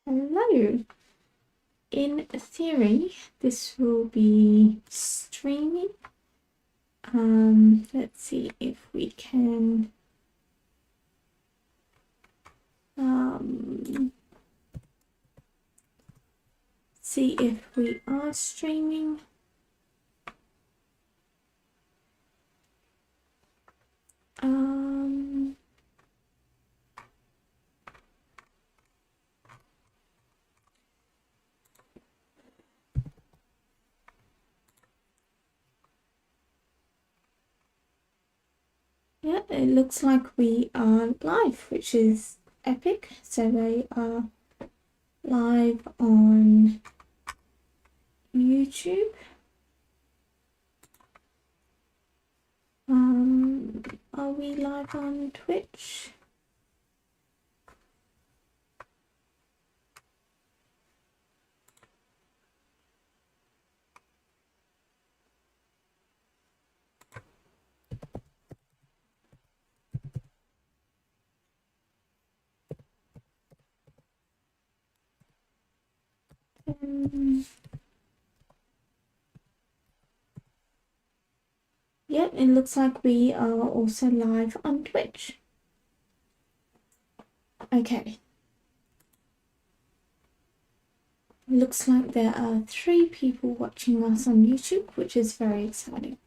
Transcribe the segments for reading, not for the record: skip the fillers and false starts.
Hello. In theory, this will be streaming. Let's see if we can see if we are streaming. Yeah, it looks like we are live, which is epic. So we are live on YouTube. Are we live on Twitch? Yep, it looks like we are also live on Twitch. Okay. Looks like there are 3 people watching us on YouTube, which is very exciting.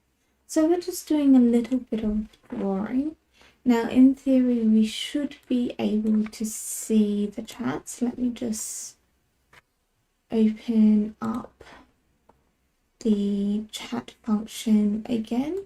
So we're just doing a little bit of drawing. Now, in theory, we should be able to see the chats. Let me just open up the chat function again.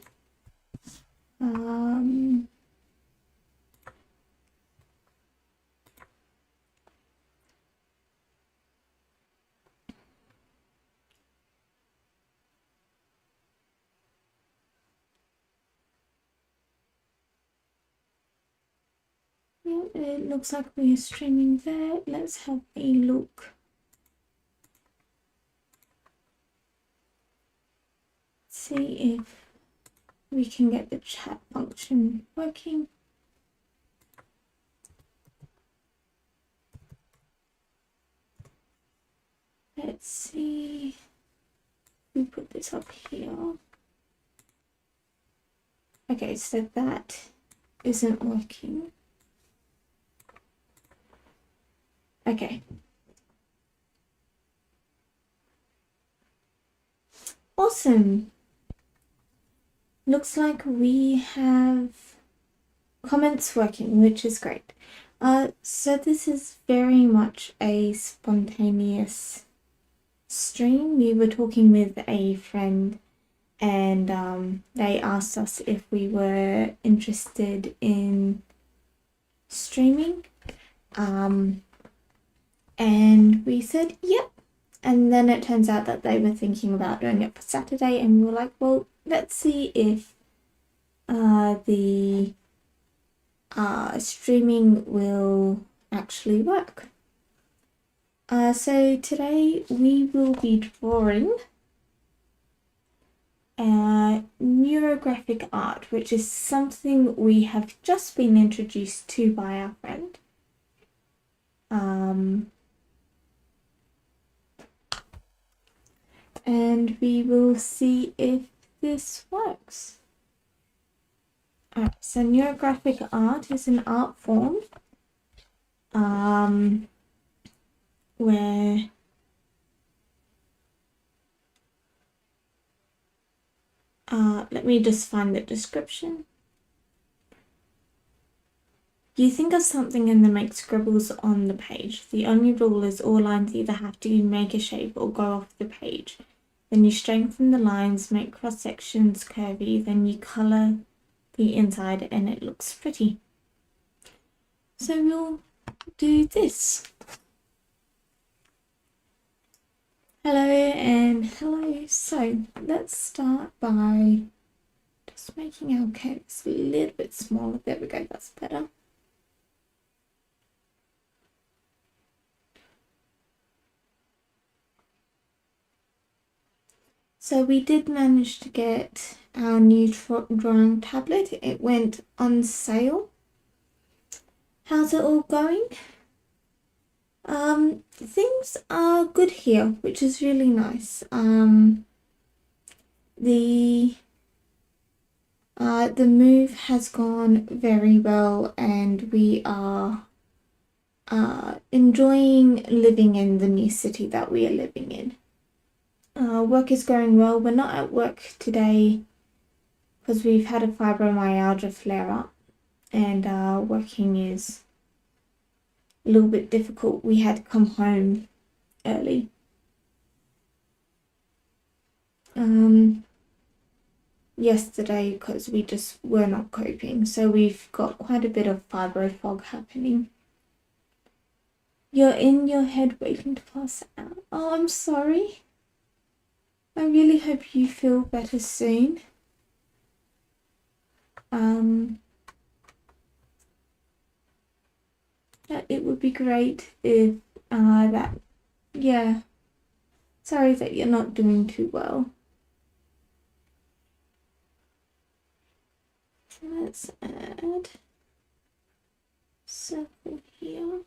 Yeah, it looks like we are streaming there. Let's have a look. See if we can get the chat function working. Let's see. We put this up here. Okay, so that isn't working. Okay. Awesome. Looks like we have comments working, which is great. So this is very much a spontaneous stream. We were talking with a friend and they asked us if we were interested in streaming. And we said, yep. And then it turns out that they were thinking about doing it for Saturday, and we were like, well, let's see if the streaming will actually work. So today we will be drawing neurographic art, which is something we have just been introduced to by our friend. And we will see if this works. Alright, so neurographic art is an art form where let me just find the description. You think of something and then make scribbles on the page. The only rule is all lines either have to make a shape or go off the page. Then you strengthen the lines, make cross sections curvy, then you colour the inside and it looks pretty. So we'll do this. Hello and hello. So let's start by just making our canvas a little bit smaller. There we go, that's better. So we did manage to get our new drawing tablet. It went on sale. How's it all going? Things are good here, which is really nice. The the move has gone very well, and we are enjoying living in the new city that we are living in. Work is going well. We're not at work today because we've had a fibromyalgia flare up, and working is a little bit difficult. We had to come home early. Yesterday because we just were not coping, so we've got quite a bit of fibro fog happening. You're in your head waiting to pass out. Oh, I'm sorry. I really hope you feel better soon. It would be great if yeah. Sorry that you're not doing too well. So let's add circle here,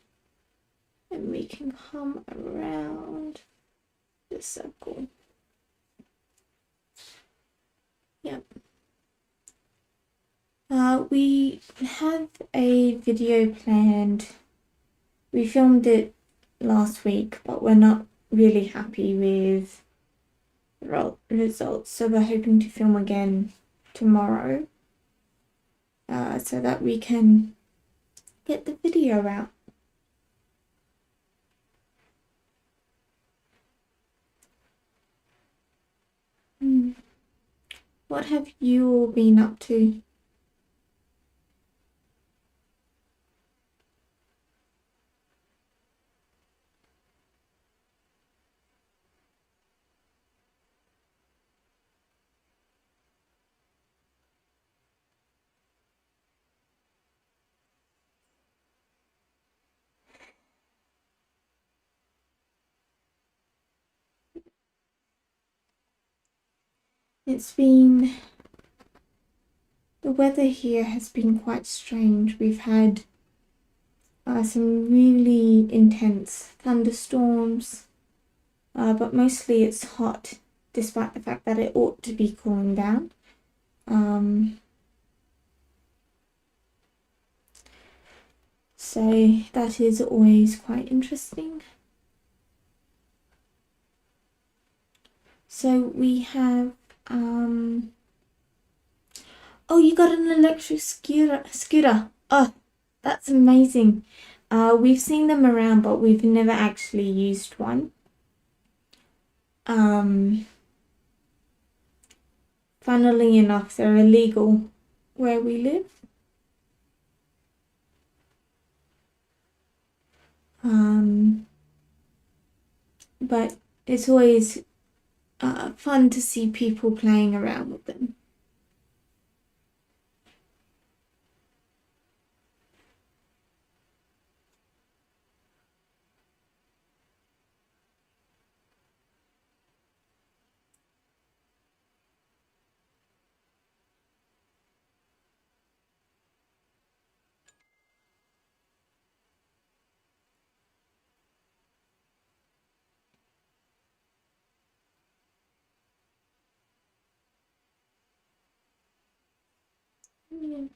and we can come around the circle. Yep. We have a video planned. We filmed it last week, but we're not really happy with the results, so we're hoping to film again tomorrow so that we can get the video out. What have you all been up to? The weather here has been quite strange. We've had some really intense thunderstorms, but mostly it's hot, despite the fact that it ought to be cooling down. So that is always quite interesting. So we have oh, you got an electric scooter. Oh, that's amazing. We've seen them around, but we've never actually used one. Funnily enough, they're illegal where we live. But it's always fun to see people playing around with them. Yeah.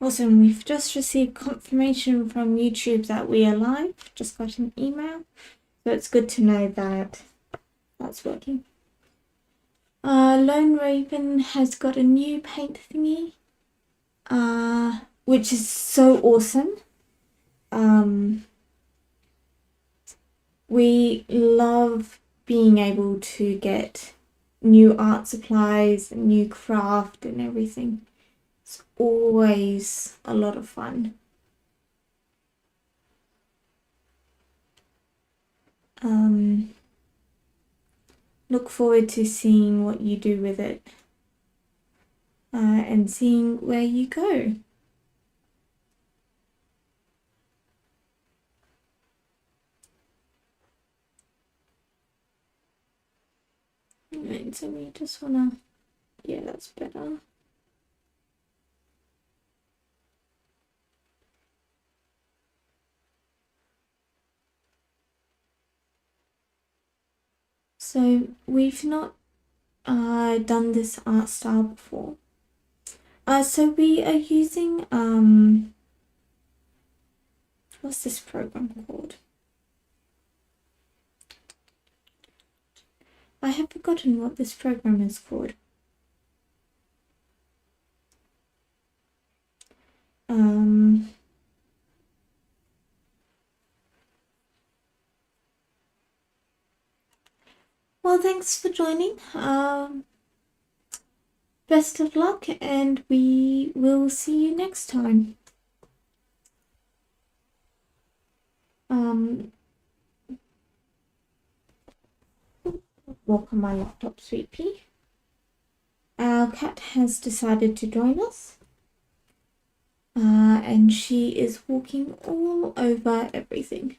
Awesome, we've just received confirmation from YouTube that we are live. Just got an email. So it's good to know that that's working. Lone Raven has got a new paint thingy, which is so awesome. We love being able to get new art supplies, new craft and everything. It's always a lot of fun. Look forward to seeing what you do with it and seeing where you go. Right, so we just wanna, yeah, that's better. So we've not done this art style before. So we are using what's this program called? I have forgotten what this program is called. Well, thanks for joining. Best of luck, and we will see you next time. Walk on my laptop, sweet pea. Our cat has decided to join us. And she is walking all over everything.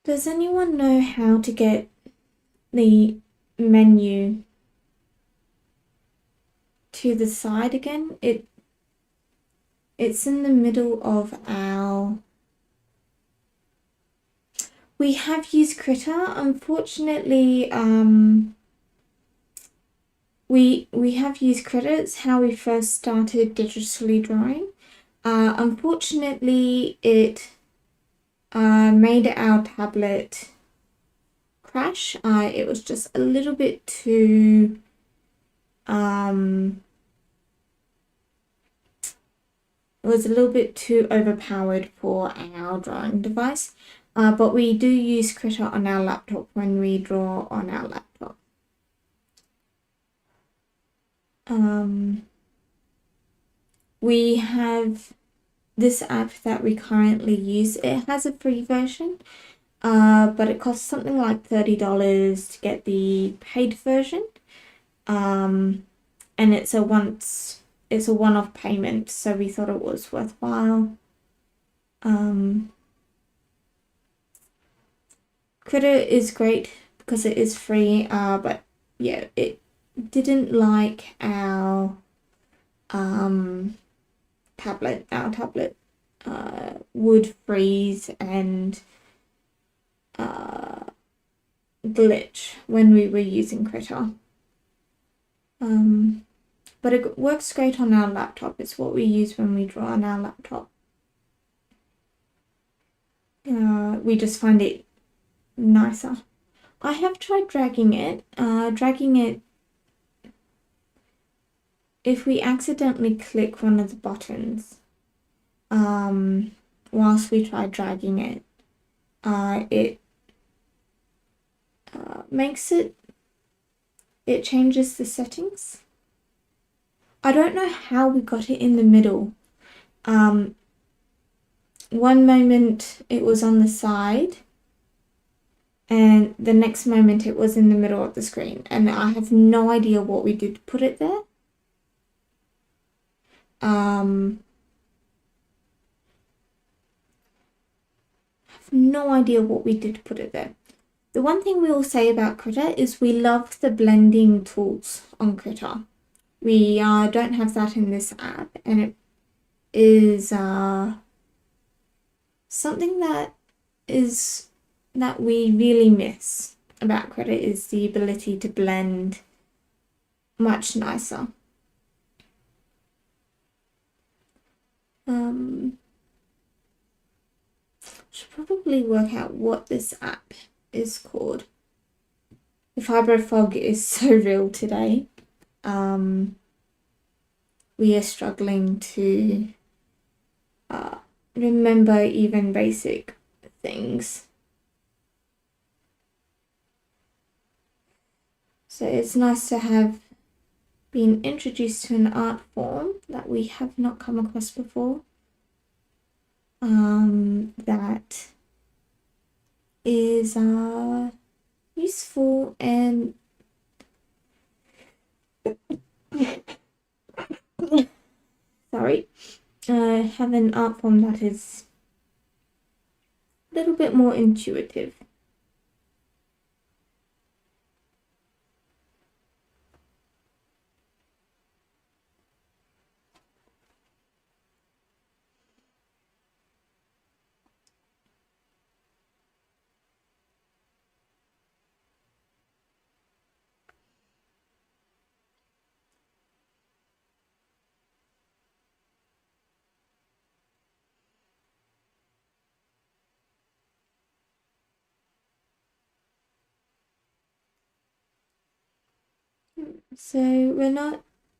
Does anyone know how to get the menu to the side again? It's in the middle of our... We have used Critter. Unfortunately, we have used Critter. It's how we first started digitally drawing. Unfortunately, it made our tablet crash. It was just a little bit too it was a little bit too overpowered for our drawing device, but we do use Critter on our laptop when we draw on our laptop. We have this app that we currently use. It has a free version, but it costs something like $30 to get the paid version. And it's a one-off payment, so we thought it was worthwhile. Critter is great because it is free, but yeah, it didn't like our tablet. Our tablet would freeze and glitch when we were using Critter. But it works great on our laptop. It's what we use when we draw on our laptop. We just find it nicer. I have tried dragging it. If we accidentally click one of the buttons, whilst we try dragging it, it makes it changes the settings. I don't know how we got it in the middle. One moment it was on the side, and the next moment it was in the middle of the screen, and I have no idea what we did to put it there. I have no idea what we did to put it there. The one thing we will say about Critter is we love the blending tools on Critter. We don't have that in this app, and it is something that we really miss about Critter is the ability to blend much nicer. Should probably work out what this app is called. The fibro fog is so real today. We are struggling to remember even basic things. So it's nice to have been introduced to an art form that we have not come across before. That is useful and sorry, have an art form that is a little bit more intuitive. So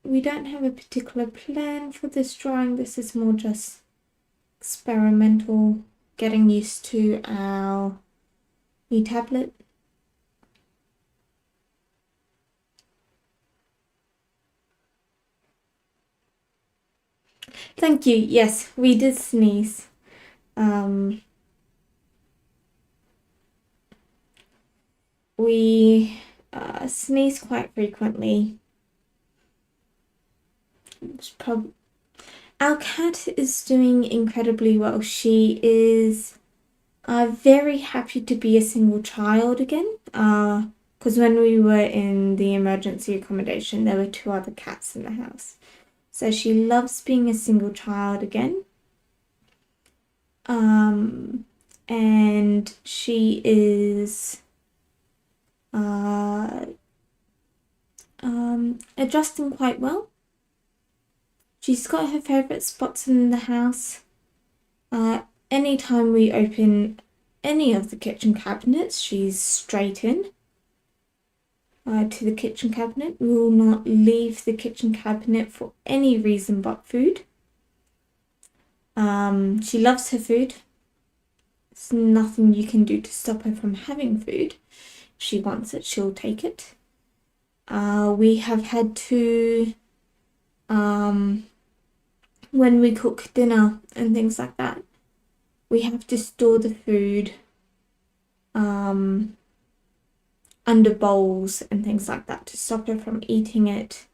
we don't have a particular plan for this drawing. This is more just experimental, getting used to our new tablet. Thank you. Yes, we did sneeze. We sneeze quite frequently. Our cat is doing incredibly well. She is very happy to be a single child again. Because when we were in the emergency accommodation, there were 2 other cats in the house. So she loves being a single child again. And she is adjusting quite well. She's got her favourite spots in the house. Anytime we open any of the kitchen cabinets, she's straight in to the kitchen cabinet. We will not leave the kitchen cabinet for any reason but food. She loves her food. There's nothing you can do to stop her from having food. If she wants it, she'll take it. We have had to, when we cook dinner and things like that, we have to store the food under bowls and things like that to stop her from eating it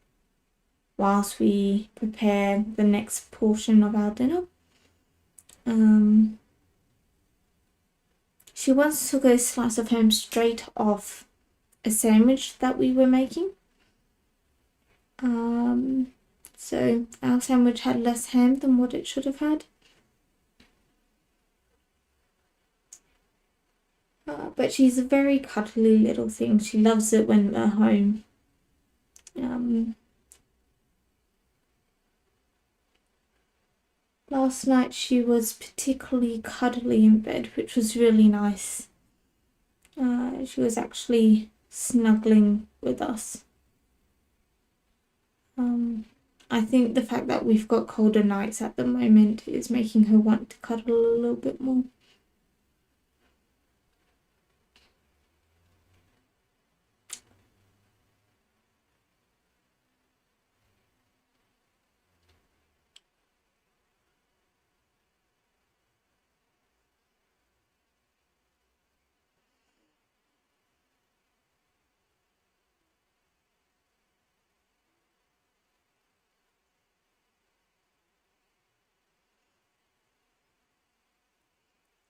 whilst we prepare the next portion of our dinner. She once took a slice of ham straight off a sandwich that we were making. So our sandwich had less ham than what it should have had. But she's a very cuddly little thing. She loves it when we're home. Last night she was particularly cuddly in bed, which was really nice. She was actually snuggling with us. I think the fact that we've got colder nights at the moment is making her want to cuddle a little bit more.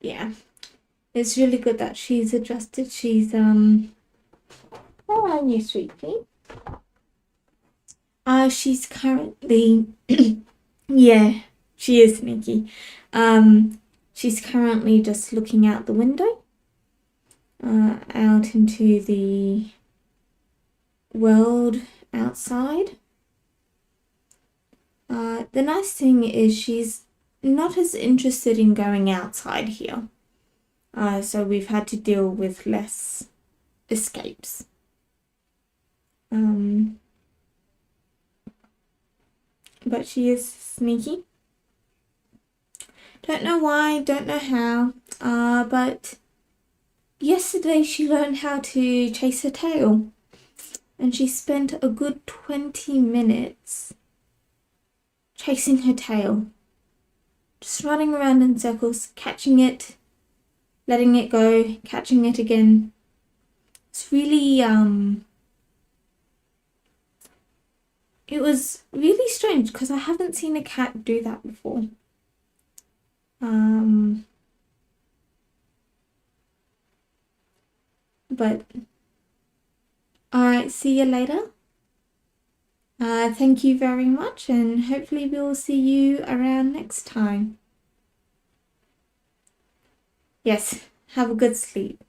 Yeah, it's really good that she's adjusted. She's where are you, sweetie? She's currently yeah, she is sneaky. She's currently just looking out the window out into the world outside. The nice thing is she's not as interested in going outside here. So we've had to deal with less escapes. But she is sneaky. Don't know why, don't know how, but yesterday she learned how to chase her tail, and she spent a good 20 minutes chasing her tail, just running around in circles, catching it, letting it go, catching it again. It's really, it was really strange because I haven't seen a cat do that before. But alright, see you later. Thank you very much, and hopefully we'll see you around next time. Yes, have a good sleep.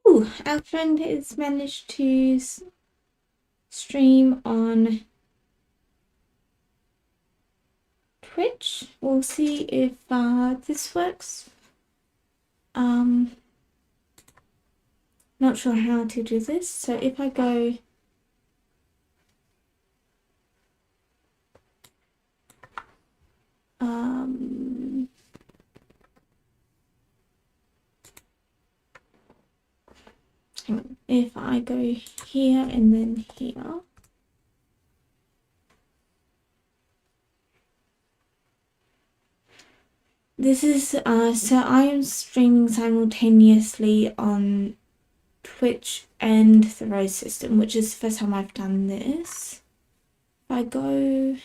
Ooh, our friend has managed to stream on Twitch. We'll see if this works. Not sure how to do this. So if I go hang on. If I go here and then here. This is so I am streaming simultaneously on Twitch and the Rose system, which is the first time I've done this. If I go,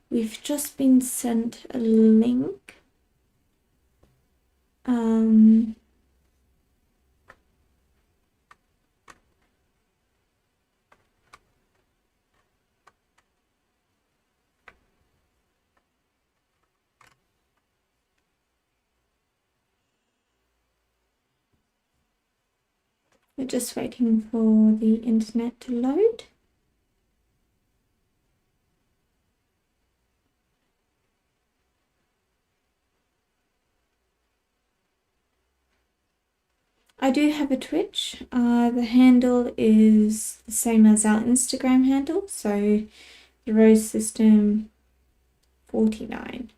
we've just been sent a link. We're just waiting for the internet to load. I do have a Twitch. The handle is the same as our Instagram handle, so the Rose System 49.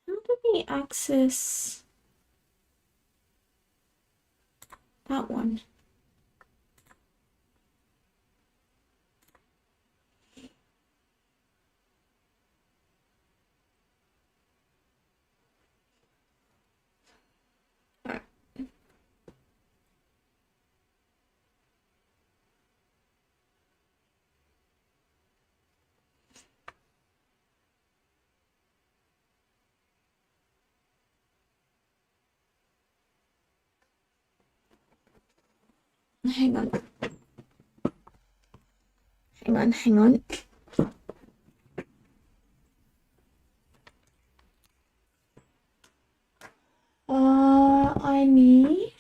How do we access that one? Hang on. Hang on. I need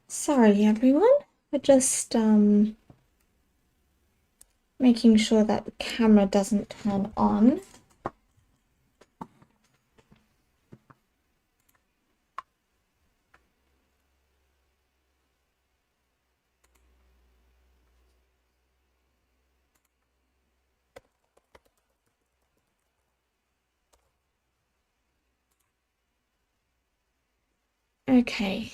sorry everyone. We're just making sure that the camera doesn't turn on. Okay.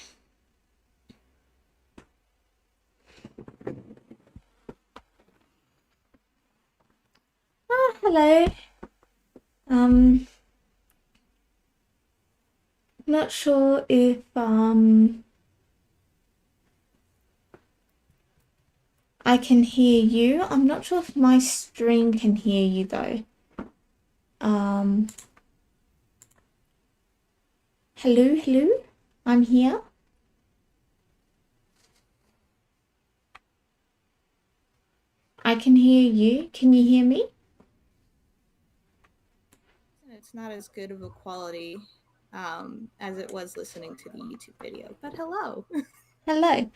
Hello. Not sure if I can hear you. I'm not sure if my stream can hear you though. Hello. I'm here. I can hear you. Can you hear me? It's not as good of a quality as it was listening to the YouTube video, but hello. Hello.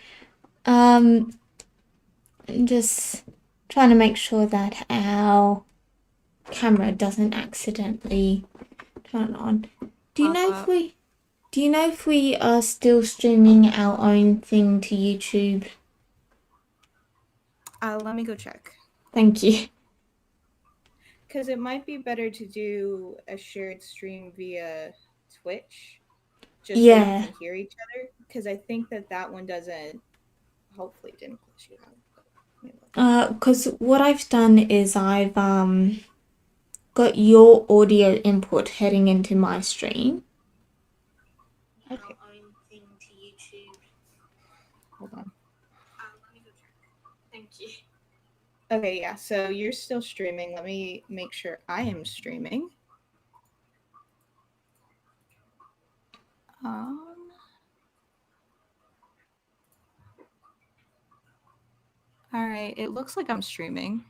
Just trying to make sure that our camera doesn't accidentally turn on. Do you know if we are still streaming our own thing to YouTube? Let me go check. Thank you. Because it might be better to do a shared stream via Twitch, just so you can hear each other. Because I think that one doesn't. Hopefully, it didn't glitch you out. Because what I've done is I've got your audio input heading into my stream. Okay. Hold on. Thank you. Okay, yeah. So you're still streaming. Let me make sure I am streaming. All right. It looks like I'm streaming.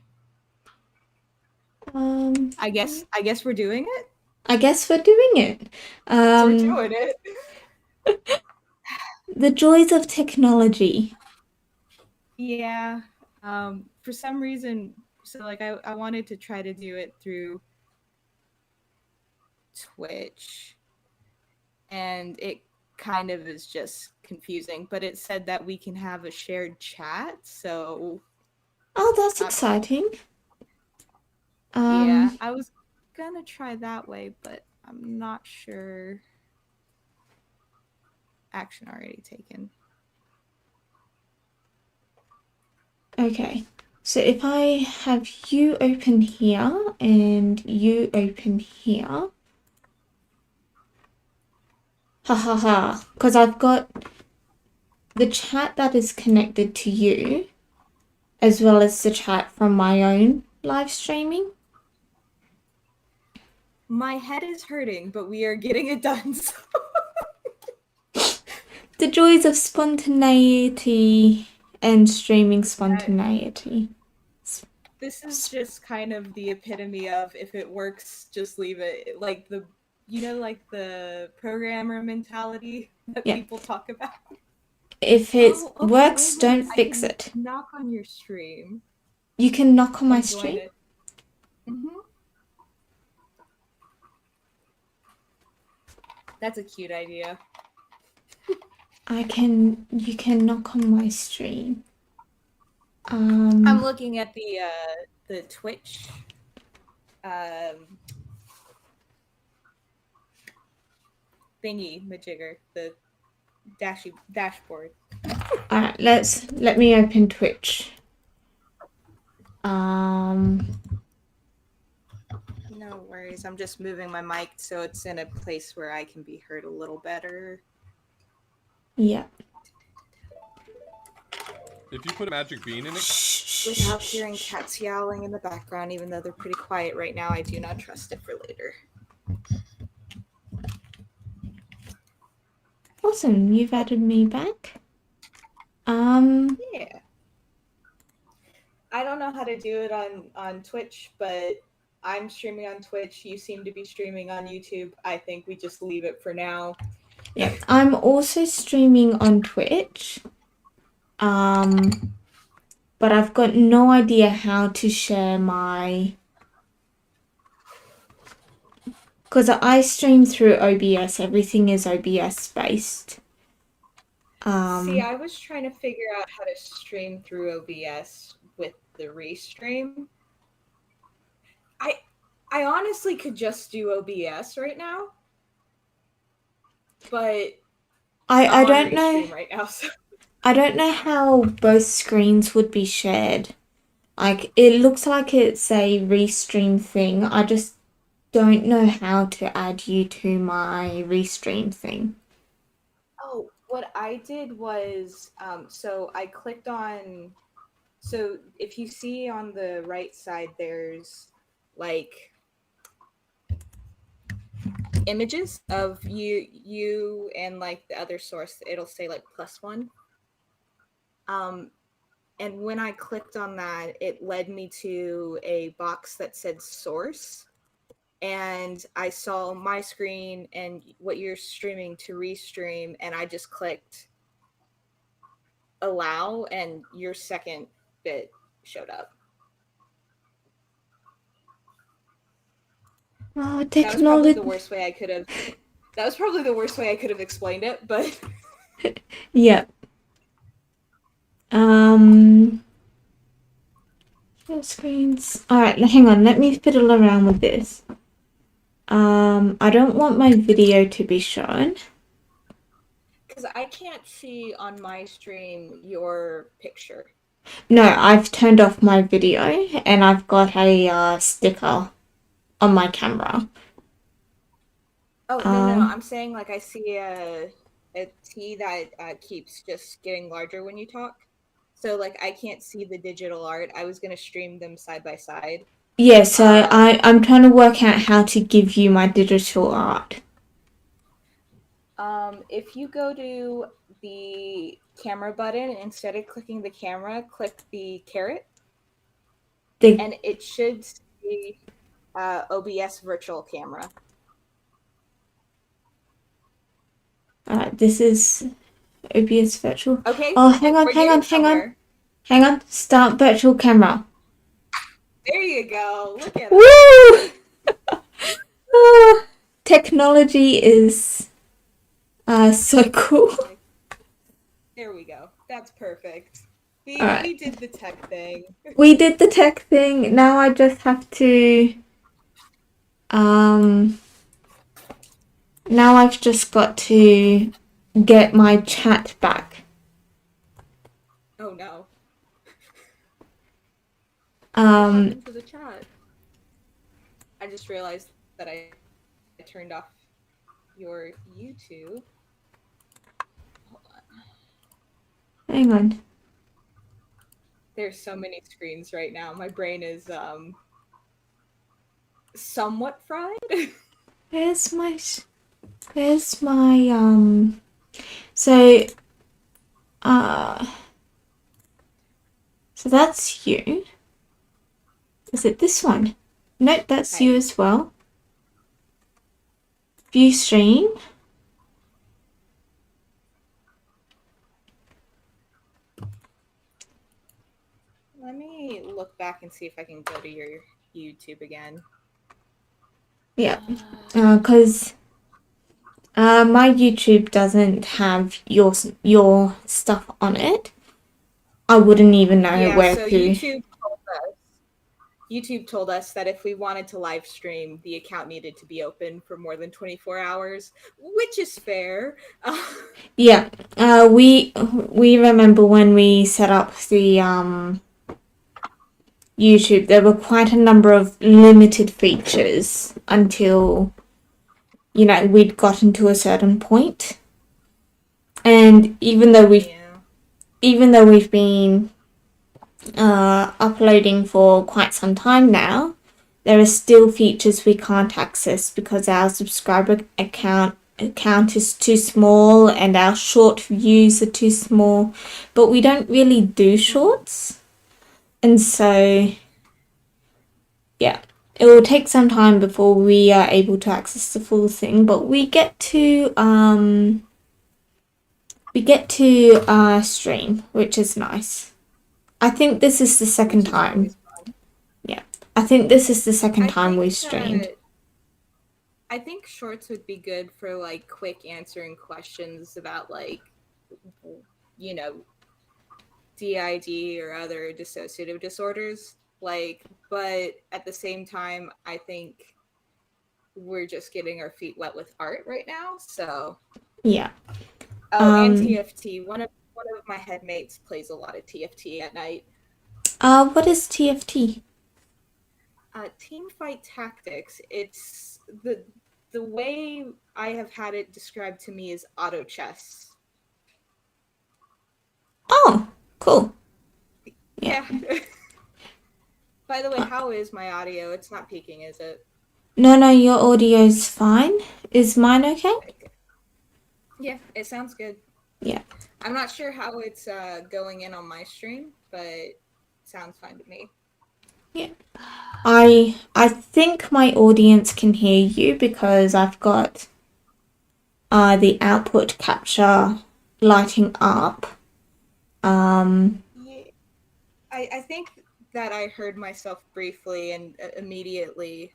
I guess we're doing it. I guess we're doing it. We're doing it. The joys of technology. Yeah. For some reason, so like I wanted to try to do it through Twitch, and it kind of is just confusing, but it said that we can have a shared chat, so oh, that's exciting. Yeah, I was gonna try that way, but I'm not sure. Action already taken. Okay, so if I have you open here and you open here, because I've got the chat that is connected to you as well as the chat from my own live streaming. My head is hurting, but we are getting it done. So. The joys of spontaneity and streaming spontaneity. This is just kind of the epitome of if it works, just leave it. Like the programmer mentality that people talk about. If it works, don't fix it. Knock on your stream. You can knock on my stream? That's a cute idea. You can knock on my stream. I'm looking at the Twitch thingy majigger, the dashboard. Alright, let me open Twitch. No worries. I'm just moving my mic so it's in a place where I can be heard a little better. Yeah. If you put a magic bean in it... Without hearing cats yowling in the background, even though they're pretty quiet right now, I do not trust it for later. Awesome, you've added me back. Yeah. I don't know how to do it on Twitch, but I'm streaming on Twitch. You seem to be streaming on YouTube. I think we just leave it for now. Yeah, I'm also streaming on Twitch. But I've got no idea how to share my... Because I stream through OBS, everything is OBS based. See, I was trying to figure out how to stream through OBS with the restream. I honestly could just do OBS right now, but I don't know. right now. So. I don't know how both screens would be shared. Like, it looks like it's a restream thing. I just don't know how to add you to my restream thing. Oh, what I did was, so I clicked on, so if you see on the right side, there's like images of you and like the other source. It'll say like +1. And when I clicked on that, it led me to a box that said source. And I saw my screen and what you're streaming to restream, and I just clicked allow, and your second bit showed up. Oh, That was probably the worst way I could have. That was probably the worst way I could have explained it, but. Yep. Share screens. Alright, hang on, let me fiddle around with this. I don't want my video to be shown. Because I can't see on my stream your picture. No, I've turned off my video and I've got a sticker on my camera. Oh, no, I'm saying like I see a T that keeps just getting larger when you talk. So like I can't see the digital art. I was going to stream them side by side. Yeah, so I'm trying to work out how to give you my digital art. If you go to the camera button, instead of clicking the camera, click the caret. And it should be OBS virtual camera. This is OBS virtual. Okay. Oh, hang on. Start virtual camera. There you go. Look at Woo! Technology is so cool. There we go. That's perfect. We did the tech thing. We did the tech thing. Now I just have to now I've just got to get my chat back. Oh no. What happened to the chat? I just realized that I turned off your YouTube. Hold on. Hang on. There's so many screens right now. My brain is somewhat fried. Where's my so that's you. Is it this one? Nope, that's you as well. View stream. Let me look back and see if I can go to your YouTube again. Yeah, because my YouTube doesn't have your stuff on it. I wouldn't even know where to. YouTube told us that if we wanted to live stream, the account needed to be open for more than 24 hours, which is fair. Yeah, we remember when we set up the YouTube, there were quite a number of limited features until, you know, we'd gotten to a certain point. And even though we've been uploading for quite some time now, there are still features we can't access because our subscriber account account is too small and our short views are too small, but we don't really do shorts. And so, yeah, it will take some time before we are able to access the full thing, but we get to stream, which is nice. I think this is the second time. Yeah, I think this is the second time we streamed. I think shorts would be good for like quick answering questions about like, you know, DID or other dissociative disorders. Like, but at the same time, I think we're just getting our feet wet with art right now. So yeah. And TFT. One of my headmates plays a lot of TFT at night. What is TFT? Team fight tactics. It's the way I have had it described to me is auto chess. Oh, cool. Yeah. By the way, how is my audio? It's not peaking, is it? No, your audio's fine. Is mine okay? Yeah, it sounds good. Yeah. I'm not sure how it's going in on my stream, but it sounds fine to me. Yeah. I think my audience can hear you because I've got the output capture lighting up. Yeah, I think that I heard myself briefly and immediately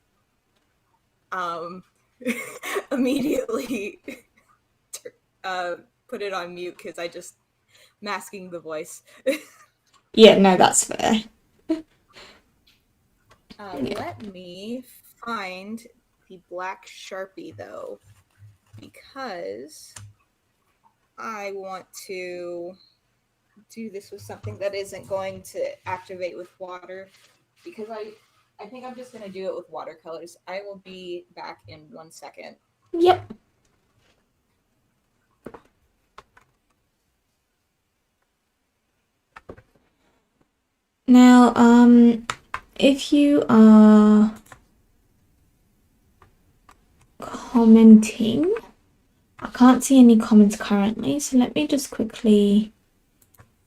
immediately put it on mute because I just masking the voice. Yeah, no, that's fair. Let me find the black Sharpie though, because I want to do this with something that isn't going to activate with water, because I think I'm just going to do it with watercolors. I will be back in 1 second. Yep. Now, if you are commenting, I can't see any comments currently, so let me just quickly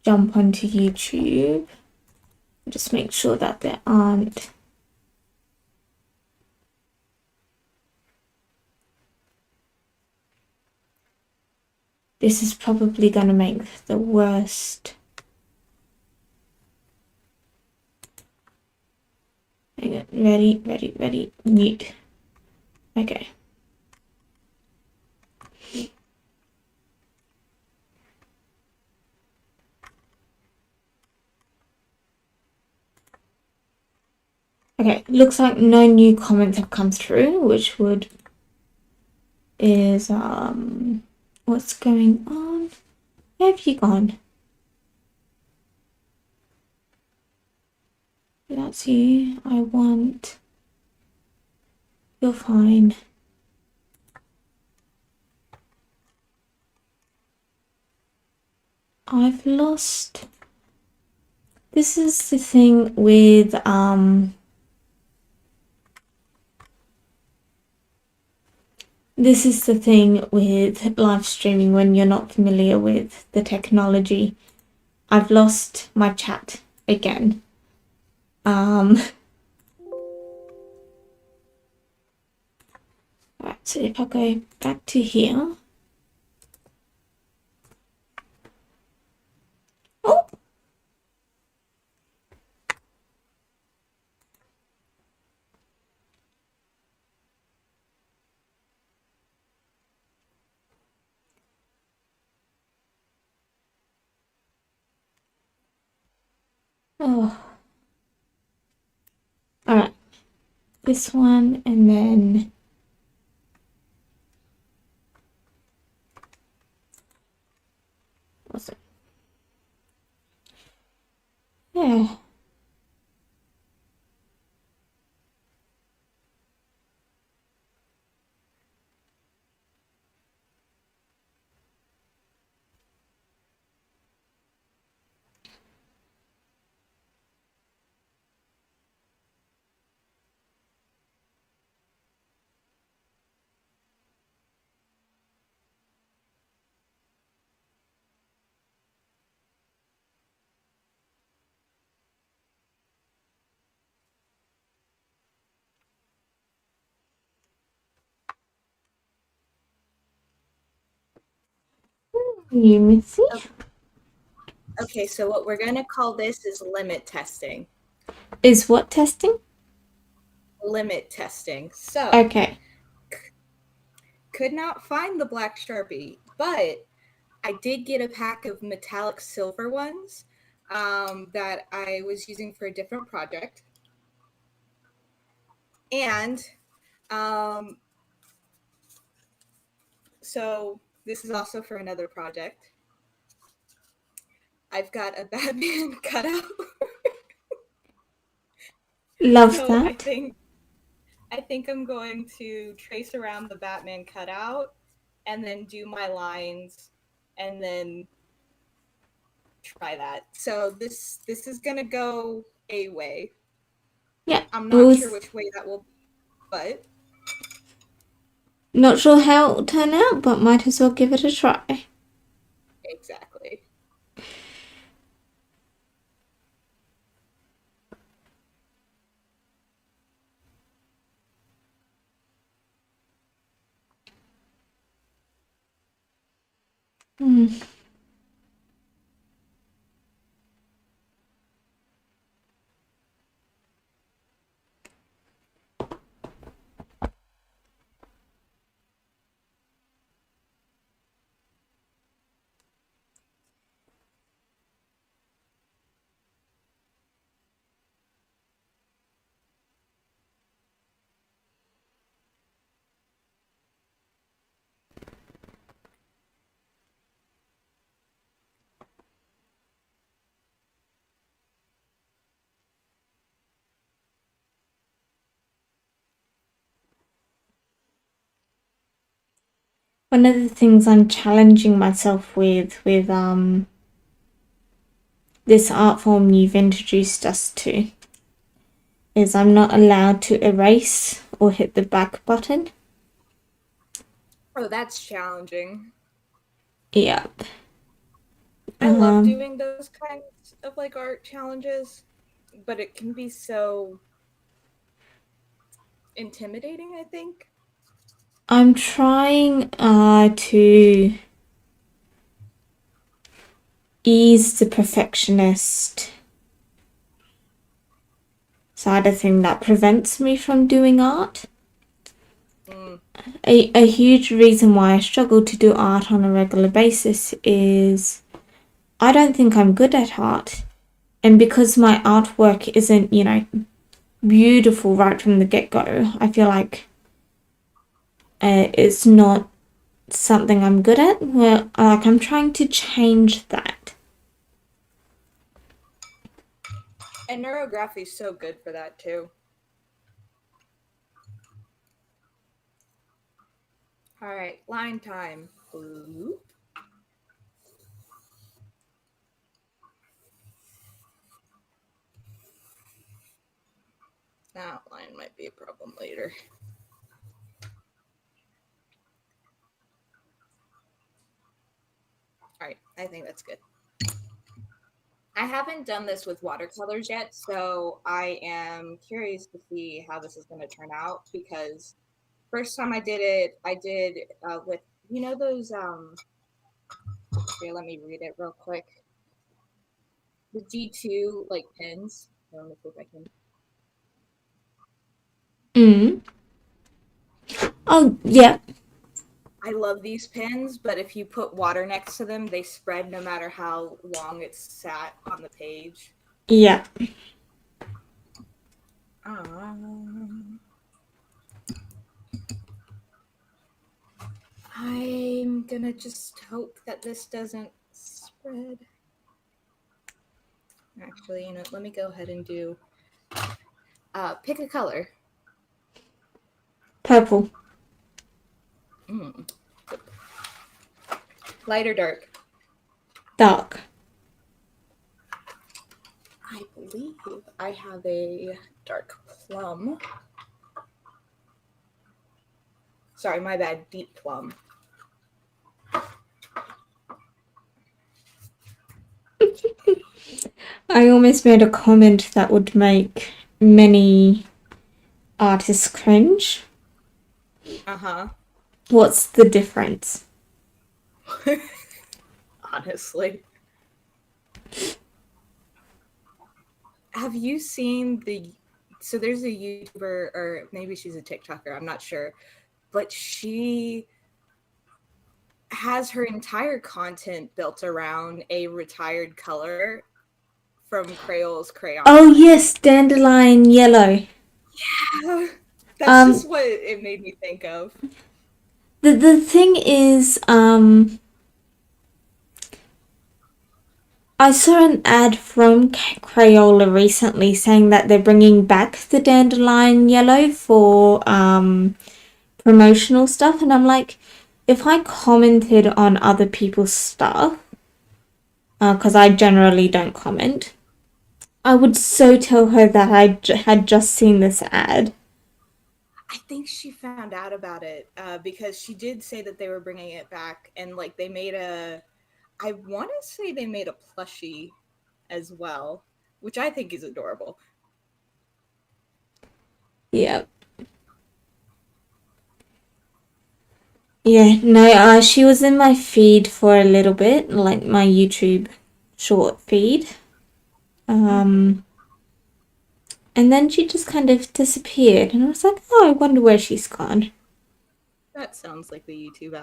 jump onto YouTube. Just make sure that there aren't. This is probably going to make the worst. Ready, mute. Okay. Okay, looks like no new comments have come through, which is what's going on? Where have you gone? That's you. I want. You're fine. I've lost. This is the thing with This is the thing with live streaming when you're not familiar with the technology. I've lost my chat again. Right, so if I go back to here. Oh! Oh. Alright. This one and then what's it? Yeah. You, Missy? Okay, so what we're going to call this is limit testing. Is what testing? Limit testing. So, Okay. could not find the black Sharpie, but I did get a pack of metallic silver ones that I was using for a different project. And so this is also for another project. I've got a Batman cutout. Love So that. I think I'm going to trace around the Batman cutout and then do my lines and then try that. So this is gonna go a way. Yeah. I'm not sure which way that will be, but Not sure how it'll turn out, but might as well give it a try. exactly. One of the things I'm challenging myself with this art form you've introduced us to is I'm not allowed to erase or hit the back button. Oh, that's challenging. Yep. I love doing those kinds of like art challenges, but it can be so intimidating, I think. I'm trying to ease the perfectionist side of thing that prevents me from doing art. A huge reason why I struggle to do art on a regular basis is I don't think I'm good at art. And because my artwork isn't, beautiful right from the get-go, I feel like it's not something I'm good at. Well, I'm trying to change that. And neurography is so good for that too. All right, line time. Ooh. That line might be a problem later. All right, I think that's good. I haven't done this with watercolors yet, so I am curious to see how this is going to turn out because first time I did it, with, those, here, let me read it real quick. The G2, like, pens. Let me see if I can. Oh, yeah. I love these pens, but if you put water next to them, they spread no matter how long it's sat on the page. Yeah. I'm gonna just hope that this doesn't spread. Actually, let me go ahead and do pick a color. Purple. Light or dark? Dark. I believe I have a dark plum. Sorry, my bad, deep plum. I almost made a comment that would make many artists cringe. Uh-huh. What's the difference? honestly. Have you seen so there's a YouTuber, or maybe she's a TikToker, I'm not sure, but she has her entire content built around a retired color from Crayole's crayon. Oh yes, dandelion yellow. Yeah, that's just what it made me think of. The thing is, I saw an ad from Crayola recently saying that they're bringing back the dandelion yellow for promotional stuff, and I'm like, if I commented on other people's stuff, because I generally don't comment, I would so tell her that I had just seen this ad. I think she found out about it because she did say that they were bringing it back, and like they made I want to say they made a plushie as well, which I think is adorable. Yep. Yeah, no, she was in my feed for a little bit, like my YouTube short feed. And then she just kind of disappeared, and I was like, oh, I wonder where she's gone. That sounds like the YouTube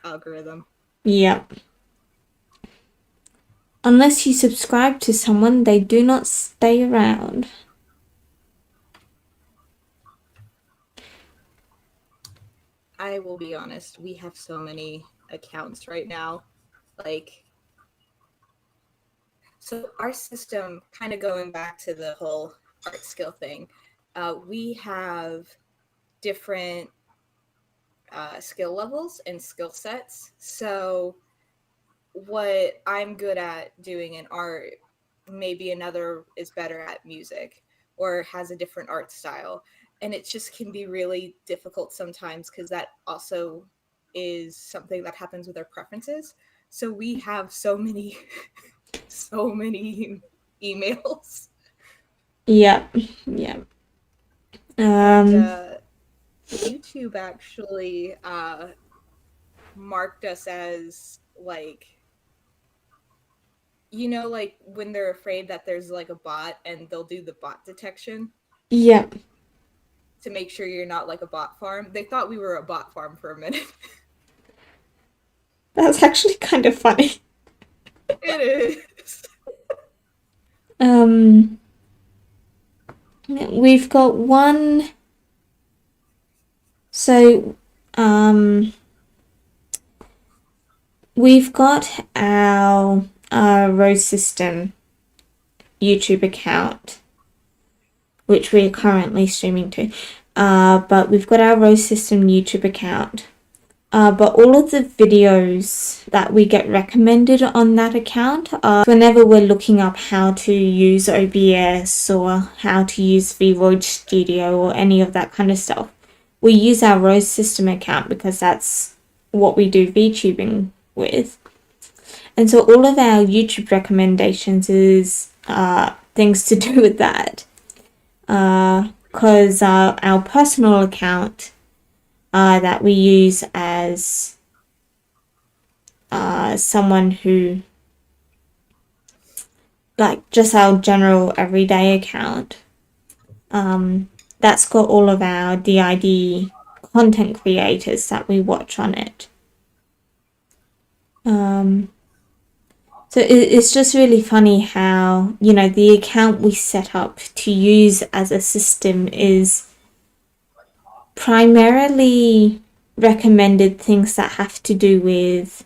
algorithm. Yep. Unless you subscribe to someone, they do not stay around. I will be honest, we have so many accounts right now. Like, so our system, kind of going back to the whole art skill thing, we have different skill levels and skill sets. So what I'm good at doing in art, maybe another is better at music or has a different art style. And it just can be really difficult sometimes because that also is something that happens with our preferences. So we have so many, so many emails. Yep. Yep. And YouTube actually marked us as like, you know, like when they're afraid that there's like a bot and they'll do the bot detection Yep. to make sure you're not like a bot farm. They thought we were a bot farm for a minute. That's actually kind of funny. It is. We've got one. So, we've got our Rose System YouTube account, which we're currently streaming to. But we've got our Rose System YouTube account. But all of the videos that we get recommended on that account are whenever we're looking up how to use OBS or how to use VRoid Studio or any of that kind of stuff. We use our Rose System account because that's what we do VTubing with. And so all of our YouTube recommendations is things to do with that. Because our personal account that we use as someone who, like, just our general everyday account, that's got all of our DID content creators that we watch on it. So it's just really funny how, you know, the account we set up to use as a system is primarily recommended things that have to do with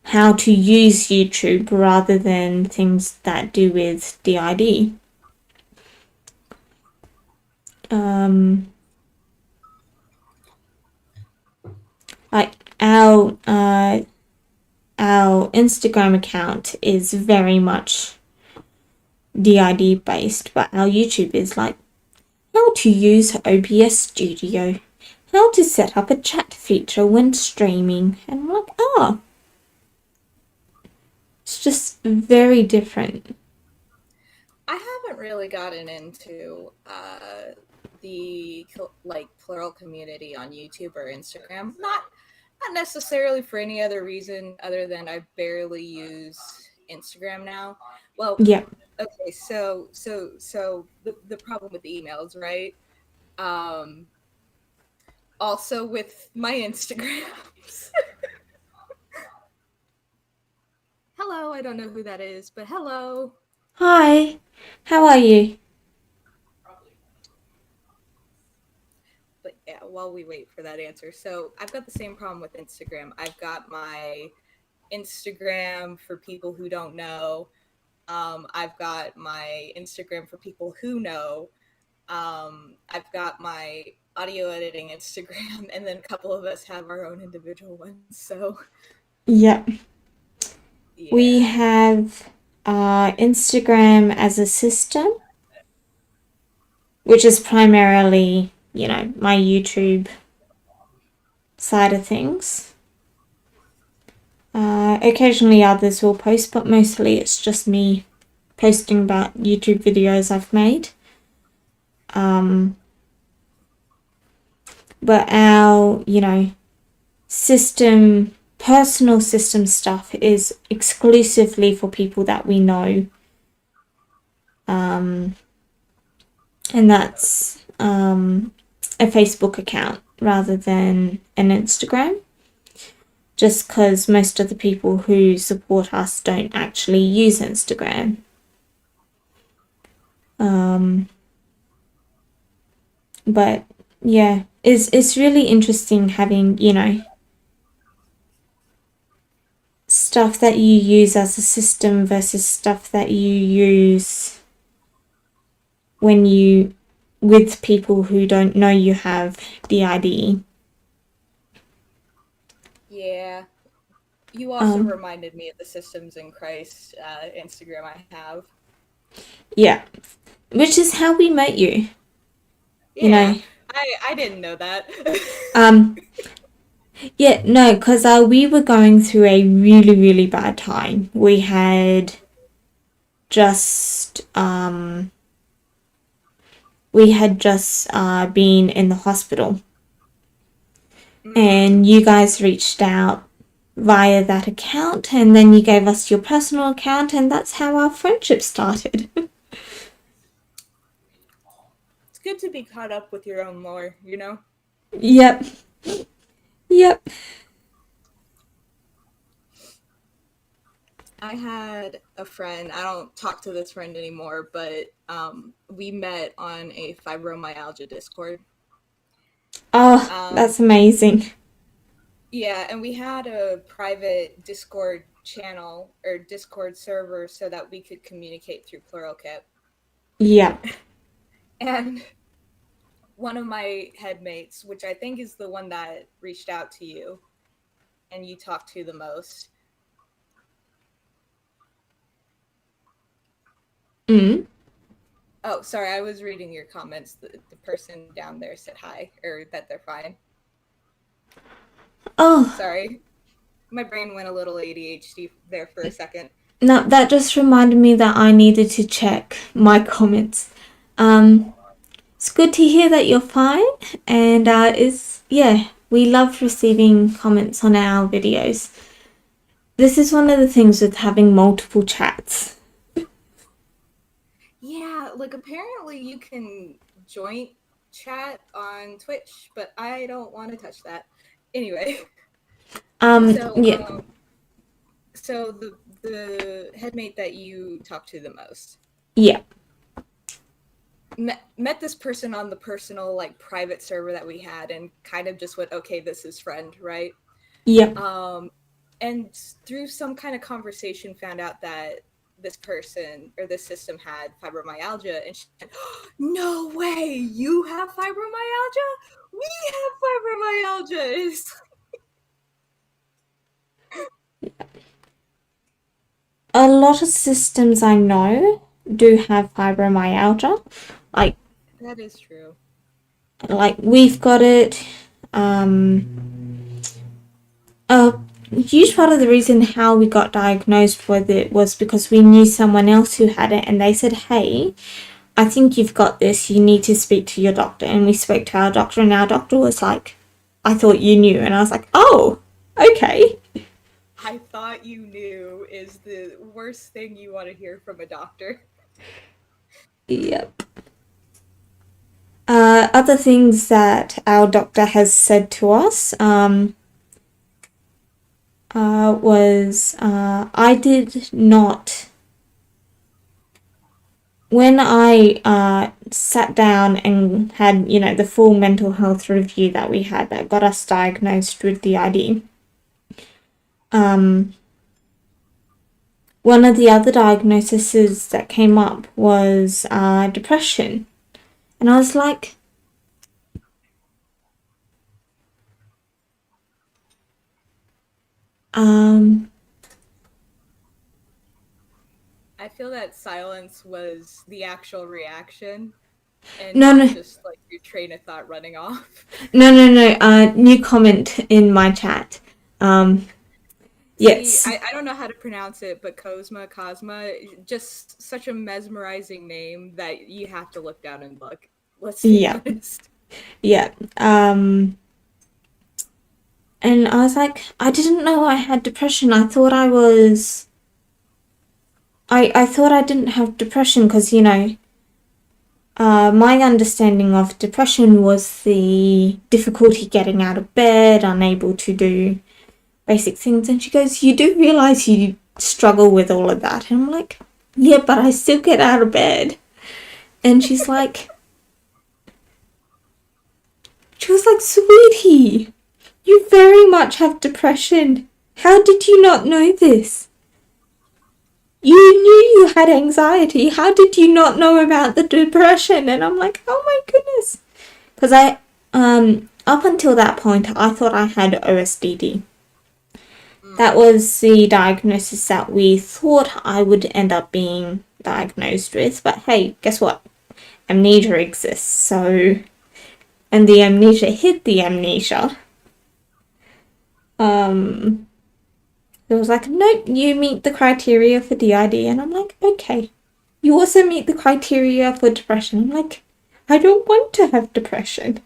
how to use YouTube rather than things that do with DID. Like our Instagram account is very much DID based, but our YouTube is like how to use OBS Studio, how to set up a chat feature when streaming, and I'm like, it's just very different. I haven't really gotten into the like plural community on YouTube or Instagram. Not Not necessarily for any other reason other than I barely use Instagram now. Well, Yeah. okay, so the problem with emails, right? Also with my Instagrams. Hello, I don't know who that is, but hello. Hi. How are you? But yeah, while we wait for that answer. So I've got the same problem with Instagram. I've got my Instagram for people who don't know. I've got my Instagram for people who know. I've got my audio editing Instagram, and then a couple of us have our own individual ones. So Yeah. We yeah, have Instagram as a system, which is primarily, my YouTube side of things. Occasionally others will post, but mostly it's just me posting about YouTube videos I've made. But our, personal system stuff is exclusively for people that we know. And that's a Facebook account rather than an Instagram. Just because most of the people who support us don't actually use Instagram. But yeah, it's really interesting having, stuff that you use as a system versus stuff that you use when you with people who don't know you have the ID. yeah. You also reminded me of the Systems in Christ Instagram I have. Yeah, which is how we met you. Yeah, I didn't know that. Yeah, no, because we were going through a really, really bad time. We had just been in the hospital, and you guys reached out via that account, and then you gave us your personal account, and that's how our friendship started. It's good to be caught up with your own lore, you know? Yep. I had a friend, I don't talk to this friend anymore, but we met on a fibromyalgia Discord. Oh, that's amazing. Yeah, and we had a private Discord channel or Discord server so that we could communicate through PluralKit. Yeah. And one of my headmates, which I think is the one that reached out to you and you talked to the most. Oh, sorry, I was reading your comments. The person down there said hi, or that they're fine. Oh. Sorry. My brain went a little ADHD there for a second. No, that just reminded me that I needed to check my comments. It's good to hear that you're fine, and we love receiving comments on our videos. This is one of the things with having multiple chats. Yeah, like apparently you can joint chat on Twitch, but I don't want to touch that. Anyway. So the headmate that you talk to the most. Yeah. Met this person on the personal, like, private server that we had and kind of just went, okay, this is friend, right? Yep. And through some kind of conversation found out that this person or this system had fibromyalgia, and she said, oh, no way, you have fibromyalgia? We have fibromyalgia. A lot of systems I know do have fibromyalgia. Like, that is true. Like, we've got it. A huge part of the reason how we got diagnosed with it was because we knew someone else who had it, and they said, hey, I think you've got this, you need to speak to your doctor. And we spoke to our doctor, and our doctor was like, I thought you knew. And I was like, oh, Okay. I thought you knew is the worst thing you want to hear from a doctor. Yep. Other things that our doctor has said to us was I did not. When I sat down and had, the full mental health review that we had that got us diagnosed with the ID, one of the other diagnoses that came up was depression. And I was like, I feel that silence was the actual reaction and no, not no, just like your train of thought running off. no, new comment in my chat. See, Yes, I don't know how to pronounce it, but Cosma, just such a mesmerizing name that you have to look down and look. Let's be yeah, honest. yeah. And I was like, I didn't know I had depression. I thought I was. I thought I didn't have depression because, my understanding of depression was the difficulty getting out of bed, unable to do basic things. And she goes, you do realize you struggle with all of that? And I'm like, yeah, but I still get out of bed. And she was like, sweetie, you very much have depression. How did you not know this? You knew you had anxiety. How did you not know about the depression? And I'm like, oh my goodness. Because up until that point, I thought I had OSDD. That was the diagnosis that we thought I would end up being diagnosed with. But hey, guess what? Amnesia exists. So, and the amnesia hit the amnesia. It was like, nope, you meet the criteria for DID. And I'm like, okay. You also meet the criteria for depression. I'm like, I don't want to have depression.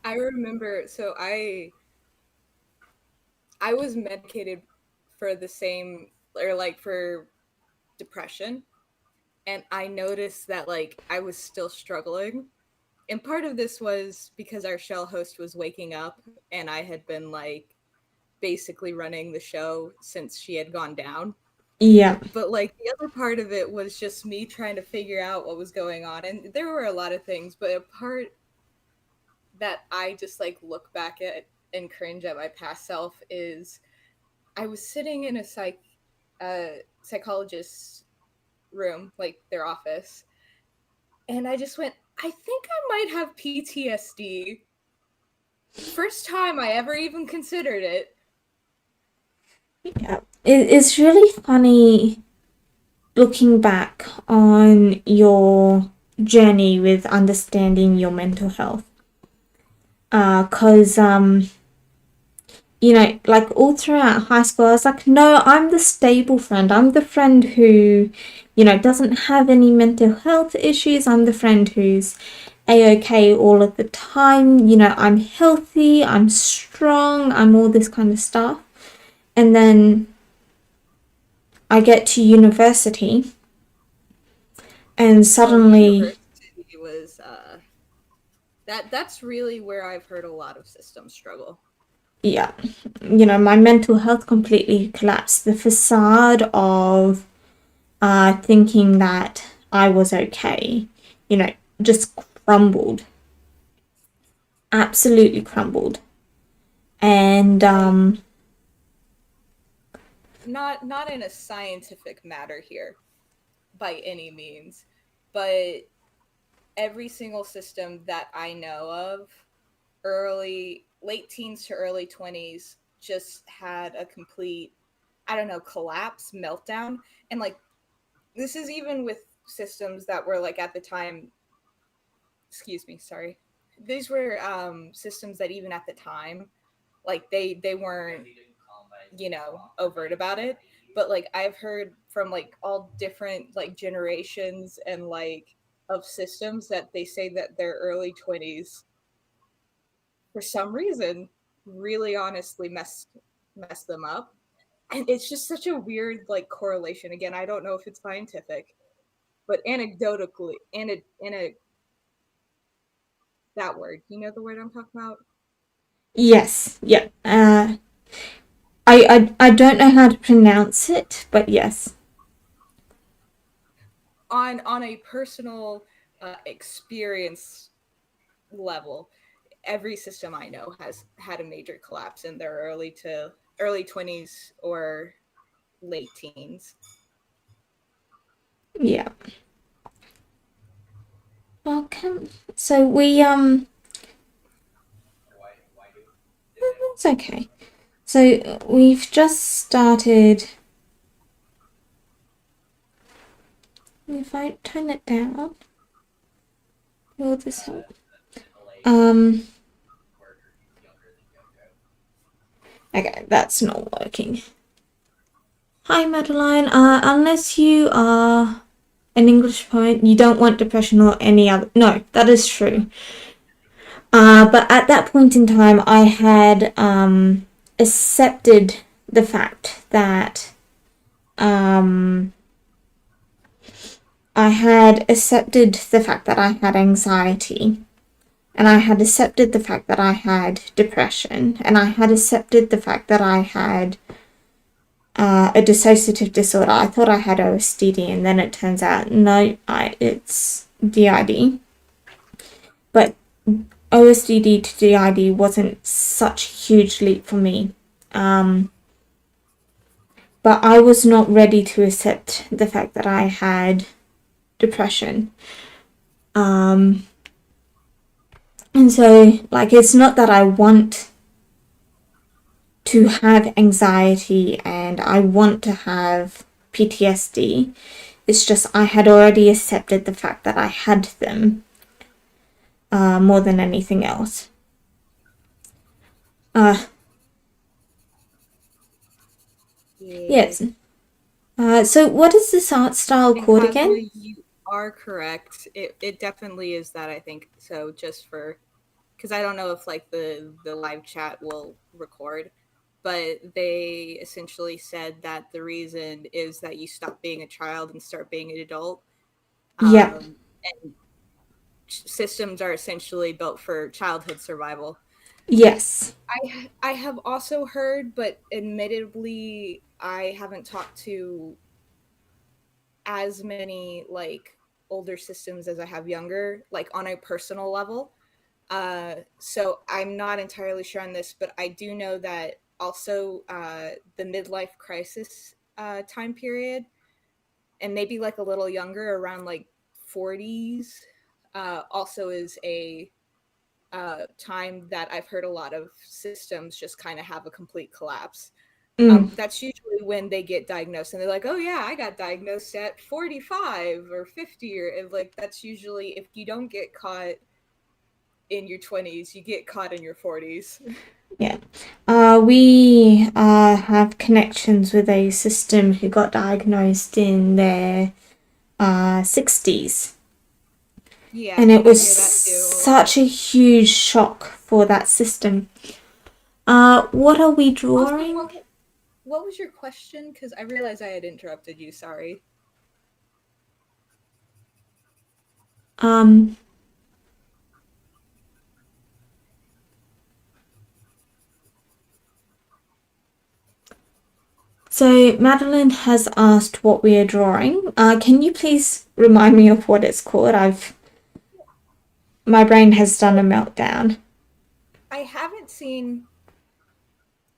I remember, so I was medicated for the same, or like for depression, and I noticed that like I was still struggling. And part of this was because our shell host was waking up and I had been like basically running the show since she had gone down. Yeah, But like the other part of it was just me trying to figure out what was going on. And there were a lot of things, but a part that I just like look back at and cringe at my past self is I was sitting in a psychologist's room, like their office, and I just went, I think I might have PTSD. First time I ever even considered it. yeah. It's really funny looking back on your journey with understanding your mental health. Because, like all throughout high school, I was like, no, I'm the stable friend. I'm the friend who, doesn't have any mental health issues. I'm the friend who's a-okay all of the time. I'm healthy, I'm strong, I'm all this kind of stuff. And then I get to university and Oh, suddenly, university was that's really where I've heard a lot of systems struggle. yeah, my mental health completely collapsed. The facade of thinking that I was okay, just crumbled, absolutely crumbled. And Like not in a scientific matter here by any means, but every single system that I know of, late teens to early 20s, just had a complete, I don't know, collapse, meltdown. And like, this is even with systems that were like at the time, excuse me, sorry. These were systems that even at the time, like they weren't, overt about it. But like I've heard from like all different like generations and like of systems that they say that their early 20s for some reason, really honestly messed them up. And it's just such a weird like correlation. Again, I don't know if it's scientific, but anecdotally, that word, you know the word I'm talking about? Yes, yeah. I don't know how to pronounce it, but yes. On a personal experience level, every system I know has had a major collapse in their early 20s or late teens. Yeah. Welcome. So we it's okay. So we've just started. If I turn it down, will this help? Okay, that's not working. Hi, Madeline. Unless you are an English poet, you don't want depression or any other. No, that is true. But at that point in time, I had accepted the fact that I had accepted the fact that I had anxiety, and I had accepted the fact that I had depression, and I had accepted the fact that I had a dissociative disorder. I thought I had OSDD, and then it turns out no, it's DID. But OSDD to DID wasn't such a huge leap for me. But I was not ready to accept the fact that I had depression. And so, like, it's not that I want to have anxiety and I want to have PTSD. It's just I had already accepted the fact that I had them more than anything else. Yes. So what is this art style called again? You are correct. It definitely is that, I think. So just for, because I don't know if like the live chat will record, but they essentially said that the reason is that you stop being a child and start being an adult. Yep. And systems are essentially built for childhood survival. Yes. I have also heard, but admittedly, I haven't talked to as many like older systems as I have younger, like on a personal level. So I'm not entirely sure on this, but I do know that also the midlife crisis time period, and maybe like a little younger, around like 40s, also is a time that I've heard a lot of systems just kind of have a complete collapse. That's usually when they get diagnosed and they're like, oh yeah, I got diagnosed at 45 or 50, or like that's usually, if you don't get caught in your 20s, you get caught in your 40s. Yeah. We have connections with a system who got diagnosed in their 60s. Yeah, And it was that such a huge shock for that system. What are we drawing? Also, what was your question? Because I realized I had interrupted you. Sorry. So Madeline has asked what we are drawing. Can you please remind me of what it's called? My brain has done a meltdown. I haven't seen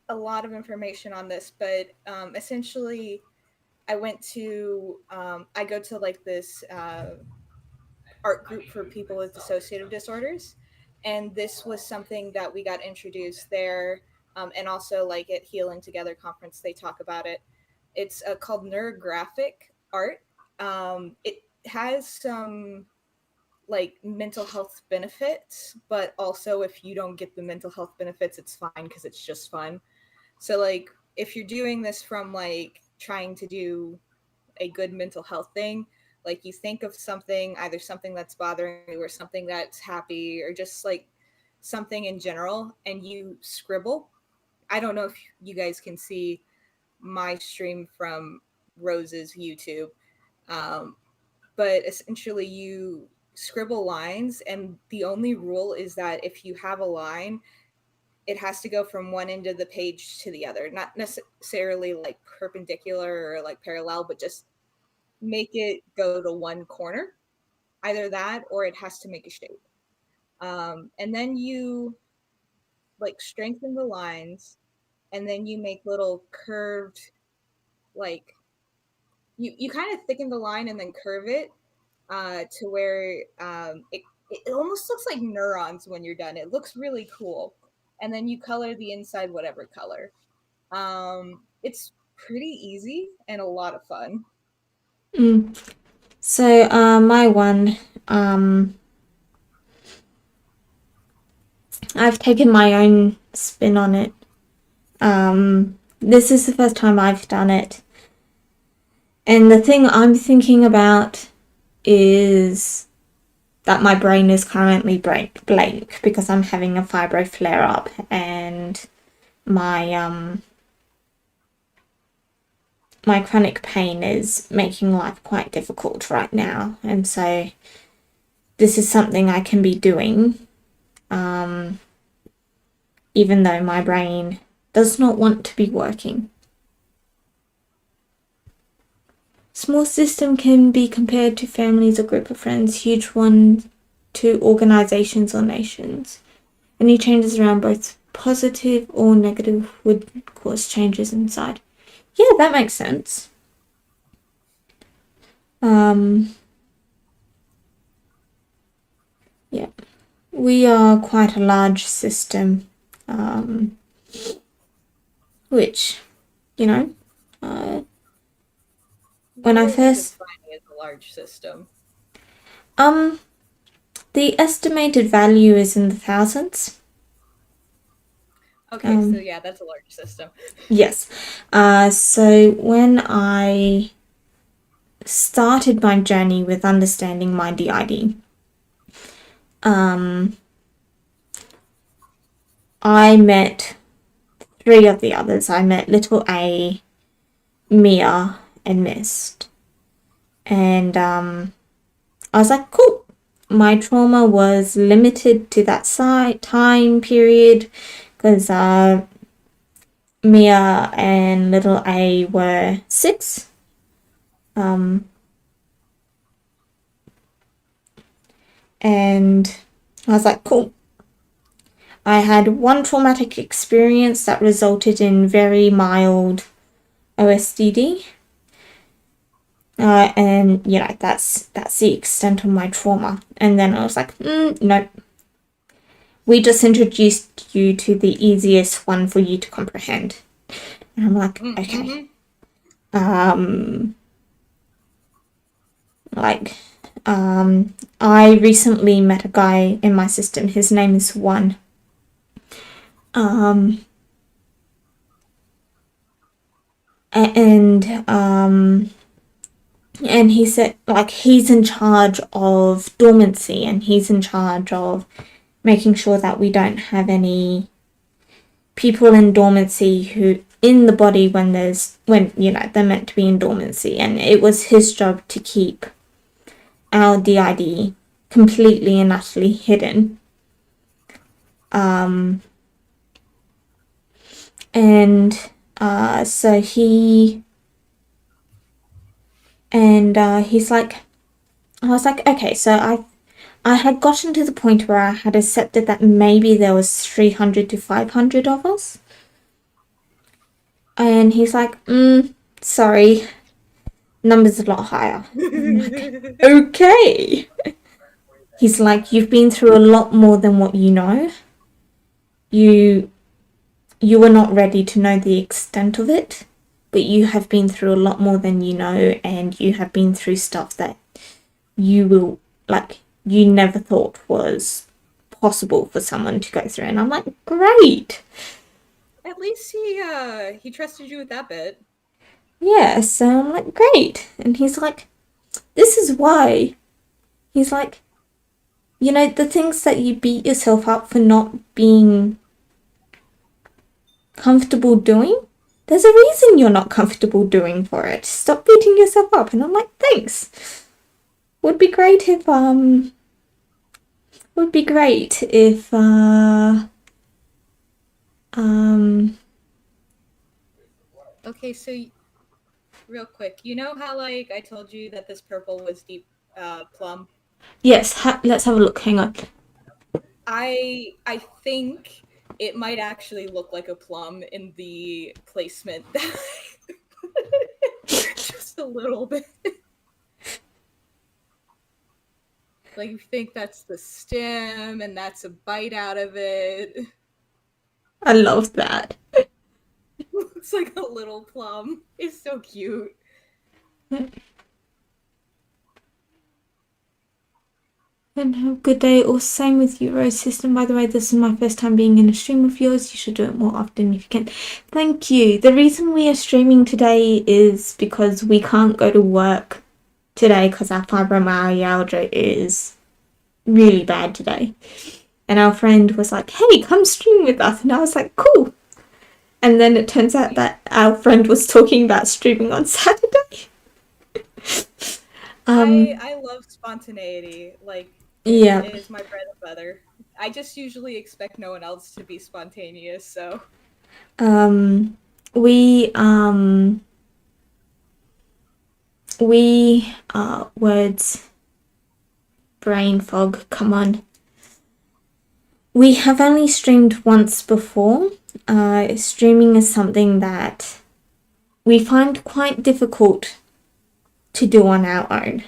a lot of information on this, but essentially, I go to like this art group for people with dissociative disorders, and this was something that we got introduced there, and also like at Healing Together conference they talk about it. It's called neurographic art. It has some like mental health benefits, but also if you don't get the mental health benefits, it's fine because it's just fun. So like if you're doing this from like trying to do a good mental health thing, like you think of something, either something that's bothering you or something that's happy, or just like something in general and you scribble. I don't know if you guys can see my stream from Rose's YouTube, but essentially you scribble lines, and the only rule is that if you have a line, it has to go from one end of the page to the other, not necessarily like perpendicular or like parallel, but just make it go to one corner, either that or it has to make a shape. And then you like strengthen the lines, and then you make little curved, like you kind of thicken the line and then curve it to where it almost looks like neurons when you're done. It looks really cool. And then you color the inside whatever color. It's pretty easy and a lot of fun. So my one, I've taken my own spin on it. This is the first time I've done it. And the thing I'm thinking about is that my brain is currently blank because I'm having a fibro flare up, and my my chronic pain is making life quite difficult right now. And so this is something I can be doing, even though my brain does not want to be working. Small system can be compared to families or group of friends, huge one to organizations or nations. Any changes around both positive or negative would cause changes inside. Yeah, that makes sense. Yeah, we are quite a large system, which, you know, when I first defining as a large system. The estimated value is in the thousands. Okay, so yeah, that's a large system. Yes. So when I started my journey with understanding my DID, I met 3 of the others. I met Little A, Mia, and Mist. And I was like, cool. My trauma was limited to that time period because Mia and Little A were 6. And I was like, cool. I had one traumatic experience that resulted in very mild OSDD. And, you know, that's the extent of my trauma. And then I was like, nope. We just introduced you to the easiest one for you to comprehend. And I'm like, okay. I recently met a guy in my system. His name is One. And he said, like, he's in charge of dormancy, and he's in charge of making sure that we don't have any people in dormancy who in the body when you know, they're meant to be in dormancy. And it was his job to keep our DID completely and utterly hidden. So he's like, I was like, okay, so I had gotten to the point where I had accepted that maybe there was 300 to 500 of us. And he's like, sorry, number's a lot higher. I'm like, okay. He's like, you've been through a lot more than what you know. You were not ready to know the extent of it, but you have been through a lot more than you know, and you have been through stuff that you never thought was possible for someone to go through. And I'm like, great. At least he trusted you with that bit. Yeah, so I'm like, great. And he's like, this is why. He's like, you know, the things that you beat yourself up for not being comfortable doing, there's a reason you're not comfortable doing for it. Stop beating yourself up. And I'm like, thanks. Would be great if Okay, so real quick, you know how like I told you that this purple was deep plum? yes, let's have a look. Hang on. I think it might actually look like a plum in the placement. Just a little bit. Like, you think that's the stem and that's a bite out of it. I love that. Looks like a little plum. It's so cute. And have a good day. Or same with you, Rose System. By the way, this is my first time being in a stream of yours. You should do it more often if you can. Thank you. The reason we are streaming today is because we can't go to work today because our fibromyalgia is really bad today. And our friend was like, hey, come stream with us. And I was like, cool. And then it turns out that our friend was talking about streaming on Saturday. I love spontaneity. Like, it is my bread and butter. I just usually expect no one else to be spontaneous, so. Words, brain fog, come on. We have only streamed once before. Streaming is something that we find quite difficult to do on our own.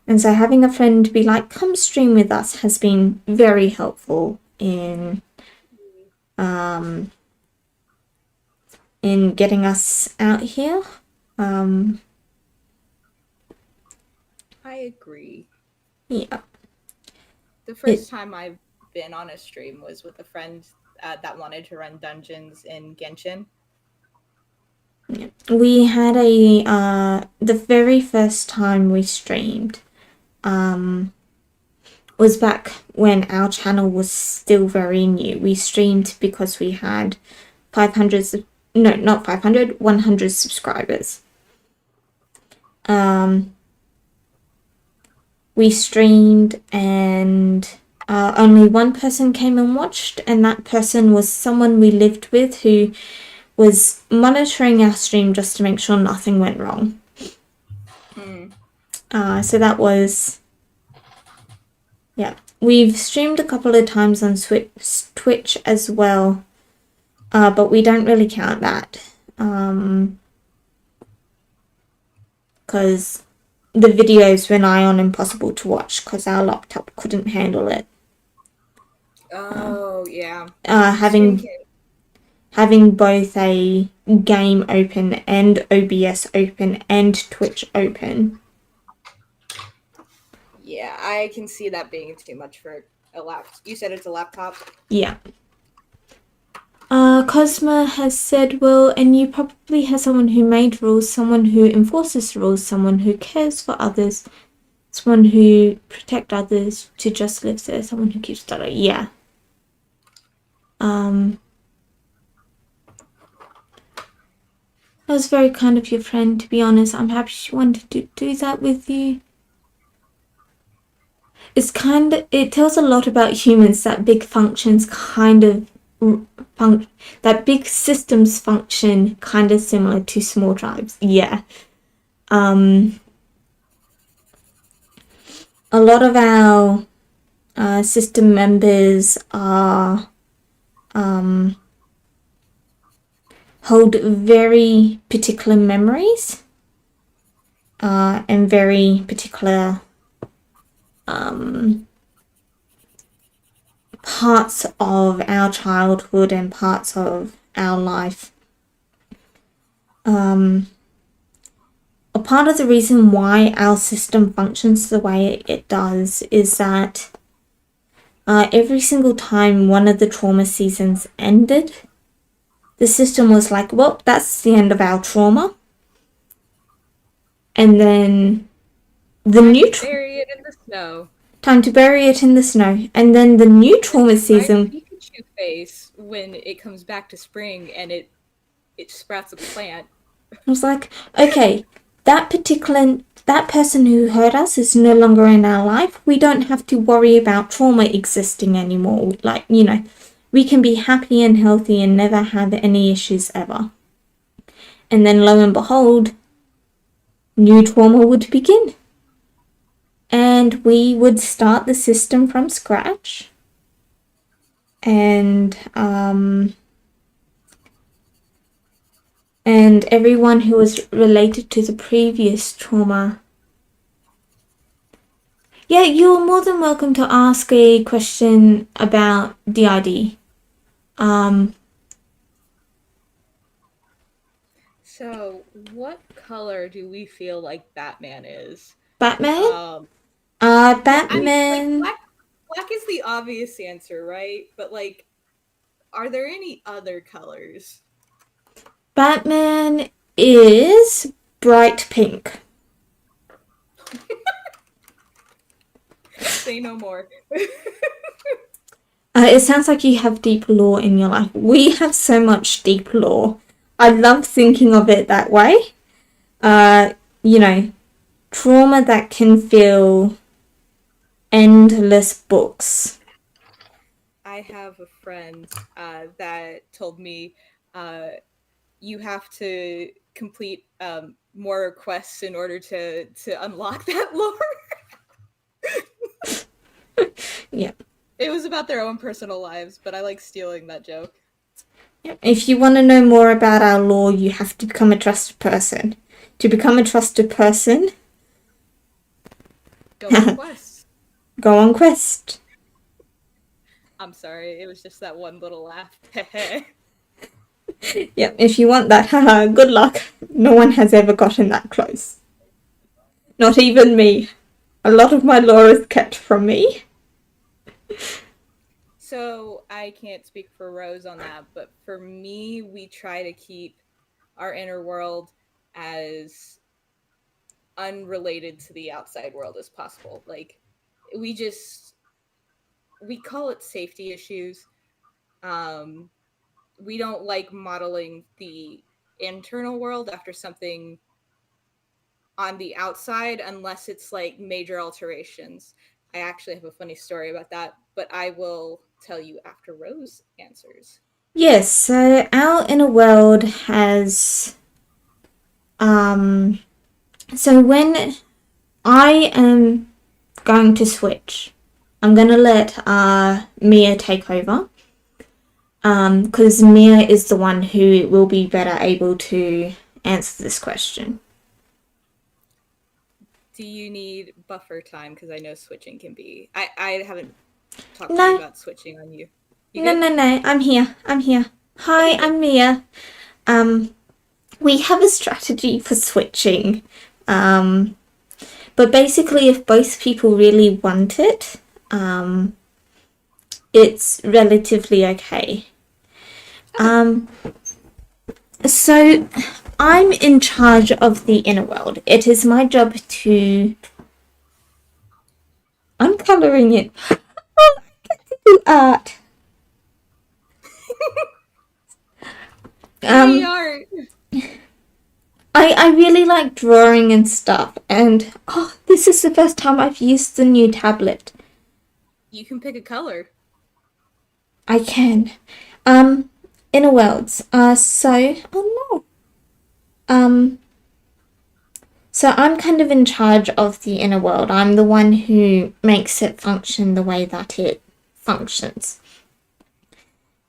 And so having a friend be like, come stream with us has been very helpful in getting us out here. I agree. Yeah. The first time I've been on a stream was with a friend that wanted to run dungeons in Genshin. Yeah. We had the very first time we streamed was back when our channel was still very new. We streamed because we had 100 subscribers. We streamed and only one person came and watched, and that person was someone we lived with who was monitoring our stream just to make sure nothing went wrong. So that was, yeah. We've streamed a couple of times on Twitch as well, but we don't really count that because the videos were nigh on impossible to watch because our laptop couldn't handle it. Oh, yeah. Having both a game open and OBS open and Twitch open. Yeah, I can see that being too much for a laptop. You said it's a laptop? Yeah. Cosma has said, well, and you probably have someone who made rules, someone who enforces rules, someone who cares for others, someone who protect others, to just live there, someone who keeps data. Yeah. That was very kind of your friend, to be honest. I'm happy she wanted to do that with you. It tells a lot about humans that big functions that big systems function kind of similar to small tribes. Yeah. A lot of our system members are hold very particular memories and very particular parts of our childhood and parts of our life. A part of the reason why our system functions the way it does is that every single time one of the trauma seasons ended, the system was like, well, that's the end of our trauma. And then the new bury it in the snow. Time to bury it in the snow. And then the new trauma season. Pikachu face when it comes back to spring and it sprouts a plant. I was like, okay, that person who hurt us is no longer in our life. We don't have to worry about trauma existing anymore. Like, we can be happy and healthy and never have any issues ever. And then lo and behold, new trauma would begin. And we would start the system from scratch. And everyone who was related to the previous trauma. Yeah, you're more than welcome to ask a question about DID. So, what color do we feel like Batman is? Batman? Batman. I Batman. mean, like, black is the obvious answer, right? But like, are there any other colors? Batman is bright pink. Say no more. It sounds like you have deep lore in your life. We have so much deep lore. I love thinking of it that way. Trauma that can fill endless books. I have a friend that told me you have to complete more quests in order to unlock that lore. Yeah. It was about their own personal lives, but I like stealing that joke. Yeah. If you want to know more about our lore, you have to become a trusted person. To become a trusted person, go on quest. Go on quest. I'm sorry, it was just that one little laugh. Yeah, if you want that, good luck. No one has ever gotten that close. Not even me. A lot of my lore is kept from me. So I can't speak for Rose on that, but for me, we try to keep our inner world as unrelated to the outside world as possible. Like, we call it safety issues. We don't like modeling the internal world after something on the outside unless it's like major alterations. I actually have a funny story about that, but I will tell you after Rose answers. Yes, so our inner world has so when I am going to switch, I'm gonna let Mia take over. Because Mia is the one who will be better able to answer this question. Do you need buffer time? Because I know switching can be. I haven't talked to you about switching on you. No. I'm here. Hi, I'm Mia. We have a strategy for switching. But basically, if both people really want it, it's relatively okay. So I'm in charge of the inner world. It is my job to. I'm colouring it. Oh, I get to do art. Art. I really like drawing and stuff, and this is the first time I've used the new tablet. You can pick a color. I can. Inner worlds. So I'm kind of in charge of the inner world. I'm the one who makes it function the way that it functions.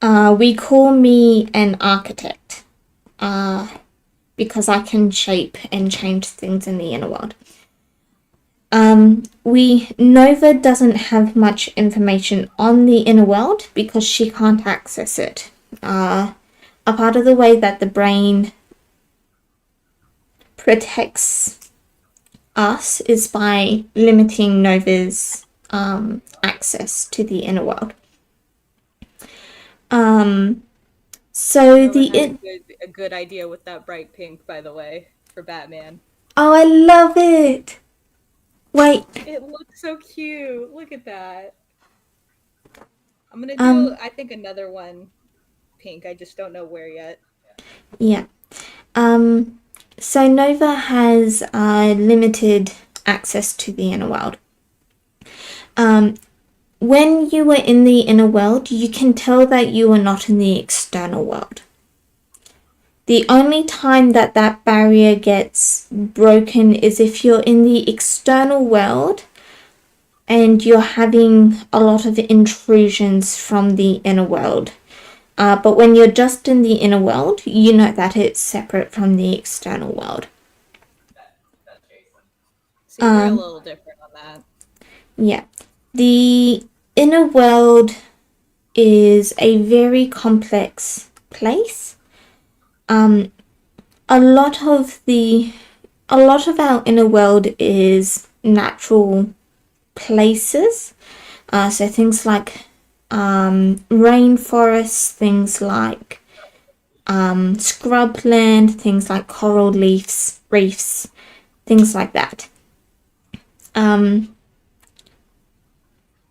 We call me an architect, because I can shape and change things in the inner world. Nova doesn't have much information on the inner world because she can't access it. A part of the way that the brain protects us is by limiting Nova's access to the inner world. So Nova has a good idea with that bright pink, by the way, for Batman. Oh, I love it. Wait, It looks so cute. Look at that. I'm gonna do, I think, another one pink. I just don't know where yet. yeah. So Nova has limited access to the inner world. When you were in the inner world, you can tell that you are not in the external world. The only time that that barrier gets broken is if you're in the external world and you're having a lot of intrusions from the inner world. But when you're just in the inner world, you know that it's separate from the external world. See, we're a little different on that. Yeah. The inner world is a very complex place. A lot of our inner world is natural places. So things like rainforests, things like scrubland, things like coral reefs, things like that.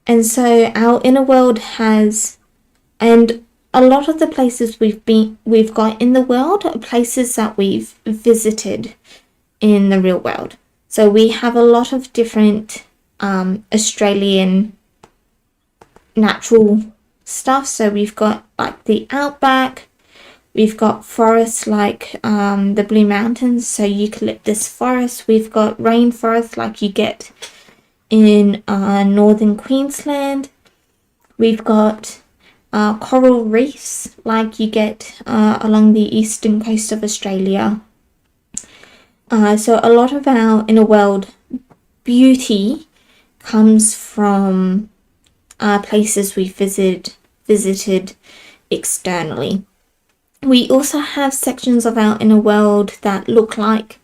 And so our inner world has, and a lot of the places we've got in the world are places that we've visited in the real world. So we have a lot of different Australian natural stuff. So we've got like the outback, we've got forests like the Blue Mountains, so eucalyptus forest. We've got rainforest like you get in northern Queensland. We've got coral reefs like you get along the eastern coast of Australia. So a lot of our inner world beauty comes from places we visited externally. We also have sections of our inner world that look like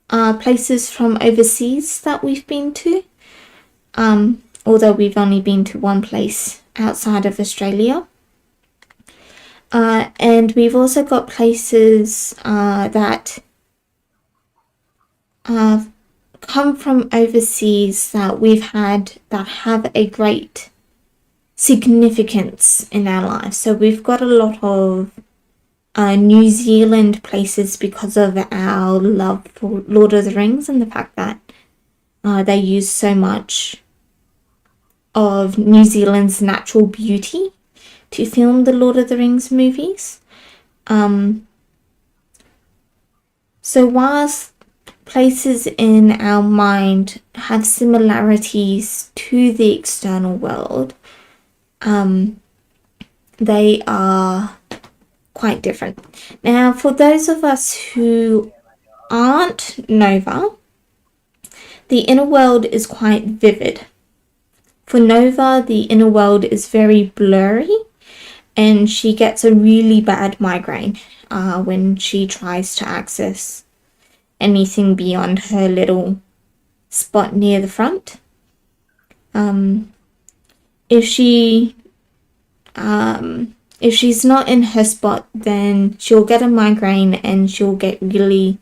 places from overseas that we've been to, although we've only been to one place outside of Australia. And we've also got places that come from overseas that we've had that have a great significance in our lives. So we've got a lot of New Zealand places because of our love for Lord of the Rings and the fact that they use so much of New Zealand's natural beauty to film the Lord of the Rings movies. So whilst places in our mind have similarities to the external world, they are quite different. Now, for those of us who aren't Nova, the inner world is quite vivid. For Nova, the inner world is very blurry, and she gets a really bad migraine when she tries to access anything beyond her little spot near the front. If she's not in her spot, then she'll get a migraine and she'll get really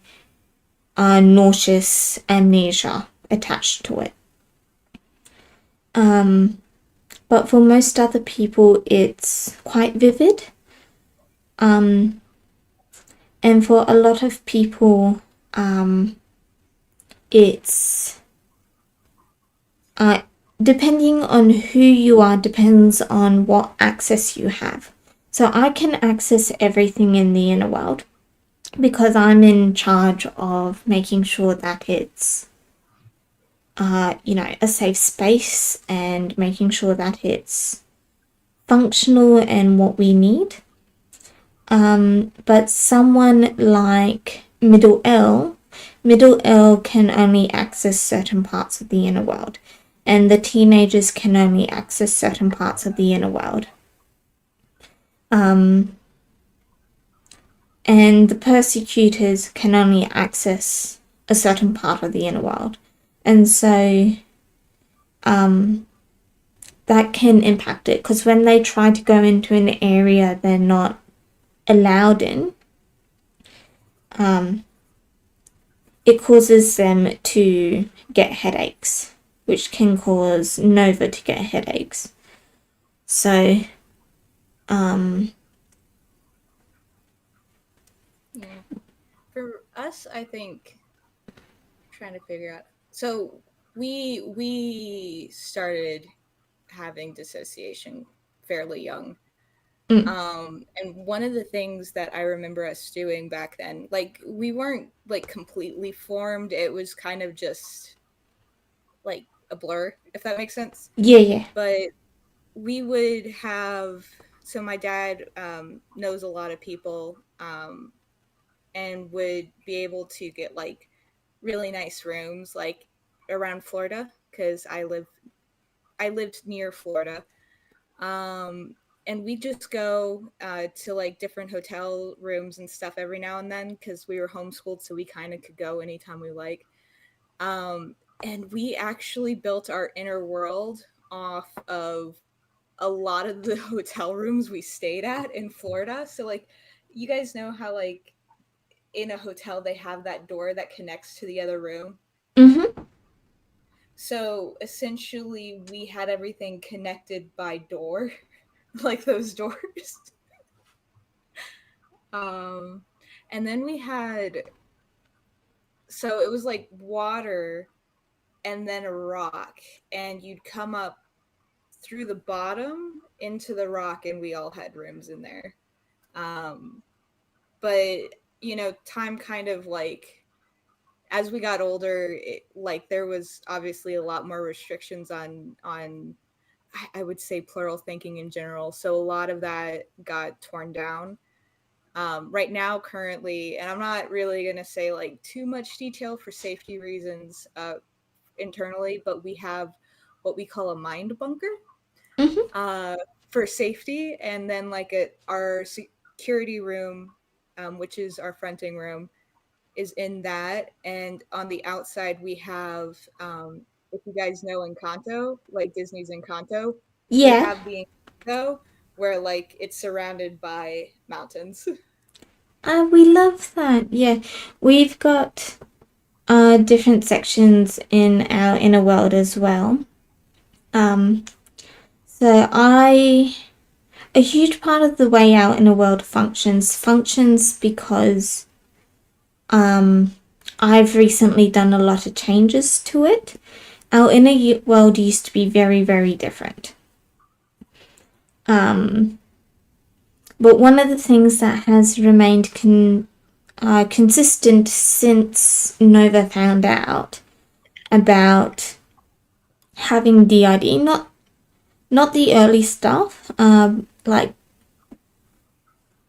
nauseous amnesia attached to it. But for most other people, it's quite vivid. And for a lot of people, it's depending on who you are, depends on what access you have. So I can access everything in the inner world because I'm in charge of making sure that it's a safe space and making sure that it's functional and what we need. But someone like Middle L can only access certain parts of the inner world, and the teenagers can only access certain parts of the inner world. And the persecutors can only access a certain part of the inner world. And so that can impact it, because when they try to go into an area they're not allowed in, it causes them to get headaches, which can cause Nova to get headaches. So, Yeah. For us, I think trying to figure out. So we started having dissociation fairly young. And one of the things that I remember us doing back then, like we weren't like completely formed. It was kind of just like a blur, if that makes sense. yeah. But we would have, so my dad knows a lot of people and would be able to get like really nice rooms like around Florida because I lived near Florida. Um, and we just go to like different hotel rooms and stuff every now and then because we were homeschooled, so we kind of could go anytime we like. And we actually built our inner world off of a lot of the hotel rooms we stayed at in Florida. So like, you guys know how like in a hotel they have that door that connects to the other room. Mm-hmm. So essentially, we had everything connected by door, like those doors. Um, and then we had, so it was like water and then a rock, and you'd come up through the bottom into the rock, and we all had rooms in there. Um, but time kind of like as we got older, like there was obviously a lot more restrictions on I would say plural thinking in general. So a lot of that got torn down. Right now, currently, and I'm not really going to say like too much detail for safety reasons internally, but we have what we call a mind bunker Mm-hmm. for safety. And then like our security room, which is our fronting room, is in that. And on the outside, we have, if you guys know Encanto, like Disney's Encanto, we Yeah. have the Encanto where like it's surrounded by mountains. We love that. Yeah. We've got different sections in our inner world as well. So a huge part of the way our inner world functions because I've recently done a lot of changes to it. Our inner world used to be very, very different. But one of the things that has remained consistent since Nova found out about having DID, not the early stuff, like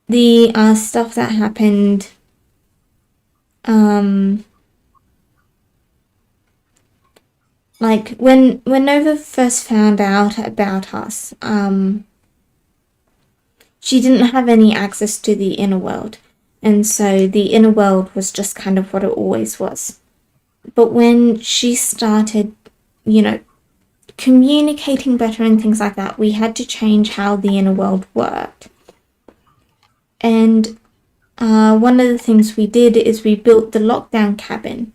the stuff that happened like when Nova first found out about us, she didn't have any access to the inner world, and so the inner world was just kind of what it always was. But when she started, communicating better and things like that, we had to change how the inner world worked. And one of the things we did is we built the lockdown cabin,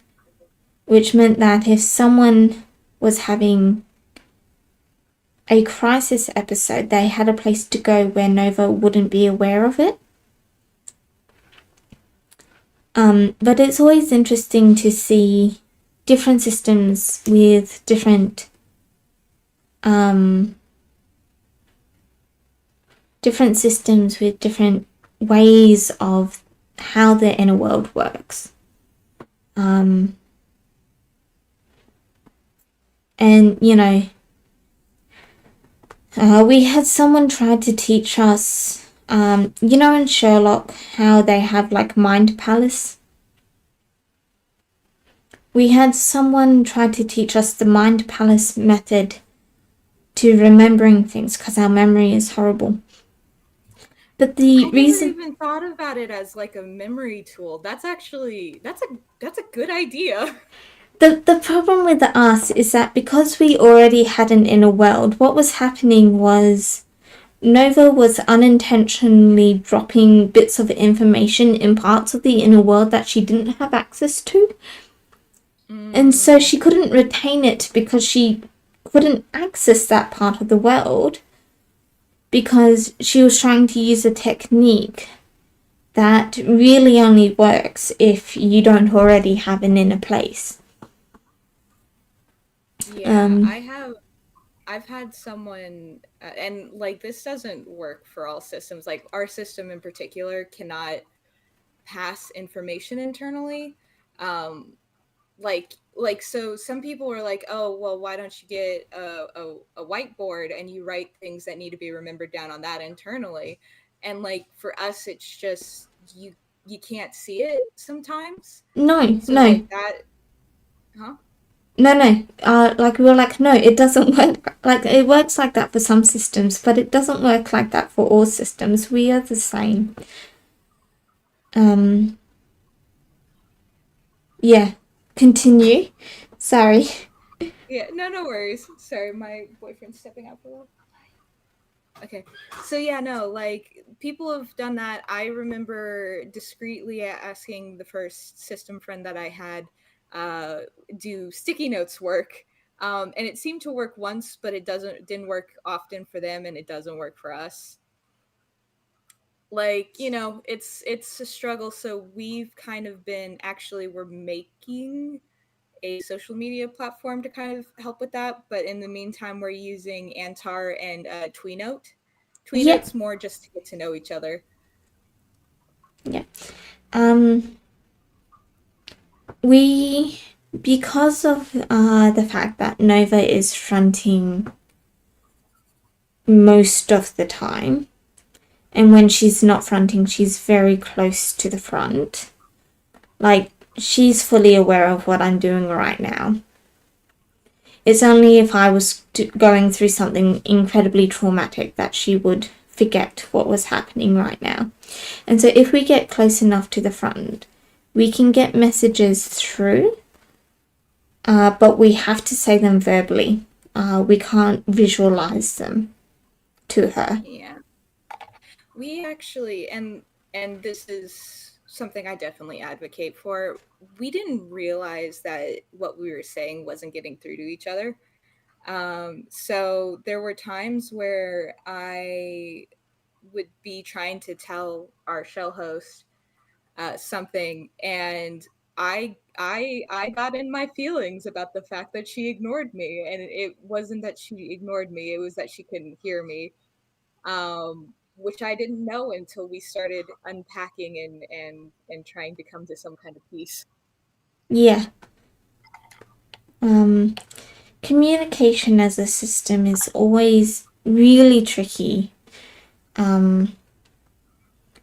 which meant that if someone was having a crisis episode, they had a place to go where Nova wouldn't be aware of it. But it's always interesting to see different systems with different ways of how the inner world works. And we had someone try to teach us, in Sherlock, how they have like Mind Palace. We had someone try to teach us the Mind Palace method to remembering things because our memory is horrible. But the reason I never even thought about it as like a memory tool. That's actually that's a good idea. The problem with us is that because we already had an inner world, what was happening was Nova was unintentionally dropping bits of information in parts of the inner world that she didn't have access to. And so she couldn't retain it because she couldn't access that part of the world because she was trying to use a technique that really only works if you don't already have an inner place. Yeah, I've had someone, and like this doesn't work for all systems. Like our system in particular cannot pass information internally. Um, so some people were like, oh well, why don't you get a whiteboard and you write things that need to be remembered down on that internally? And like for us, it's just you can't see it sometimes. No, So no, like that, huh? no. Like we were like, no, it doesn't work. Like it works like that for some systems, but it doesn't work like that for all systems. We are the same. Yeah. Continue. Sorry. Yeah, no worries. Sorry, my boyfriend's stepping out for a while. Okay. So yeah, no, like people have done that. I remember discreetly asking the first system friend that I had uh do sticky notes work. And it seemed to work once, but didn't work often for them and it doesn't work for us. Like, it's a struggle, so we've kind of been actually we're making a social media platform to kind of help with that. But in the meantime, we're using Antar and Tweenote. Yeah. Tweenote's more just to get to know each other. Yeah. Um, we, because of the fact that Nova is fronting most of the time, and when she's not fronting, she's very close to the front. Like, she's fully aware of what I'm doing right now. It's only if I was going through something incredibly traumatic that she would forget what was happening right now. And so if we get close enough to the front, we can get messages through, but we have to say them verbally. We can't visualize them to her. Yeah. We actually and this is something I definitely advocate for. We didn't realize that what we were saying wasn't getting through to each other. So there were times where I would be trying to tell our shell host something, and I got in my feelings about the fact that she ignored me, and it wasn't that she ignored me; it was that she couldn't hear me, which I didn't know until we started unpacking and trying to come to some kind of peace. Yeah. Communication as a system is always really tricky.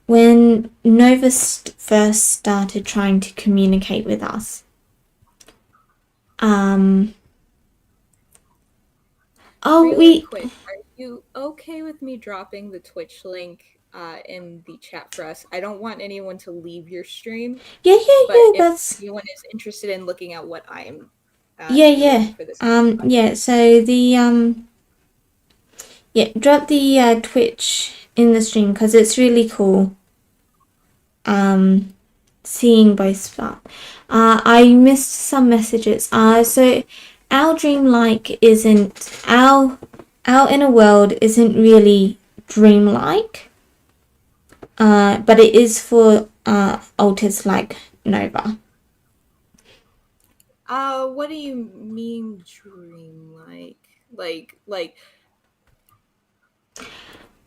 When Nova first started trying to communicate with us, Really quick, are you okay with me dropping the Twitch link in the chat for us? I don't want anyone to leave your stream, yeah, but if that's anyone is interested in looking at what I'm yeah. doing for this, Yeah, so drop the Twitch in the stream because it's really cool. Seeing both stuff. I missed some messages. So our dreamlike isn't our inner world isn't really dreamlike. But it is for alters like Nova. what do you mean dreamlike? Like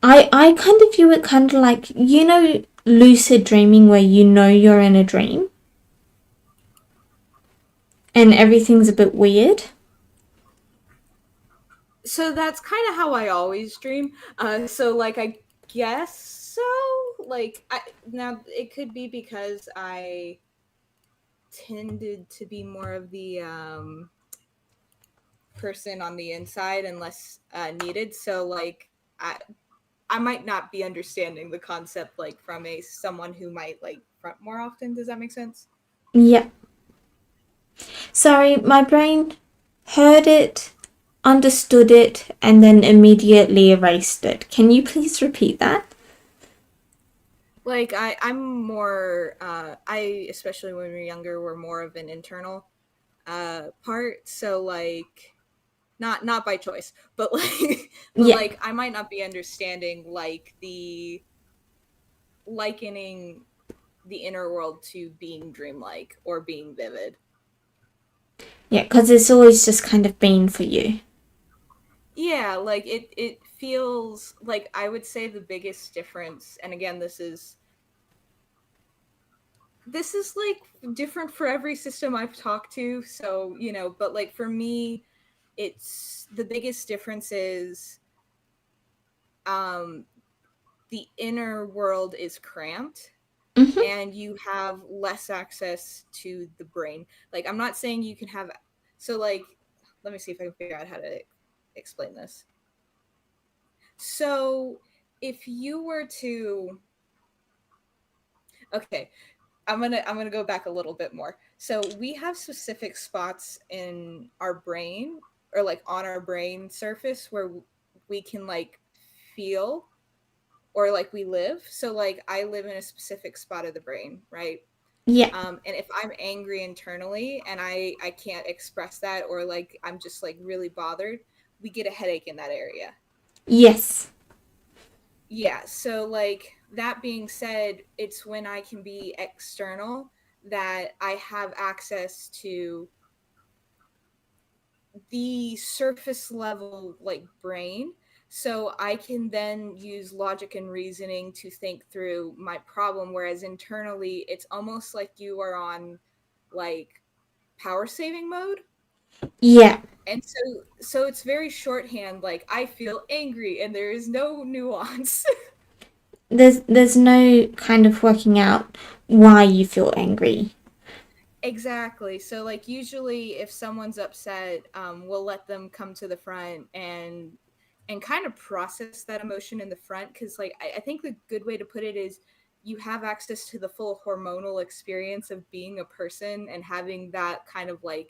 I kind of view it kind of like, lucid dreaming where you're in a dream and everything's a bit weird. so that's kind of how I always dream. So like I guess so. Now it could be because I tended to be more of the person on the inside and less needed. So like I might not be understanding the concept like from a someone who might like front more often. Does that make sense? Yeah. Sorry, my brain heard it, understood it, and then immediately erased it. Can you please repeat that? Like I'm more I especially when we were younger were more of an internal. part. So like not by choice, but like but Yeah. like I might not be understanding like the likening the inner world to being dreamlike or being vivid. Yeah, because it's always just kind of been for you. Yeah, like it feels like I would say the biggest difference, and again this is like different for every system I've talked to, so you know, but like for me it's the biggest difference is um the inner world is cramped Mm-hmm. and you have less access to the brain. Like I'm not saying you can have, so like let me see if I can figure out how to explain this. So if you were to, okay, I'm gonna go back a little bit more. So we have specific spots in our brain or like on our brain surface where we can like feel or like we live. So like I live in a specific spot of the brain, right? Yeah. And if I'm angry internally and I can't express that or like I'm just like really bothered, we get a headache in that area. Yes. Yeah, so like that being said, it's when I can be external that I have access to the surface level like brain, so I can then use logic and reasoning to think through my problem, whereas internally it's almost like you are on like power saving mode. Yeah. And so it's very shorthand, like I feel angry and there is no nuance. There's no kind of working out why you feel angry. Exactly. So like usually if someone's upset, we'll let them come to the front and kind of process that emotion in the front, because like I think the good way to put it is you have access to the full hormonal experience of being a person and having that kind of like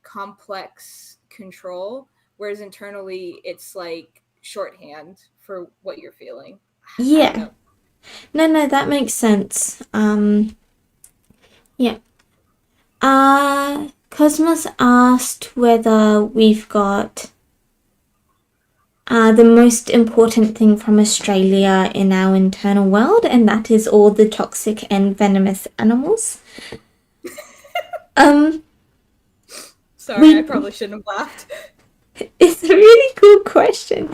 complex control, whereas internally it's like shorthand for what you're feeling. I don't Yeah. know. No, that makes sense. Yeah. Cosmos asked whether we've got the most important thing from Australia in our internal world, and that is all the toxic and venomous animals. Um, Sorry, I we probably shouldn't have laughed. it's a really cool question.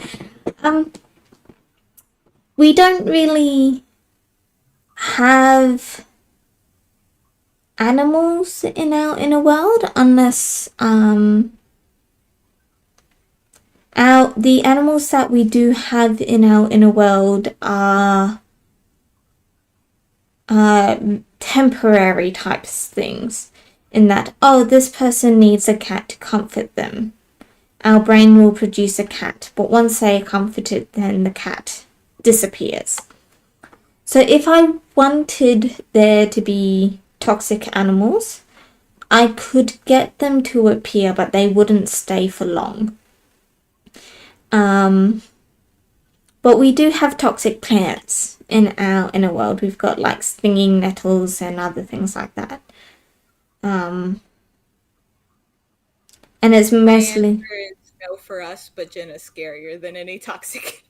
Um, we don't really have animals in our inner world unless our the animals that we do have in our inner world are temporary types things, in that, oh, this person needs a cat to comfort them. Our brain will produce a cat, but once they are comforted, then the cat disappears. So if I wanted there to be toxic animals, I could get them to appear, but they wouldn't stay for long. But we do have toxic plants in our inner world. We've got like stinging nettles and other things like that. And it's My answer mostly is no for us, but Jen is scarier than any toxic.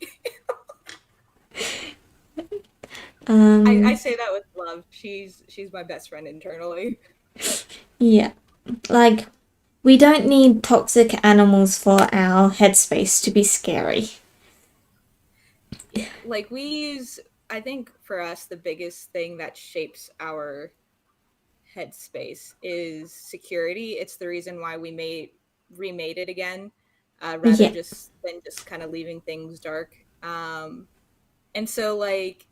I um say that with love. She's my best friend internally. yeah, like we don't need toxic animals for our headspace to be scary. Yeah, like we use. I think for us, the biggest thing that shapes our headspace is security. It's the reason why we remade it again, rather Yeah. just than just kind of leaving things dark. And so like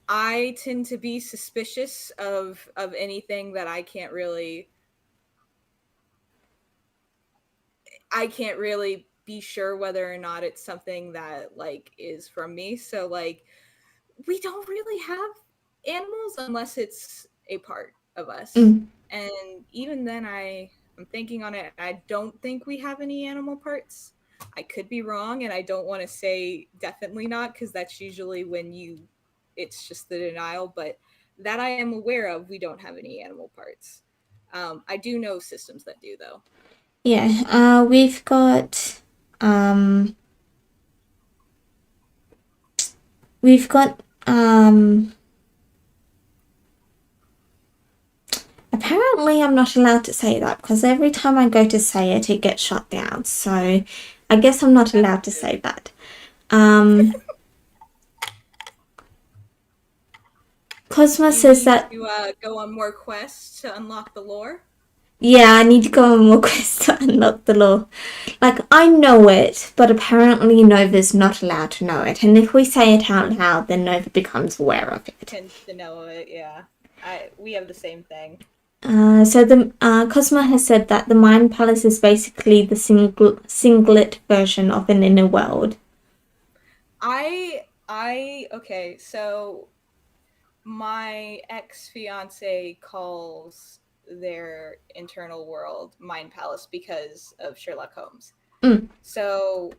I tend to be suspicious of anything that I can't really be sure whether or not it's something that like is from me. So like we don't really have animals unless it's a part of us. Mm. And even then I'm thinking on it, I don't think we have any animal parts. I could be wrong and I don't want to say definitely not, because that's usually when it's just the denial, but that I am aware of, we don't have any animal parts. I do know systems that do, though. Yeah, we've got we've got apparently I'm not allowed to say that because every time I go to say it, it gets shut down. So I guess I'm not allowed to say that. Cosmo says that. You go on more quests to unlock the lore. Yeah, I need to go on more quests to unlock the lore. Like, I know it, but apparently Nova's not allowed to know it. And if we say it out loud, then Nova becomes aware of it. Tends to know it, yeah. We have the same thing. So the Cosmo has said that the Mind Palace is basically the singlet version of an inner world. Okay, so my ex-fiance calls their internal world Mind Palace because of Sherlock Holmes. So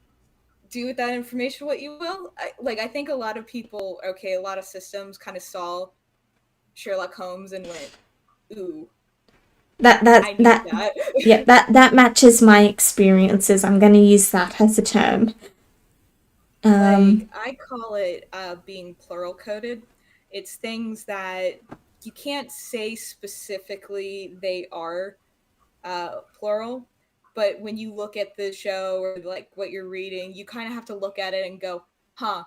do with that information what you will. I think a lot of people, a lot of systems kind of saw Sherlock Holmes and went, ooh, that yeah, that matches my experiences. I'm going to use that as a term. I call it being plural coded. It's things that you can't say specifically they are plural, but when you look at the show or like what you're reading, you kind of have to look at it and go, huh,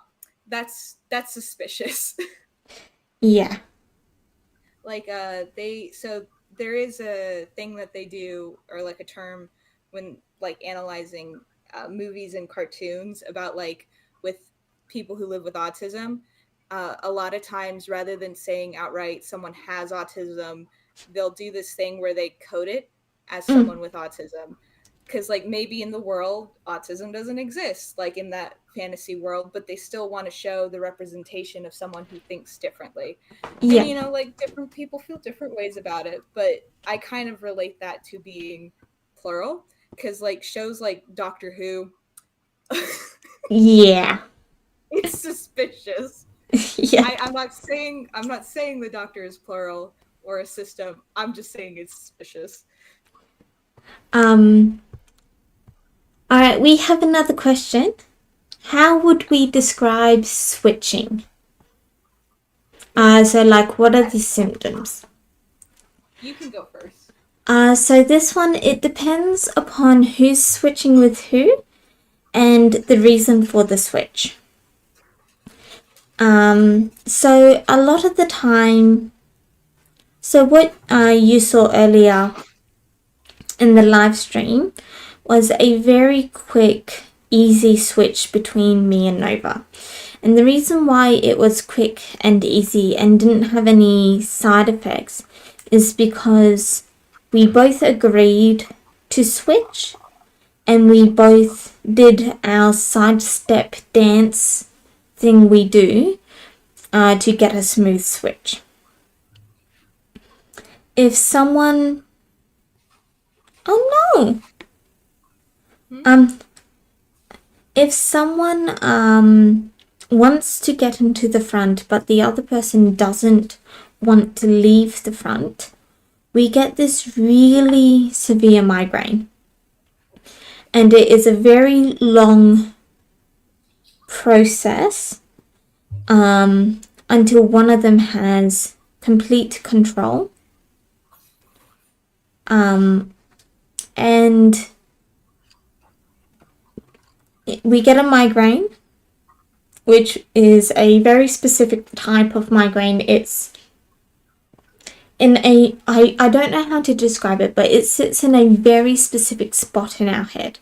that's suspicious. Yeah. So there is a thing that they do, or like a term when like analyzing movies and cartoons about like with people who live with autism. A lot of times, rather than saying outright someone has autism, they'll do this thing where they code it as someone with autism. Because like maybe in the world autism doesn't exist, like in that fantasy world, but they still want to show the representation of someone who thinks differently. Yeah. And like different people feel different ways about it, but I kind of relate that to being plural, because like shows like Doctor Who, Yeah. it's suspicious. Yeah. I'm not saying the Doctor is plural or a system. I'm just saying it's suspicious. All right, we have another question. How would we describe switching? So like, what are the symptoms? You can go first. So this one, it depends upon who's switching with who and the reason for the switch. So a lot of the time, so what you saw earlier in the live stream was a very quick, easy switch between me and Nova. And the reason why it was quick and easy and didn't have any side effects is because we both agreed to switch and we both did our sidestep dance thing we do to get a smooth switch. If someone... Oh no! If someone wants to get into the front but the other person doesn't want to leave the front, we get this really severe migraine. And it is a very long process until one of them has complete control. And we get a migraine, which is a very specific type of migraine. It's in a, I don't know how to describe it, but it sits in a very specific spot in our head.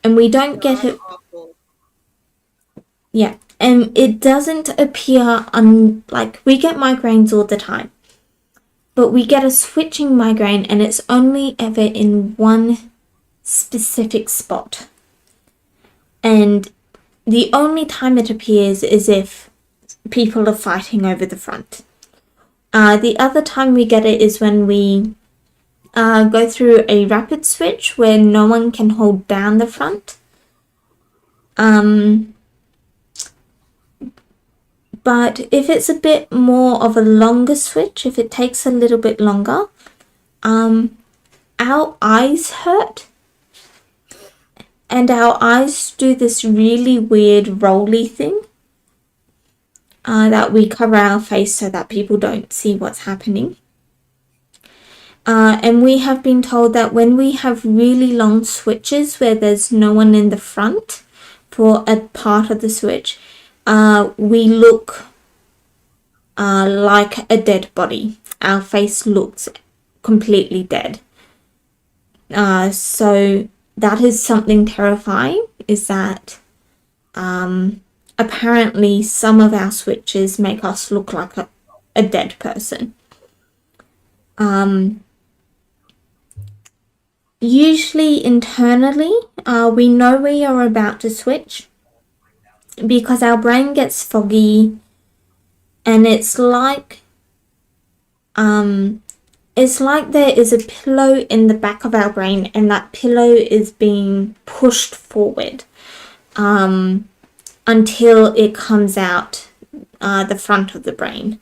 And we don't get it. Awful. Yeah. And it doesn't appear like we get migraines all the time. But we get a switching migraine and it's only ever in one specific spot. And the only time it appears is if people are fighting over the front. The other time we get it is when we go through a rapid switch where no one can hold down the front. But if it's a bit more of a longer switch, if it takes a little bit longer, our eyes hurt, and our eyes do this really weird rolly thing that we cover our face so that people don't see what's happening. And we have been told that when we have really long switches where there's no one in the front for a part of the switch, we look like a dead body. Our face looks completely dead. So that is something terrifying, is that apparently some of our switches make us look like a dead person. Usually internally, we know we are about to switch because our brain gets foggy, and it's like there is a pillow in the back of our brain, and that pillow is being pushed forward until it comes out the front of the brain.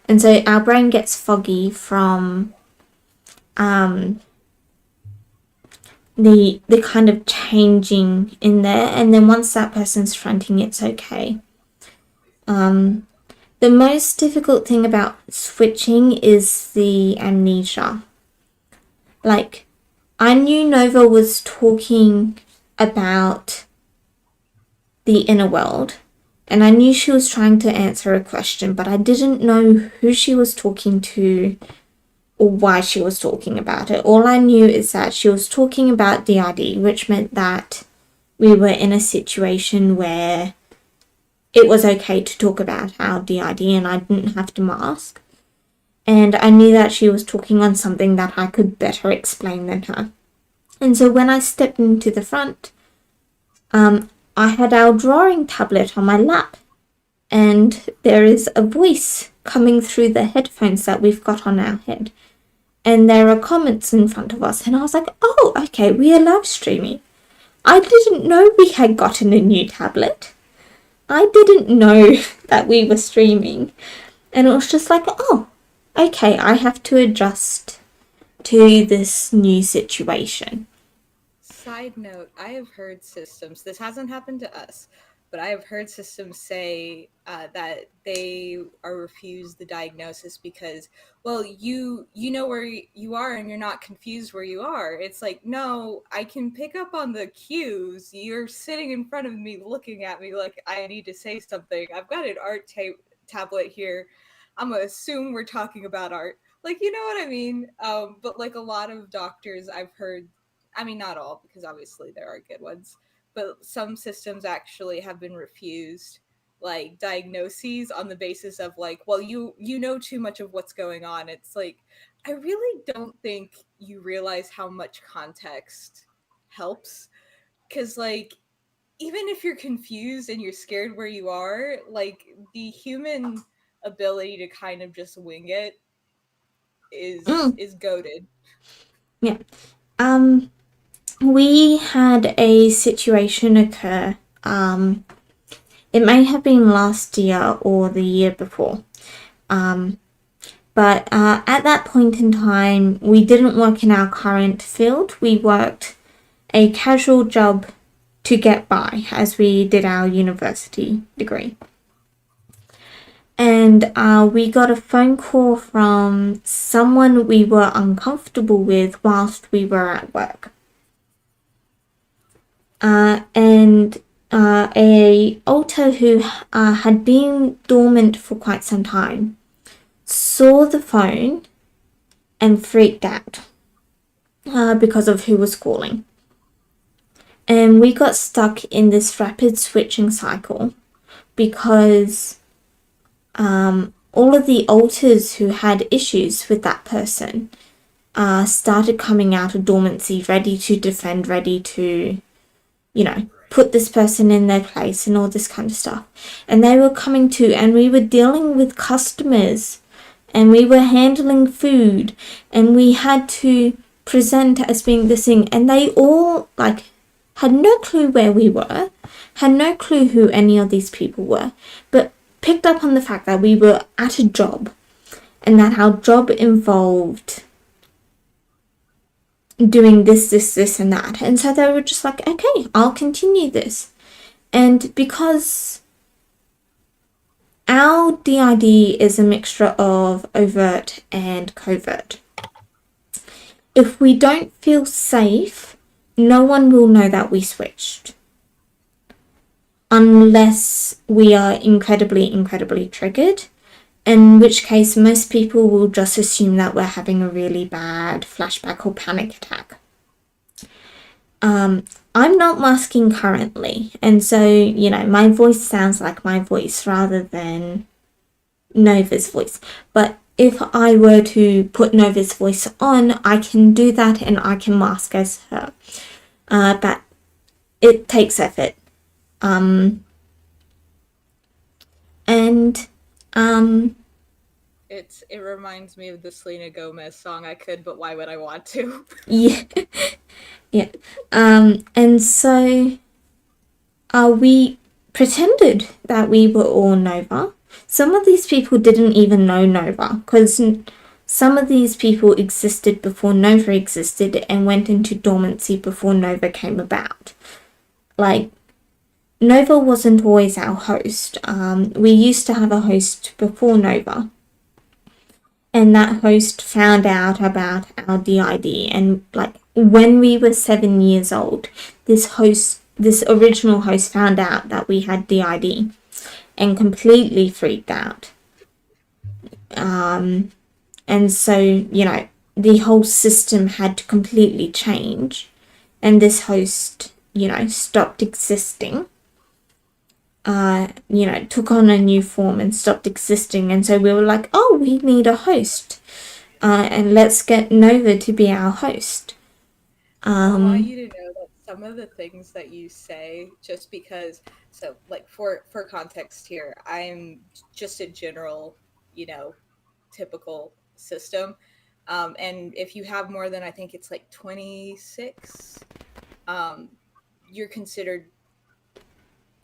And so our brain gets foggy from the kind of changing in there, and then once that person's fronting, it's okay. The most difficult thing about switching is the amnesia. Like, I knew Nova was talking about the inner world, and I knew she was trying to answer a question, but I didn't know who she was talking to or why she was talking about it. All I knew is that she was talking about DID, which meant that we were in a situation where it was okay to talk about our DID and I didn't have to mask. And I knew that she was talking on something that I could better explain than her. And so when I stepped into the front, I had our drawing tablet on my lap, and there is a voice coming through the headphones that we've got on our head. And there are comments in front of us, and I was like, oh, okay, we are live streaming. I didn't know we had gotten a new tablet. I didn't know that we were streaming. And it was just like, oh, okay, I have to adjust to this new situation. Side note, I have heard systems, this hasn't happened to us, but I have heard systems say that they are refused the diagnosis because, well, you know where you are and you're not confused where you are. It's like, no, I can pick up on the cues. You're sitting in front of me looking at me like I need to say something. I've got an art tablet here. I'm going to assume we're talking about art. Like, you know what I mean? But like a lot of doctors I've heard, I mean, not all, because obviously there are good ones, but some systems actually have been refused like diagnoses on the basis of like, well, you know too much of what's going on. It's like, I really don't think you realize how much context helps, because like, even if you're confused and you're scared where you are, like the human ability to kind of just wing it is goated. Yeah. We had a situation occur. It may have been last year or the year before. But at that point in time, we didn't work in our current field. We worked a casual job to get by as we did our university degree. And we got a phone call from someone we were uncomfortable with whilst we were at work. And a alter who had been dormant for quite some time saw the phone and freaked out because of who was calling. And we got stuck in this rapid switching cycle because all of the alters who had issues with that person started coming out of dormancy, ready to defend, ready to, put this person in their place and all this kind of stuff. And they were coming to, and we were dealing with customers, and we were handling food, and we had to present as being this thing, and they all had no clue where we were, had no clue who any of these people were, but picked up on the fact that we were at a job, and that our job involved doing this, and that. And so they were just like, okay, I'll continue this. And because our DID is a mixture of overt and covert, if we don't feel safe, no one will know that we switched. Unless we are incredibly triggered, in which case most people will just assume that we're having a really bad flashback or panic attack. I'm not masking currently, and so, my voice sounds like my voice rather than Nova's voice. But if I were to put Nova's voice on, I can do that and I can mask as her. But it takes effort. It reminds me of the Selena Gomez song, I Could, But Why Would I Want to? Yeah. Yeah. And so we pretended that we were all Nova. Some of these people didn't even know Nova, because some of these people existed before Nova existed and went into dormancy before Nova came about. Like, Nova wasn't always our host. We used to have a host before Nova, and that host found out about our DID, and like when we were 7 years old, this original host found out that we had DID and completely freaked out. And so, the whole system had to completely change, and this host, stopped existing. Took on a new form and stopped existing. And so we were like, oh, we need a host. And let's get Nova to be our host. I want you to know that some of the things that you say, just because, so like for context here, I'm just a general, typical system. And if you have more than, I think it's like 26, you're considered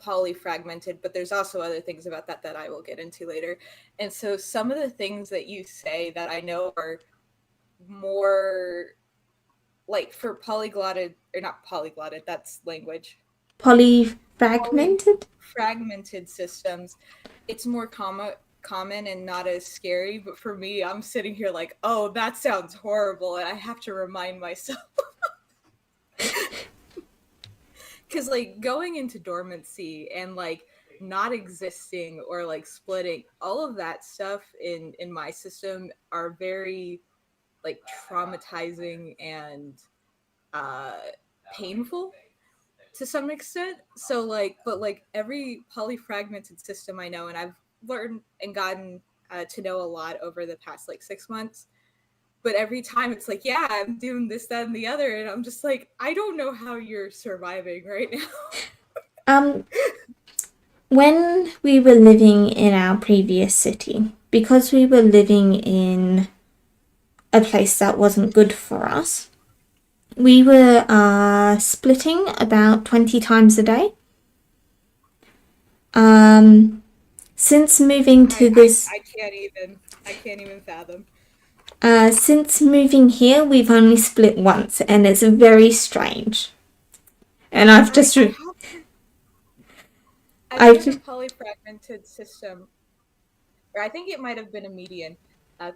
polyfragmented, but there's also other things about that I will get into later. And so some of the things that you say that I know are more like for polyglotted, or not polyglotted, that's language. Polyfragmented? Fragmented systems, it's more common and not as scary. But for me, I'm sitting here like, oh, that sounds horrible, and I have to remind myself. Because like going into dormancy and like not existing or like splitting, all of that stuff in my system are very like traumatizing and painful to some extent. So like, but like every polyfragmented system I know, and I've learned and gotten to know a lot over the past like 6 months, but every time it's like, yeah, I'm doing this, that, and the other, and I'm just like, I don't know how you're surviving right now. When we were living in our previous city, because we were living in a place that wasn't good for us, we were splitting about 20 times a day. Since moving to this... I can't even fathom. Since moving here, we've only split once, and it's very strange. And I've just... I've been a polyfragmented system, or I think it might have been a median,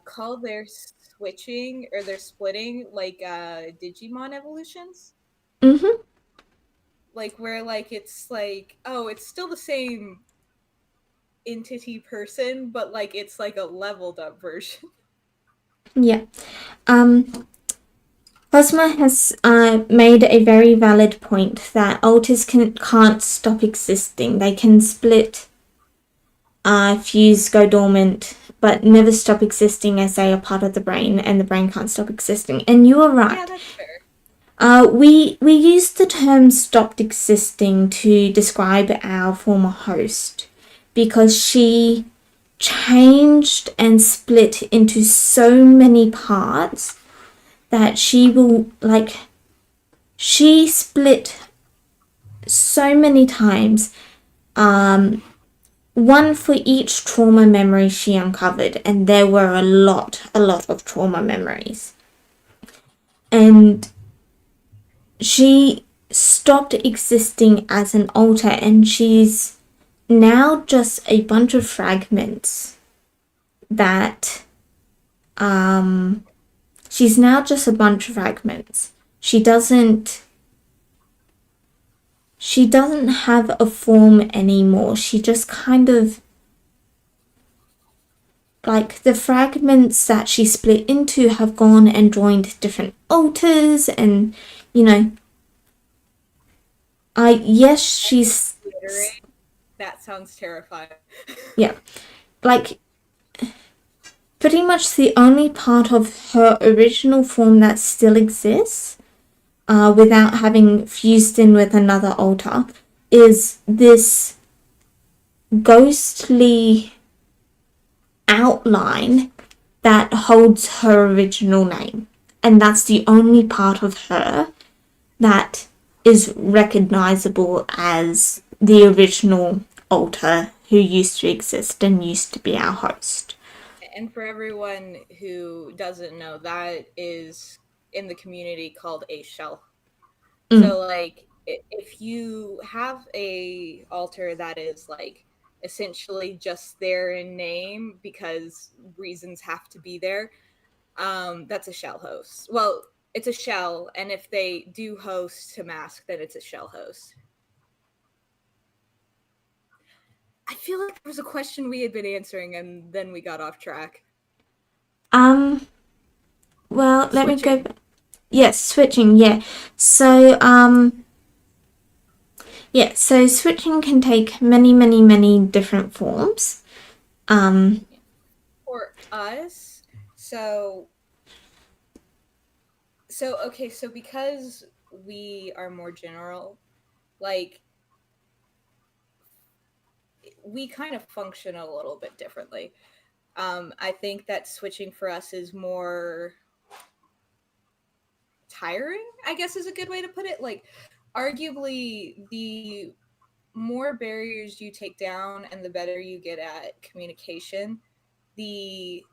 call their switching or their splitting like Digimon evolutions. Mm-hmm. Like where like it's like, oh, it's still the same entity person, but like it's like a leveled up version. Yeah. Cosma has made a very valid point that alters can't stop existing. They can split, fuse, go dormant, but never stop existing as they are part of the brain, and the brain can't stop existing. And you are right. Yeah, that's fair. We use the term stopped existing to describe our former host, because she changed and split into so many parts that she split so many times, one for each trauma memory she uncovered, and there were a lot of trauma memories. And she stopped existing as an alter, and she's now just a bunch of fragments that she's now just a bunch of fragments. She doesn't have a form anymore. She just kind of, like, the fragments that she split into have gone and joined different altars, and yes, she's, that sounds terrifying. yeah, like, pretty much the only part of her original form that still exists, without having fused in with another altar, is this ghostly outline that holds her original name. And that's the only part of her that is recognizable as the original altar who used to exist and used to be our host. And for everyone who doesn't know, that is in the community called a shell. So like if you have a altar that is like essentially just there in name because reasons have to be there, that's a shell host. Well, it's a shell, and if they do host to mask, then it's a shell host. I feel like there was a question we had been answering and then we got off track. Well, let me go back. Yes, switching, yeah. So, so switching can take many, many, many different forms. For us, so because we are more general, like, we kind of function a little bit differently. I think that switching for us is more tiring, I guess is a good way to put it. Like, arguably, the more barriers you take down and the better you get at communication, the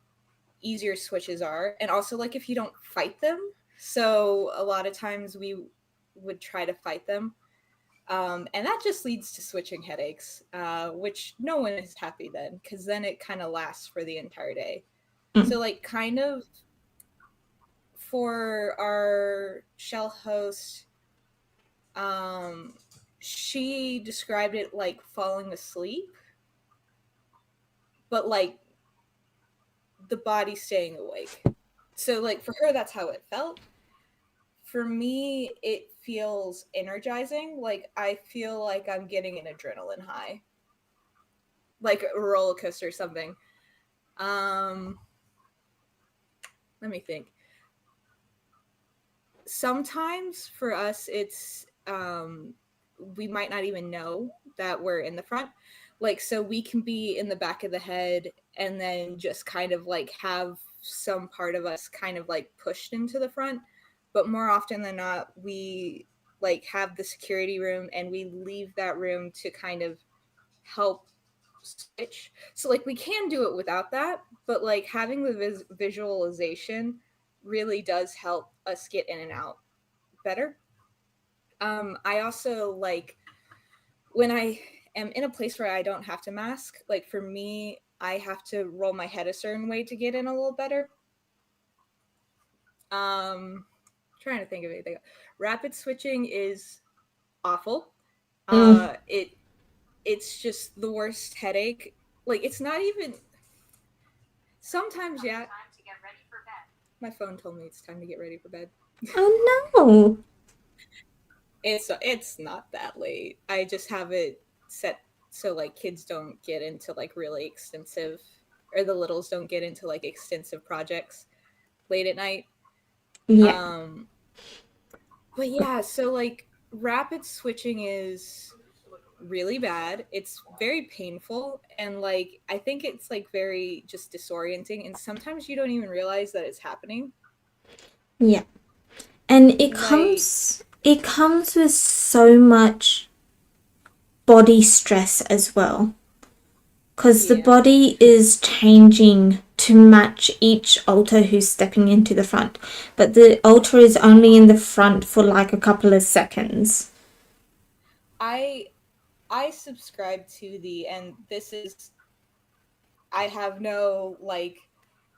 easier switches are. And also, like, if you don't fight them. So a lot of times we would try to fight them. And that just leads to switching headaches, which no one is happy then, because then it kind of lasts for the entire day. So, like, kind of for our shell host, she described it like falling asleep, but like the body staying awake. So, like, for her, that's how it felt. For me, it feels energizing. Like, I feel like I'm getting an adrenaline high, like a roller coaster or something. Let me think. Sometimes for us, it's we might not even know that we're in the front. Like, so we can be in the back of the head and then just kind of like have some part of us kind of like pushed into the front. But more often than not, we like have the security room and we leave that room to kind of help switch. So like we can do it without that, but like having the visualization really does help us get in and out better. I also like when I am in a place where I don't have to mask, like for me, I have to roll my head a certain way to get in a little better. Trying to think of anything. Rapid switching is awful. It's just the worst headache. Like, it's not even. Sometimes, yeah. My phone told me it's time to get ready for bed. Oh no! It's not that late. I just have it set so like kids don't get into like really extensive, or the littles don't get into like extensive projects late at night. Yeah. But yeah, so like rapid switching is really bad. It's very painful, and like I think it's like very just disorienting, and sometimes you don't even realize that it's happening. Yeah. And it comes with so much body stress as well, because the body is changing to match each alter who's stepping into the front. But the alter is only in the front for like a couple of seconds. I subscribe to and this is, I have no like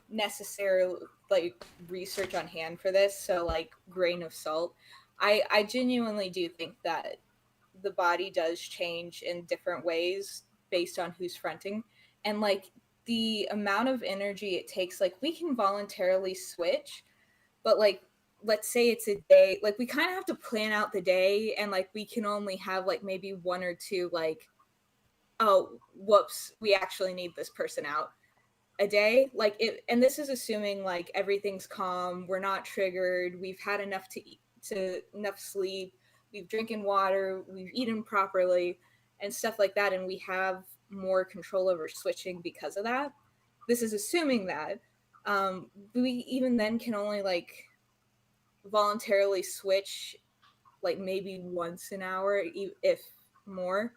necessary like research on hand for this, so like grain of salt. I genuinely do think that the body does change in different ways based on who's fronting, and like the amount of energy it takes, like we can voluntarily switch, but like let's say it's a day, like we kind of have to plan out the day, and like we can only have like maybe one or two like, oh whoops, we actually need this person out a day, like it. And this is assuming like everything's calm, we're not triggered, we've had enough to eat, to enough sleep, we've drinking water, we've eaten properly and stuff like that, and we have more control over switching because of that. This is assuming that we even then can only like voluntarily switch like maybe once an hour, if more.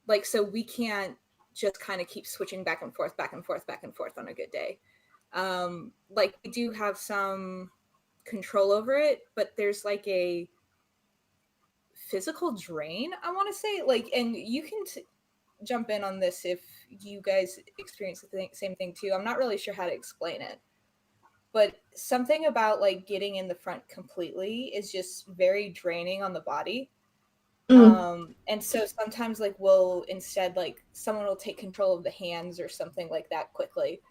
Like so we can't just kind of keep switching back and forth, back and forth, back and forth on a good day. Like we do have some control over it, but there's like a physical drain, I want to say, like, and you can jump in on this if you guys experience the same thing too. I'm not really sure how to explain it, but something about like getting in the front completely is just very draining on the body. And so sometimes like we'll instead, like someone will take control of the hands or something like that quickly,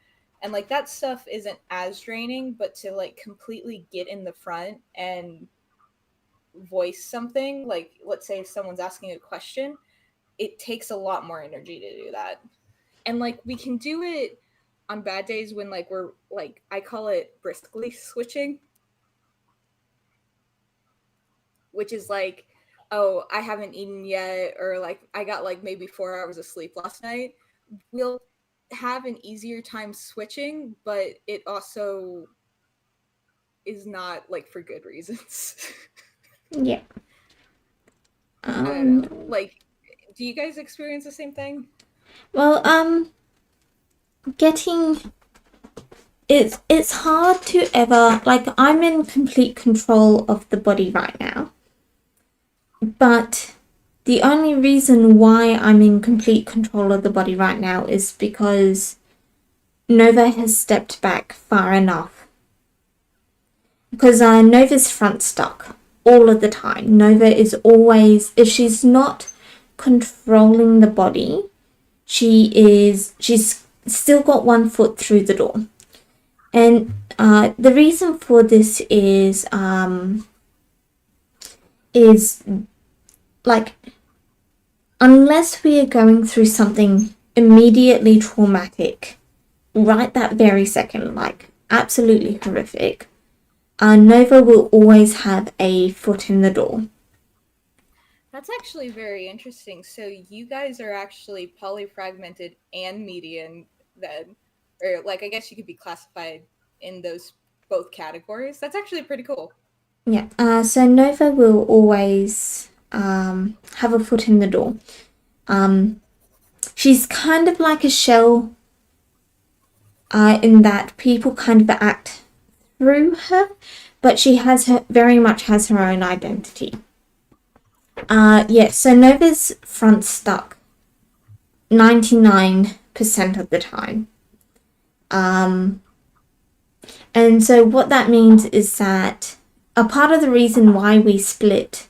and like that stuff isn't as draining, but to like completely get in the front and voice something, like let's say if someone's asking a question, it takes a lot more energy to do that. And like we can do it on bad days when like we're like, I call it briskly switching, which is like, oh, I haven't eaten yet, or like I got like maybe 4 hours of sleep last night. We'll have an easier time switching, but it also is not like for good reasons. Yeah. I don't know. Like, do you guys experience the same thing? Well, getting it's hard to ever, like, I'm in complete control of the body right now, but the only reason why I'm in complete control of the body right now is because Nova has stepped back far enough. Because Nova's front stuck all of the time. Nova is always, if she's not controlling the body, she's still got one foot through the door. And the reason for this is like, unless we are going through something immediately traumatic, right that very second, like absolutely horrific, Nova will always have a foot in the door. That's actually very interesting. So you guys are actually polyfragmented and median then, or like I guess you could be classified in those both categories. That's actually pretty cool. Yeah, so Nova will always have a foot in the door. She's kind of like a shell in that people kind of act through her, but she has very much has her own identity. Yeah, so Nova's front stuck 99% of the time. And so what that means is that a part of the reason why we split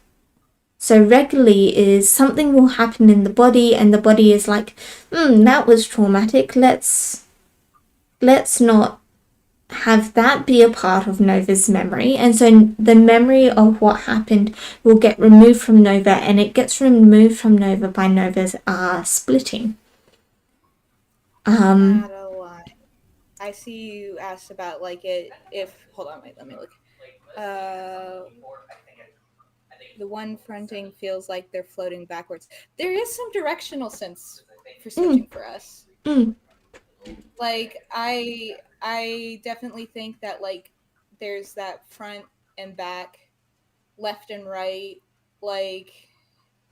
so regularly is something will happen in the body, and the body is like, that was traumatic. Let's not have that be a part of Nova's memory. And so the memory of what happened will get removed from Nova, and it gets removed from Nova by Nova's splitting. Not a lie. I see you asked about like it if, hold on, wait, let me look. The one fronting feels like they're floating backwards. There is some directional sense for switching for us. Like I definitely think that like there's that front and back, left and right. Like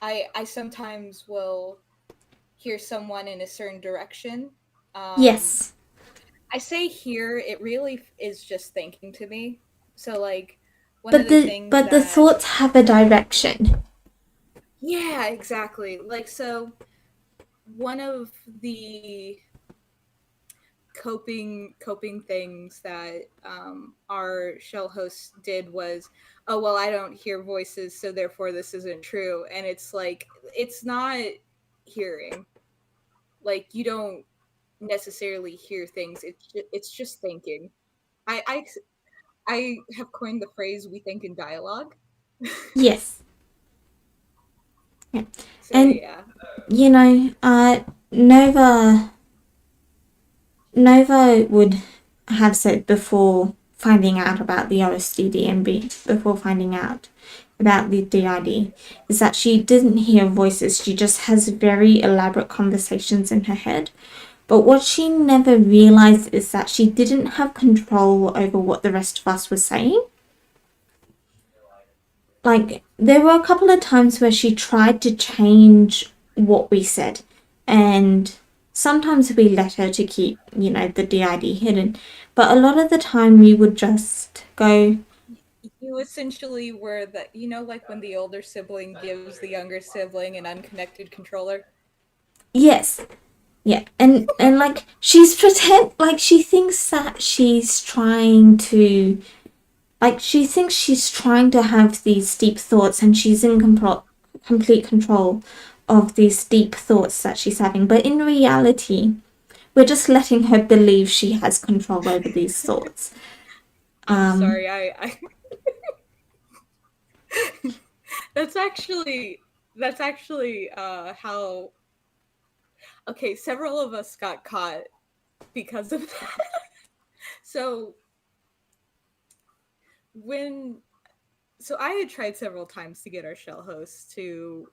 I sometimes will hear someone in a certain direction. Yes. I say here, it really is just thinking to me. So like one of But the the things but the that thoughts have a direction. yeah, exactly. Like so one of the coping things that our shell host did was, oh well, I don't hear voices, so therefore this isn't true. And it's like it's not hearing. Like you don't necessarily hear things. It's just thinking. I I have coined the phrase "we think in dialogue." Yes. Yeah. So And yeah. you know, Nova would have said before finding out about the OSDD and before finding out about the DID, is that she didn't hear voices. She just has very elaborate conversations in her head. But what she never realized is that she didn't have control over what the rest of us were saying. Like, there were a couple of times where she tried to change what we said, and sometimes we let her to keep, the DID hidden, but a lot of the time we would just go, You essentially were that, like when the older sibling gives the younger sibling an unconnected controller. yes, yeah, and like she's pretend, like she thinks that she's trying to, like she thinks she's trying to have these deep thoughts, and she's in complete control of these deep thoughts that she's having, but in reality, we're just letting her believe she has control over these thoughts. I'm sorry, I that's actually how okay, several of us got caught because of that. So when so I had tried several times to get our shell host to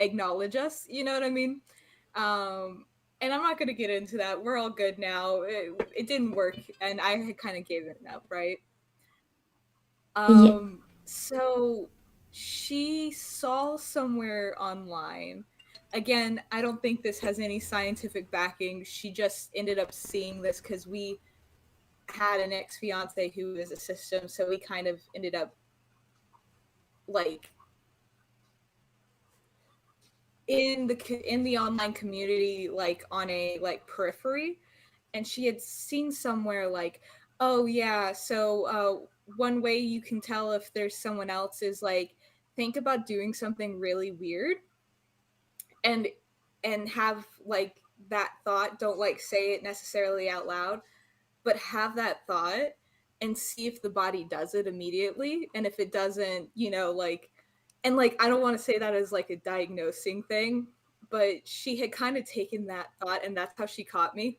acknowledge us, you know what I mean? And I'm not going to get into that. We're all good now. It didn't work, and I had kind of given up, right? Yeah, So she saw somewhere online. Again, I don't think this has any scientific backing. She just ended up seeing this because we had an ex fiance who was a system, so we kind of ended up like in the online community, like on a like periphery. And she had seen somewhere like, oh yeah, so one way you can tell if there's someone else is like think about doing something really weird and have like that thought. Don't like say it necessarily out loud, but have that thought and see if the body does it immediately. And if it doesn't, like, and like I don't want to say that as like a diagnosing thing, but she had kind of taken that thought and that's how she caught me.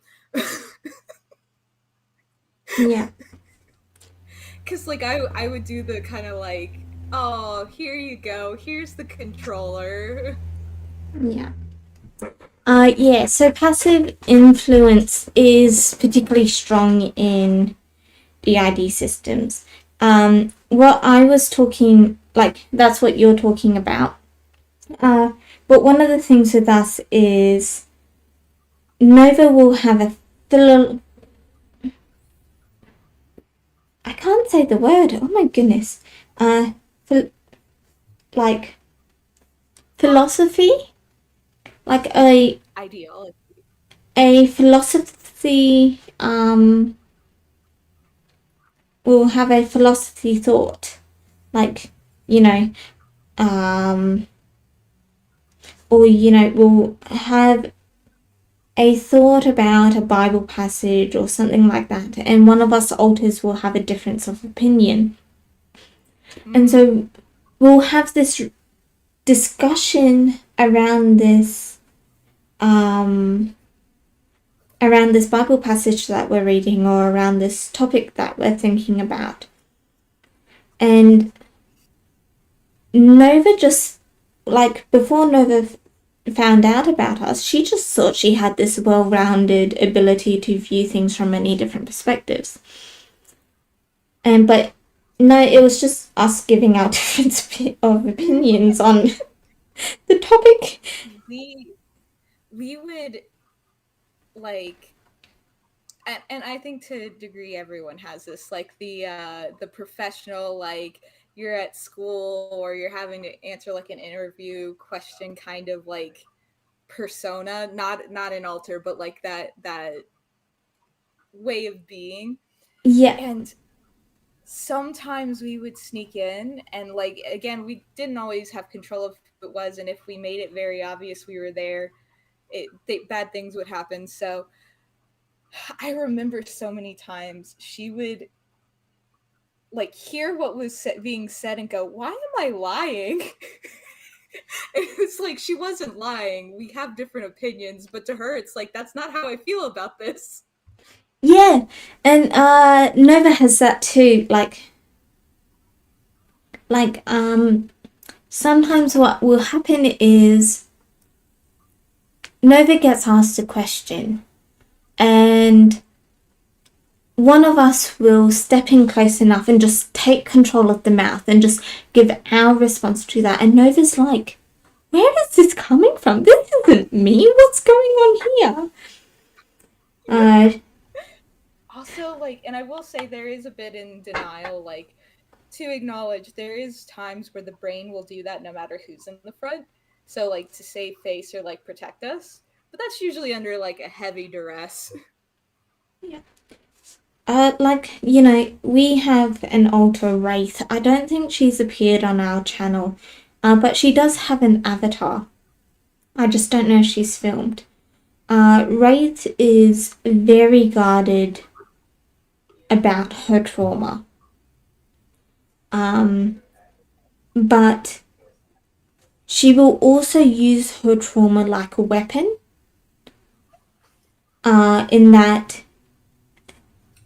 yeah, Cause like I would do the kind of like, oh, here you go, here's the controller. yeah. Yeah, so passive influence is particularly strong in DID systems. What I was talking, like, that's what you're talking about. But one of the things with us is Nova will have a I can't say the word. Oh my goodness. Phil- like philosophy, like Ideal. a philosophy. Will have a philosophy thought, like you know, um, or will have a thought about a Bible passage or something like that, and one of us alters will have a difference of opinion, and Mm-hmm. so we'll have this discussion um, around this Bible passage that we're reading or around this topic that we're thinking about. And Nova just, like, before Nova found out about us, she just thought she had this well rounded ability to view things from many different perspectives. But no, it was just us giving our difference of opinions on the topic. we we would like and I think to a degree everyone has this, like the professional, like you're at school or you're having to answer like an interview question kind of like persona, not an alter, but like that way of being. Yeah. And sometimes we would sneak in, and like again, we didn't always have control of who it was, and if we made it very obvious we were there, bad things would happen. So I remember so many times she would like hear what was being said and go, "Why am I lying?" It's like she wasn't lying. We have different opinions, but to her, it's like that's not how I feel about this. Yeah. And Nova has that too. Sometimes what will happen is Nova gets asked a question, and one of us will step in close enough and just take control of the mouth and just give our response to that. And Nova's like, where is this coming from? This isn't me. What's going on here? Also, like, and I will say there is a bit in denial, like, to acknowledge there is times where the brain will do that no matter who's in the front. So, like, to save face or, like, protect us. But that's usually under, like, a heavy duress. Yeah. We have an alter Wraith. I don't think she's appeared on our channel, but she does have an avatar. I just don't know if she's filmed. Wraith is very guarded about her trauma. But she will also use her trauma like a weapon. In that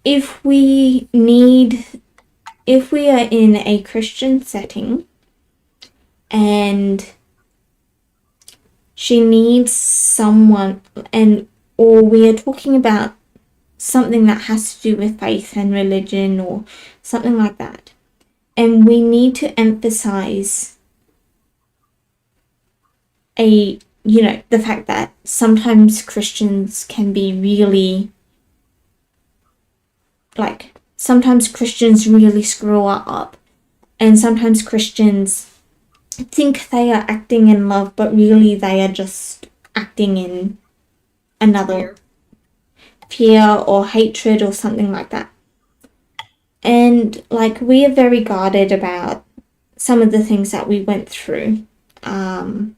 if we are in a Christian setting and she needs someone, or we are talking about something that has to do with faith and religion or something like that, and we need to emphasize the fact that sometimes Christians can be really, sometimes Christians really screw up, and sometimes Christians think they are acting in love, but really they are just acting in another fear or hatred or something like that. And we are very guarded about some of the things that we went through. But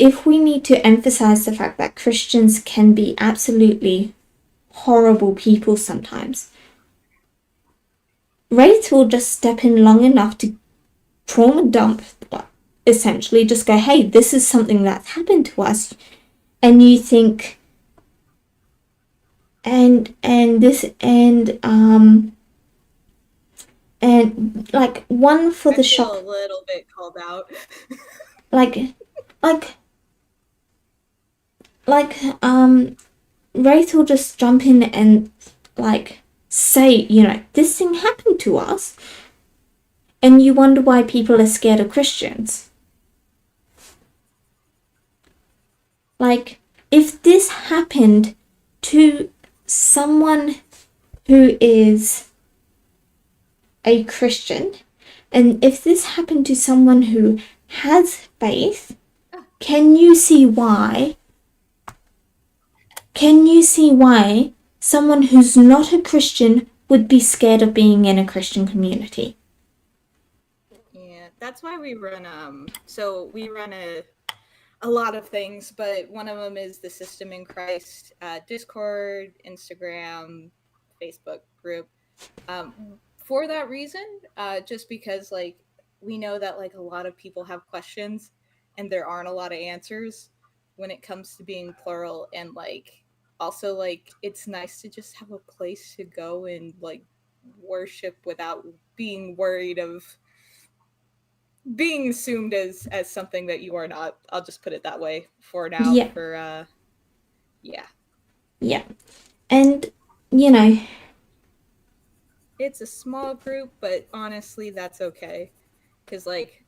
if we need to emphasize the fact that Christians can be absolutely horrible people sometimes, Wraith will just step in long enough to trauma dump, essentially just go, hey, this is something that's happened to us. And you think, and one for the shock. A little bit called out. Wraith will just jump in and say, this thing happened to us, and you wonder why people are scared of Christians. If this happened to someone who is a Christian, and if this happened to someone who has faith, can you see why someone who's not a Christian would be scared of being in a Christian community? Yeah, that's why we run so we run a lot of things, but one of them is the System in Christ Discord, Instagram, Facebook group. For that reason, just because like we know that like a lot of people have questions and there aren't a lot of answers when it comes to being plural, and like also like it's nice to just have a place to go and like worship without being worried of being assumed as something that you are not. I'll just put it that way for now. Yeah. Yeah. And it's a small group, but honestly that's okay, because like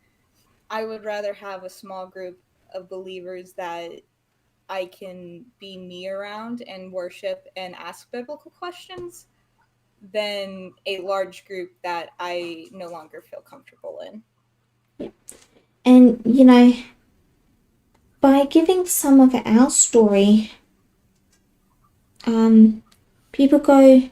I would rather have a small group of believers that I can be me around and worship and ask biblical questions than a large group that I no longer feel comfortable in. Yeah. And, you know, by giving some of our story, people go,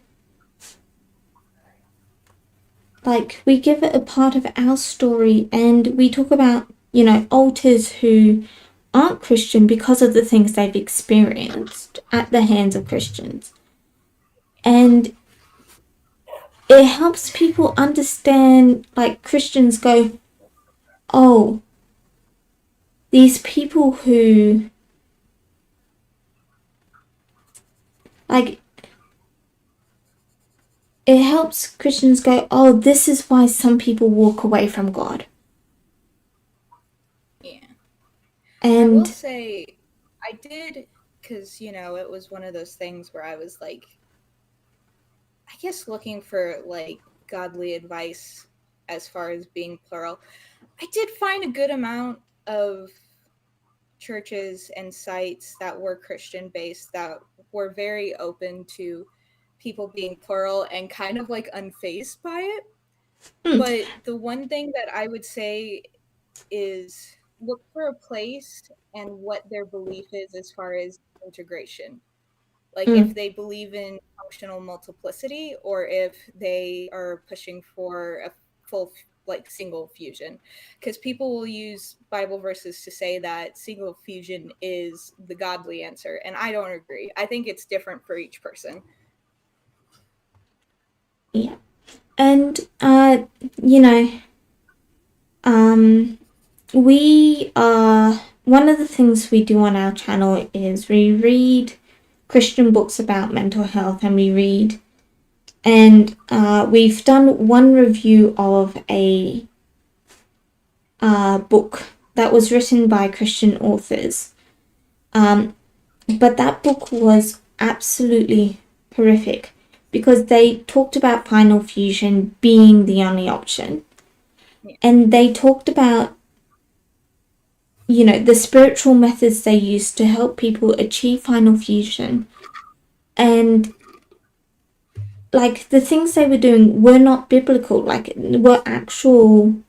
like, we give it a part of our story, and we talk about, you know, altars who aren't Christian because of the things they've experienced at the hands of Christians. And it helps people understand, like, Christians go, oh, these people who, like, it helps Christians go, oh, this is why some people walk away from God. Yeah. And I will say, I did, because, you know, it was one of those things where I was like, I guess looking for like godly advice as far as being plural. I did find a good amount of churches and sites that were Christian based that were very open to people being plural and kind of like unfazed by it. But the one thing that I would say is look for a place and what their belief is as far as integration. Like if they believe in functional multiplicity or if they are pushing for a full like single fusion, because people will use Bible verses to say that single fusion is the godly answer, and I don't agree. I think it's different for each person. yeah. And, you know, we are, one of the things we do on our channel is we read Christian books about mental health, and we've done one review of a book that was written by Christian authors. But that book was absolutely horrific because they talked about final fusion being the only option. Yeah. And they talked about, you know, the spiritual methods they used to help people achieve final fusion. And, like, the things they were doing were not biblical, like, were actual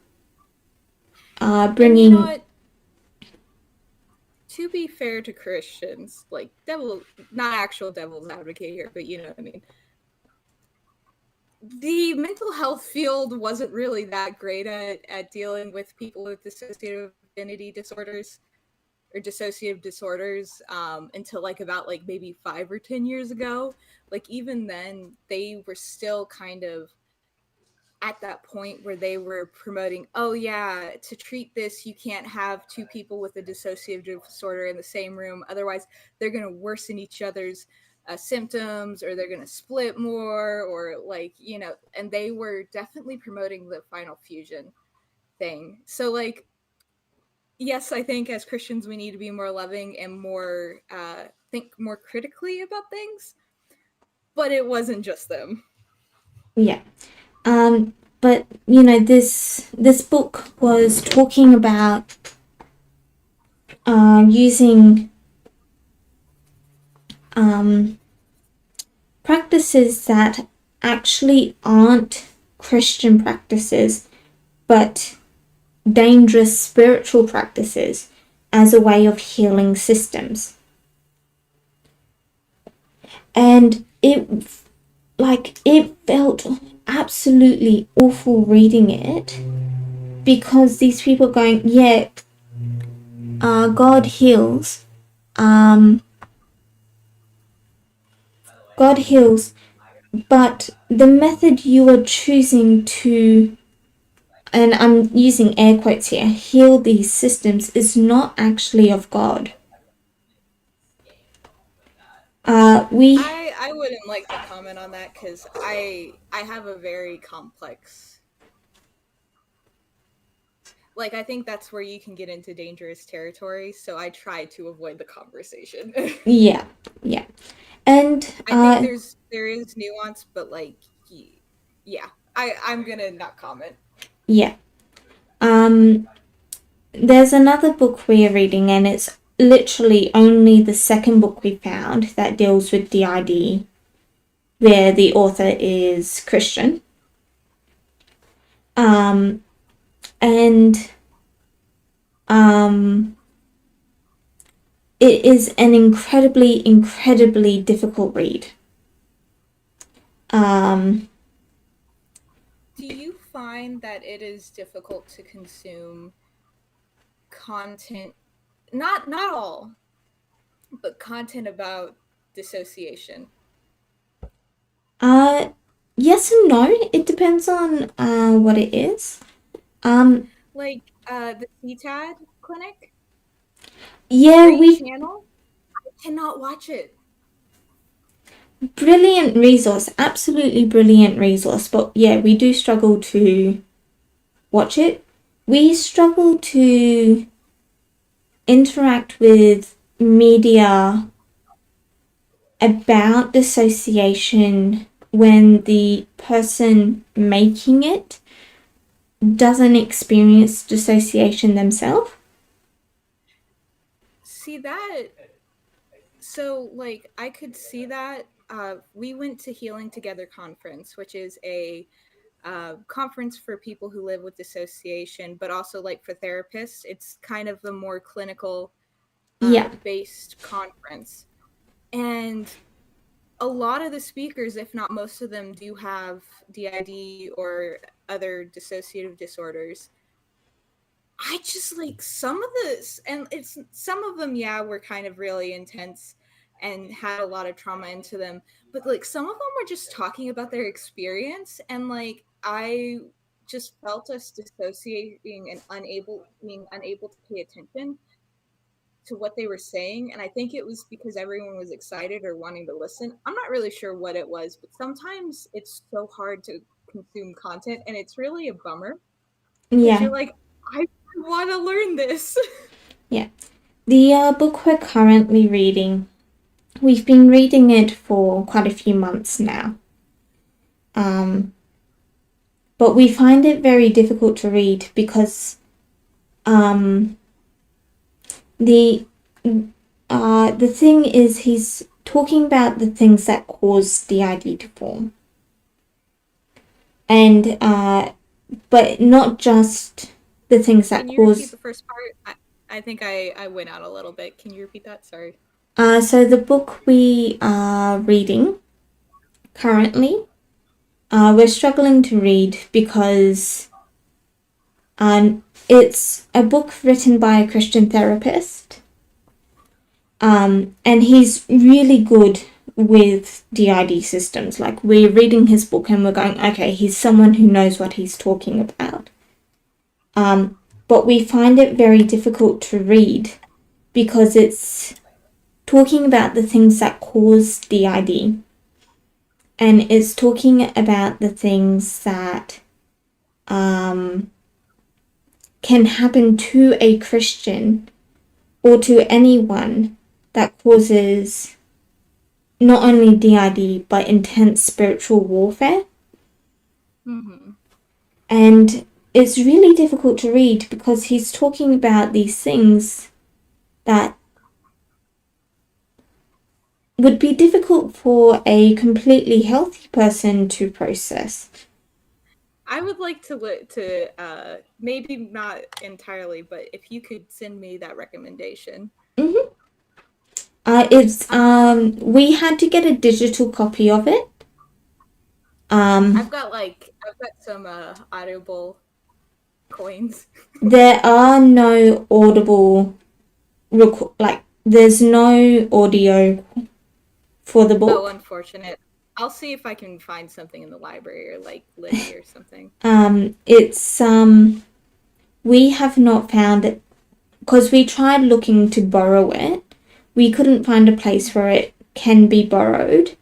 And you know bringing. what? To be fair to Christians, like not actual devil's advocate here, but you know what I mean. The mental health field wasn't really that great at dealing with people with dissociative identity disorders or dissociative disorders until like about like maybe 5 or 10 years ago. Like even then, they were still kind of at that point where they were promoting, oh yeah, to treat this, you can't have two people with a dissociative disorder in the same room. Otherwise, they're going to worsen each other's symptoms, or they're going to split more, or like, you know, and they were definitely promoting the final fusion thing. So, like, yes, I think as Christians, we need to be more loving and more, think more critically about things. But it wasn't just them. Yeah. But you know, this book was talking about using practices that actually aren't Christian practices, but dangerous spiritual practices as a way of healing systems. And it felt absolutely awful reading it because these people going, yeah, God heals. God heals, but the method you are choosing to, and I'm using air quotes here, heal these systems is not actually of God. I wouldn't like to comment on that because I have a very complex, like, I think that's where you can get into dangerous territory, so I try to avoid the conversation. Yeah, yeah. And I think there is nuance, but like, yeah, I'm gonna not comment. yeah. There's another book we're reading, and it's literally only the second book we found that deals with DID, where the author is Christian. And it is an incredibly difficult read. Do you find that it is difficult to consume content, not all, but content about dissociation? Yes and no. It depends on what it is. Like the CTAD clinic? Yeah, Great channel. I cannot watch it. brilliant resource, absolutely brilliant resource. But yeah, we do struggle to watch it. We struggle to interact with media about dissociation when the person making it doesn't experience dissociation themselves. See that? So, like, I could see that. We went to Healing Together Conference, which is a conference for people who live with dissociation, but also like for therapists. It's kind of the more clinical based conference. And a lot of the speakers, if not most of them, do have DID or other dissociative disorders. I just like some of this, and it's some of them, yeah, were kind of really intense and had a lot of trauma into them. But like some of them were just talking about their experience, and like I just felt us dissociating and being unable to pay attention to what they were saying. And I think it was because everyone was excited or wanting to listen. I'm not really sure what it was, but sometimes it's so hard to consume content, and it's really a bummer because you're like, I want to learn this. Yeah. The book we're currently reading, we've been reading it for quite a few months now. But we find it very difficult to read because the thing is he's talking about the things that cause DID to form. And but not just the things that Can you cause. repeat the first part? I think I went out a little bit. Can you repeat that? Sorry. So the book we are reading currently, we're struggling to read because it's a book written by a Christian therapist, and he's really good with DID systems. Like, we're reading his book and we're going, okay, he's someone who knows what he's talking about. But we find it very difficult to read because it's talking about the things that cause DID, and it's talking about the things that can happen to a Christian or to anyone that causes not only DID but intense spiritual warfare. Mm-hmm. And it's really difficult to read because he's talking about these things that would be difficult for a completely healthy person to process. I would like to maybe not entirely, but if you could send me that recommendation. Mm-hmm. We had to get a digital copy of it. I've got some Audible coins. There are no audible there's no audio for the book. Oh, unfortunate. I'll see if I can find something in the library or like Libby or something. We have not found it because we tried looking to borrow it. We couldn't find a place where it can be borrowed.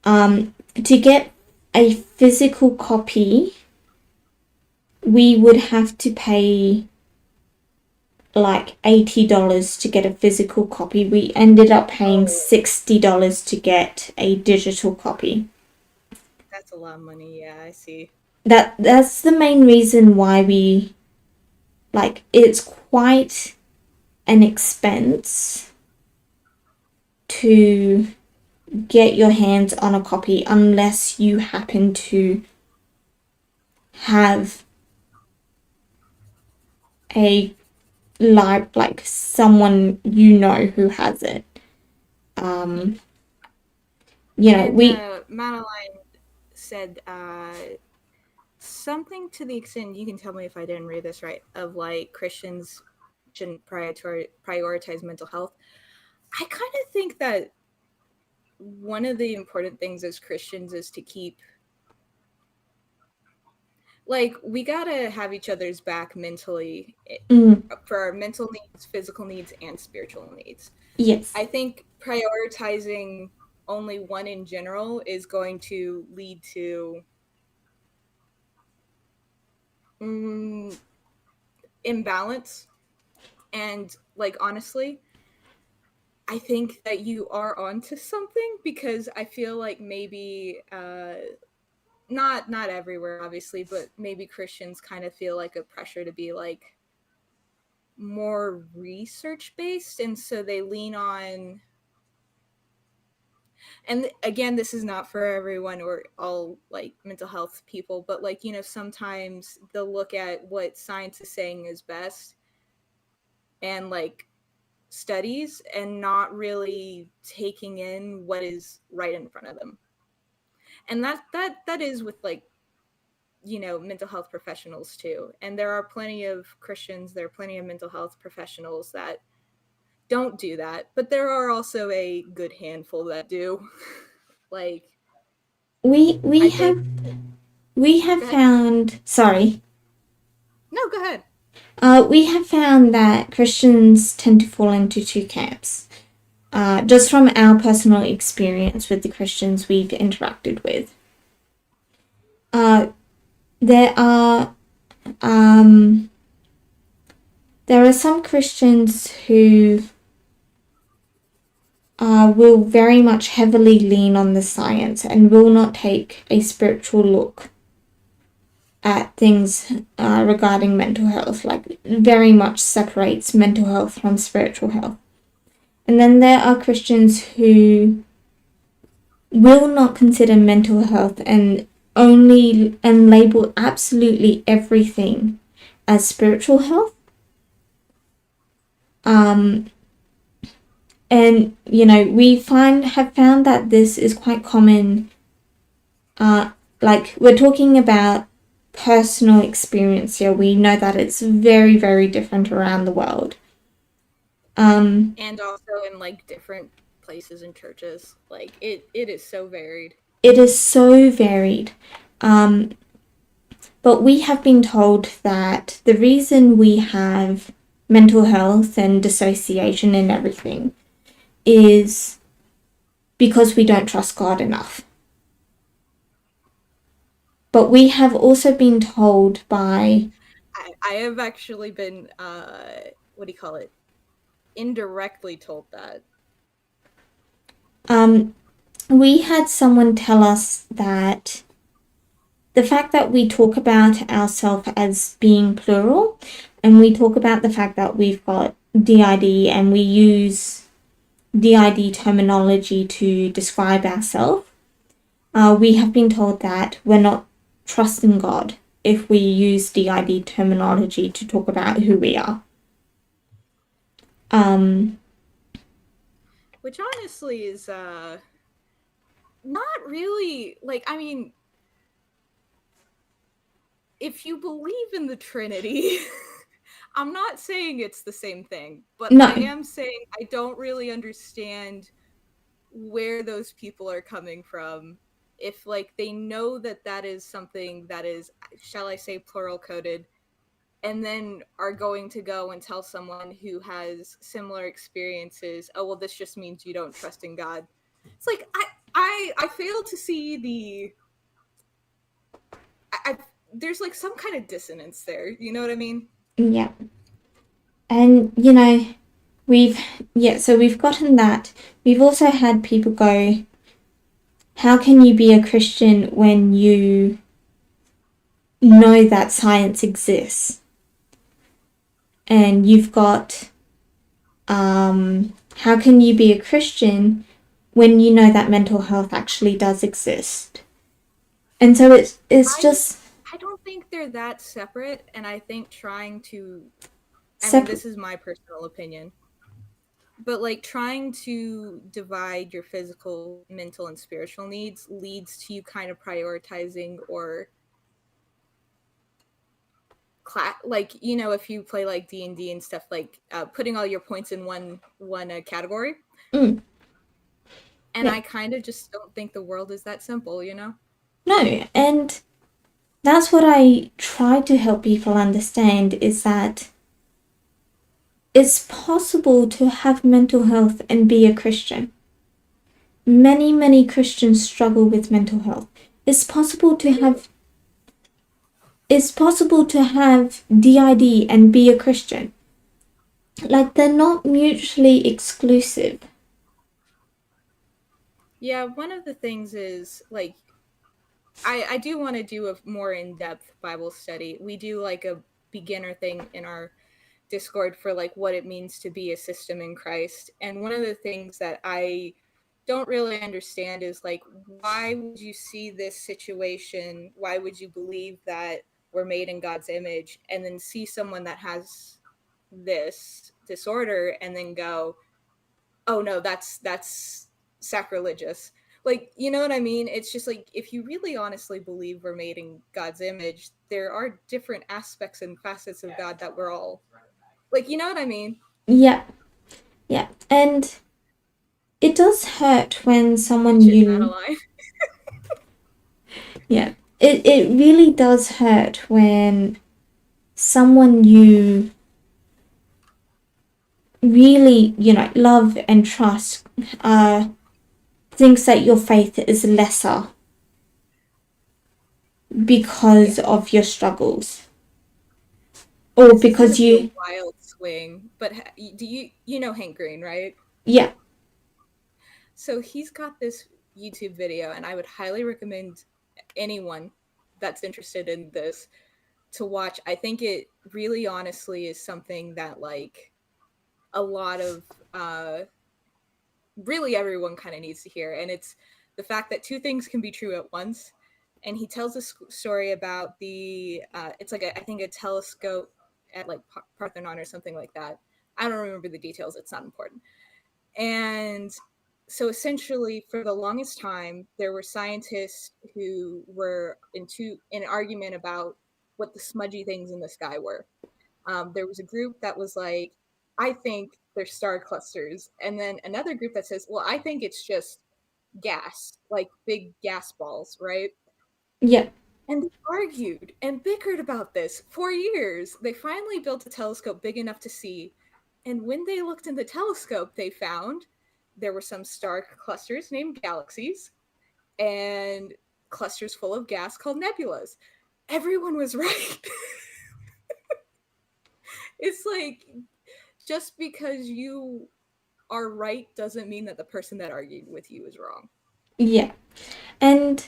To get a physical copy, we would have to pay like $80 to get a physical copy. We ended up paying $60 to get a digital copy. That's a lot of money. Yeah, I see. That's the main reason why we it's quite an expense to get your hands on a copy unless you happen to have a like someone you know who has it. Madeline said something to the extent, you can tell me if I didn't read this right, of like Christians shouldn't prioritize mental health. I kind of think that one of the important things as Christians is to keep, like, we gotta have each other's back mentally for our mental needs, physical needs, and spiritual needs. Yes. I think prioritizing only one in general is going to lead to imbalance. And like, honestly, I think that you are onto something, because I feel like maybe not everywhere obviously, but maybe Christians kind of feel like a pressure to be like more research based, and so they lean on, and again, this is not for everyone or all like mental health people, but like, you know, sometimes they'll look at what science is saying is best and like studies, and not really taking in what is right in front of them. And that is with like, you know, mental health professionals too. And there are plenty of Christians, there are plenty of mental health professionals that don't do that, but there are also a good handful that do. Like, we I have Go ahead. found, sorry. No, go ahead. We have found that Christians tend to fall into two camps. Just from our personal experience with the Christians we've interacted with. There are some Christians who will very much heavily lean on the science and will not take a spiritual look at things regarding mental health, like very much separates mental health from spiritual health. And then there are Christians who will not consider mental health and label absolutely everything as spiritual health. And you know, we have found that this is quite common. Like, we're talking about personal experience here. We know that it's very, very different around the world. And also in like different places and churches. Like, it is so varied. It is so varied. But we have been told that the reason we have mental health and dissociation and everything is because we don't trust God enough. But we have also been told by... I have actually been, indirectly told that. We had someone tell us that the fact that we talk about ourselves as being plural, and we talk about the fact that we've got DID and we use DID terminology to describe ourselves, we have been told that we're not trusting God if we use DID terminology to talk about who we are. Which honestly is not really, like, I mean, if you believe in the Trinity, I'm not saying it's the same thing, but No. I am saying I don't really understand where those people are coming from. If like they know that that is something that is, shall I say, plural coded, and then are going to go and tell someone who has similar experiences, oh well, this just means you don't trust in God. It's like I fail to see the there's like some kind of dissonance there. You know what I mean? Yeah. And, you know, we've gotten that. We've also had people go, how can you be a Christian when you know that science exists? And you've got how can you be a Christian when you know that mental health actually does exist? And so it's just I don't think they're that separate, and I think trying to, I mean, separate. this is my personal opinion, but like trying to divide your physical, mental, and spiritual needs leads to you kind of prioritizing or like, you know, if you play like D&D and stuff, like putting all your points in one category. Mm. And Yeah. I kind of just don't think the world is that simple, you know? No, and that's what I try to help people understand, is that it's possible to have mental health and be a Christian. Many Christians struggle with mental health. It's possible to have DID and be a Christian. Like, they're not mutually exclusive. Yeah, one of the things is like I do want to do a more in-depth Bible study. We do like a beginner thing in our Discord for like what it means to be a system in Christ. And one of the things that I don't really understand is like, why would you see this situation? Why would you believe that we're made in God's image and then see someone that has this disorder and then go, oh no, that's sacrilegious. Like, you know what I mean? It's just like, if you really honestly believe we're made in God's image, there are different aspects and facets of God that we're all like, you know what I mean? Yeah, yeah. And it does hurt when someone Chit chat you... alive. Yeah. It really does hurt when someone you really, love and trust thinks that your faith is lesser because of your struggles. Or This is gonna because be a you... wild swing, but do you know Hank Green, right? Yeah. So he's got this YouTube video, and I would highly recommend anyone that's interested in this to watch. I think it really honestly is something that like a lot of really everyone kind of needs to hear, and it's the fact that two things can be true at once. And he tells a story about the it's like I think a telescope at like Parthenon or something like that. I don't remember the details, it's not important. And so essentially for the longest time there were scientists who were in an argument about what the smudgy things in the sky were. There was a group that was like, I think they're star clusters. And then another group that says, well, I think it's just gas, like big gas balls, right? Yeah. And they argued and bickered about this for years. They finally built a telescope big enough to see. And when they looked in the telescope, they found there were some star clusters named galaxies and clusters full of gas called nebulas. Everyone was right. It's like, just because you are right doesn't mean that the person that argued with you is wrong. Yeah. And,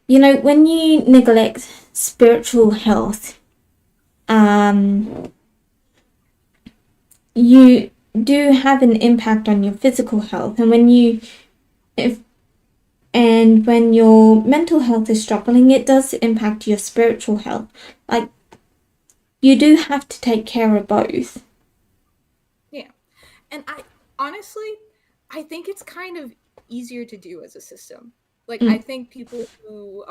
when you neglect spiritual health, you do have an impact on your physical health. And when your mental health is struggling, it does impact your spiritual health. Like, you do have to take care of both. Yeah. And I honestly, I think it's kind of easier to do as a system. Like, I think people who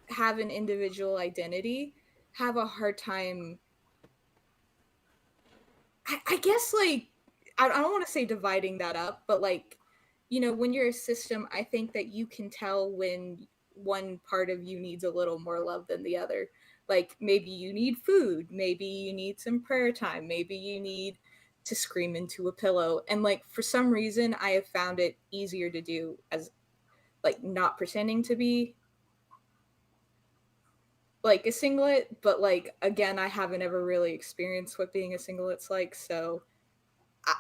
have an individual identity have a hard time. I guess, like, I don't want to say dividing that up, but like, you know, when you're a system, I think that you can tell when one part of you needs a little more love than the other. Like, maybe you need food, maybe you need some prayer time, maybe you need to scream into a pillow. And like, for some reason, I have found it easier to do as like not pretending to be like a singlet, but like, again, I haven't ever really experienced what being a singlet's like, so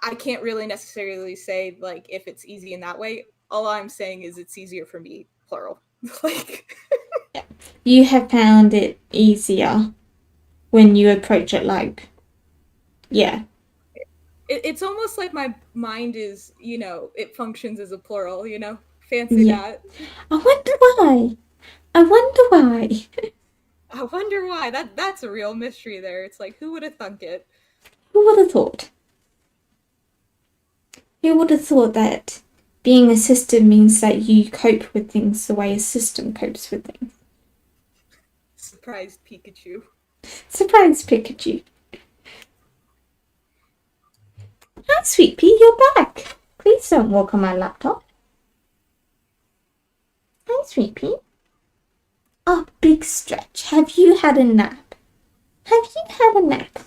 I can't really necessarily say like if it's easy in that way. All I'm saying is it's easier for me, plural. Like, You have found it easier when you approach it like, yeah. It's almost like my mind is, it functions as a plural, fancy Yeah. that. I wonder why. I wonder why. I wonder why. That's a real mystery there. It's like, who would have thunk it? Who would have thought? Who would have thought that being a system means that you cope with things the way a system copes with things? Surprised Pikachu. Surprise, Pikachu. Hi, Sweet Pea, you're back. Please don't walk on my laptop. Hi, Sweet Pea. Oh, big stretch. Have you had a nap? Have you had a nap?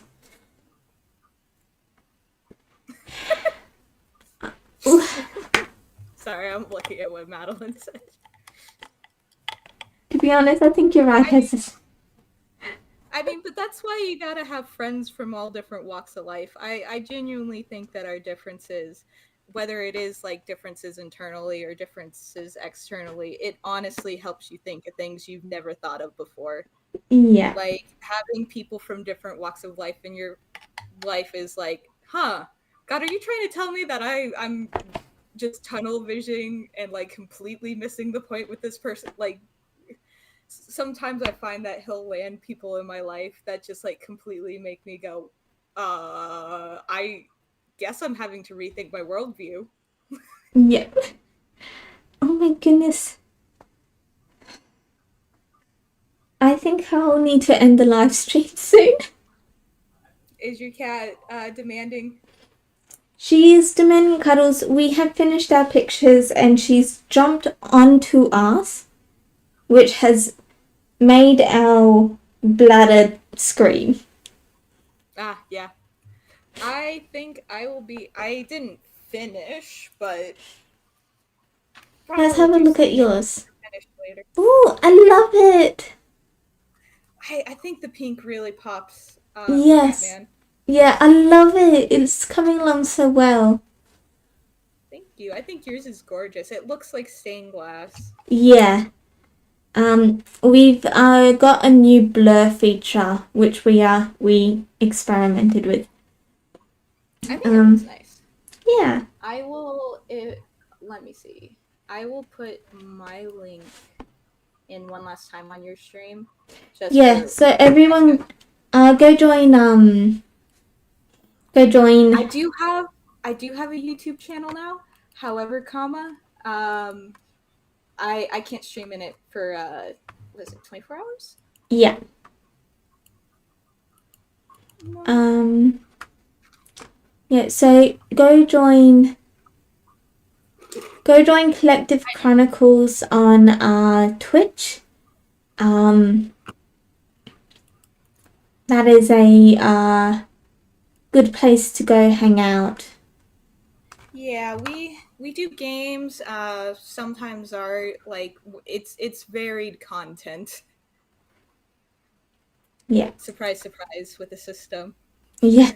Sorry, I'm looking at what Madeline said. To be honest, I think you're right. I mean, but that's why you gotta have friends from all different walks of life. I genuinely think that our differences, whether it is like differences internally or differences externally, it honestly helps you think of things you've never thought of before. Yeah. Like having people from different walks of life in your life is like, huh, God, are you trying to tell me that I'm just tunnel visioning and like completely missing the point with this person? Like sometimes I find that he'll land people in my life that just like completely make me go, I guess I'm having to rethink my worldview. Yeah. Oh my goodness. I think I'll need to end the live stream soon. Is your cat demanding? She is demanding cuddles. We have finished our pictures and she's jumped onto us, which has made our bladder scream. Ah, yeah. I think I didn't finish, but Let's probably have a do look some at nails yours. finish later. Ooh, I love it. I think the pink really pops for Yes. Batman. Yeah, I love it. It's coming along so well. Thank you. I think yours is gorgeous. It looks like stained glass. Yeah. We've got a new blur feature which we experimented with. I think it looks nice. Yeah. I will. Let me see. I will put my link in one last time on your stream. Just Yeah. for So everyone, go join. Go join. I do have a YouTube channel now. However, I can't stream in it for what is it, 24 hours? Yeah. Yeah. So go join. Go join Collective Chronicles on Twitch. That is a good place to go hang out. Yeah, we do games. Sometimes art. Like it's varied content. Yeah. Surprise, surprise with the system. Yeah.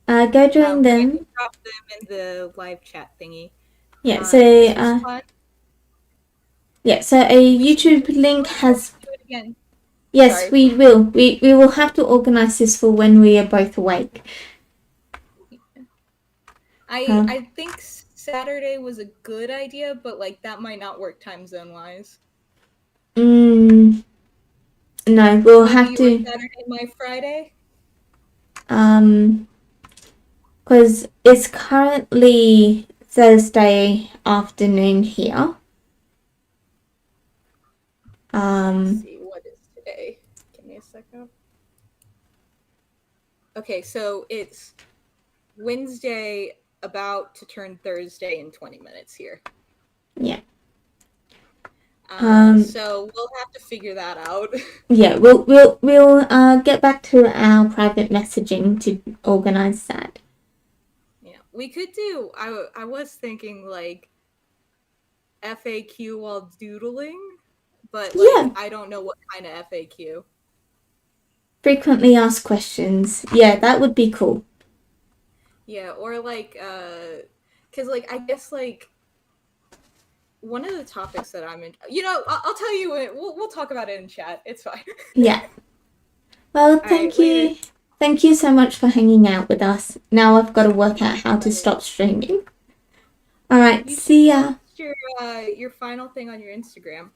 Go join But I them. can drop them in the live chat thingy. Yeah. So This was fun. yeah. So a YouTube link has. Do it again. Yes, Sorry. we will. We will have to organize this for when we are both awake. I think Saturday was a good idea, but like that might not work time zone wise. No, we'll Maybe have your to. Saturday, my Friday. Because it's currently Thursday afternoon here. Let's see, what is today? Give me a second. Okay, so it's Wednesday about to turn Thursday in 20 minutes here. Yeah. So we'll have to figure that out. Yeah, we'll get back to our private messaging to organize that. Yeah, we could do. I was thinking like FAQ while doodling, but like Yeah. I don't know what kind of FAQ. Frequently asked questions. Yeah, that would be cool. Yeah, or like cuz like I guess like one of the topics that I'm in, I'll tell you we'll talk about it in chat. It's fine. Yeah. Well, thank right, you. later. Thank you so much for hanging out with us. Now I've got to work out how to stop streaming. All right, see ya. Your final thing on your Instagram.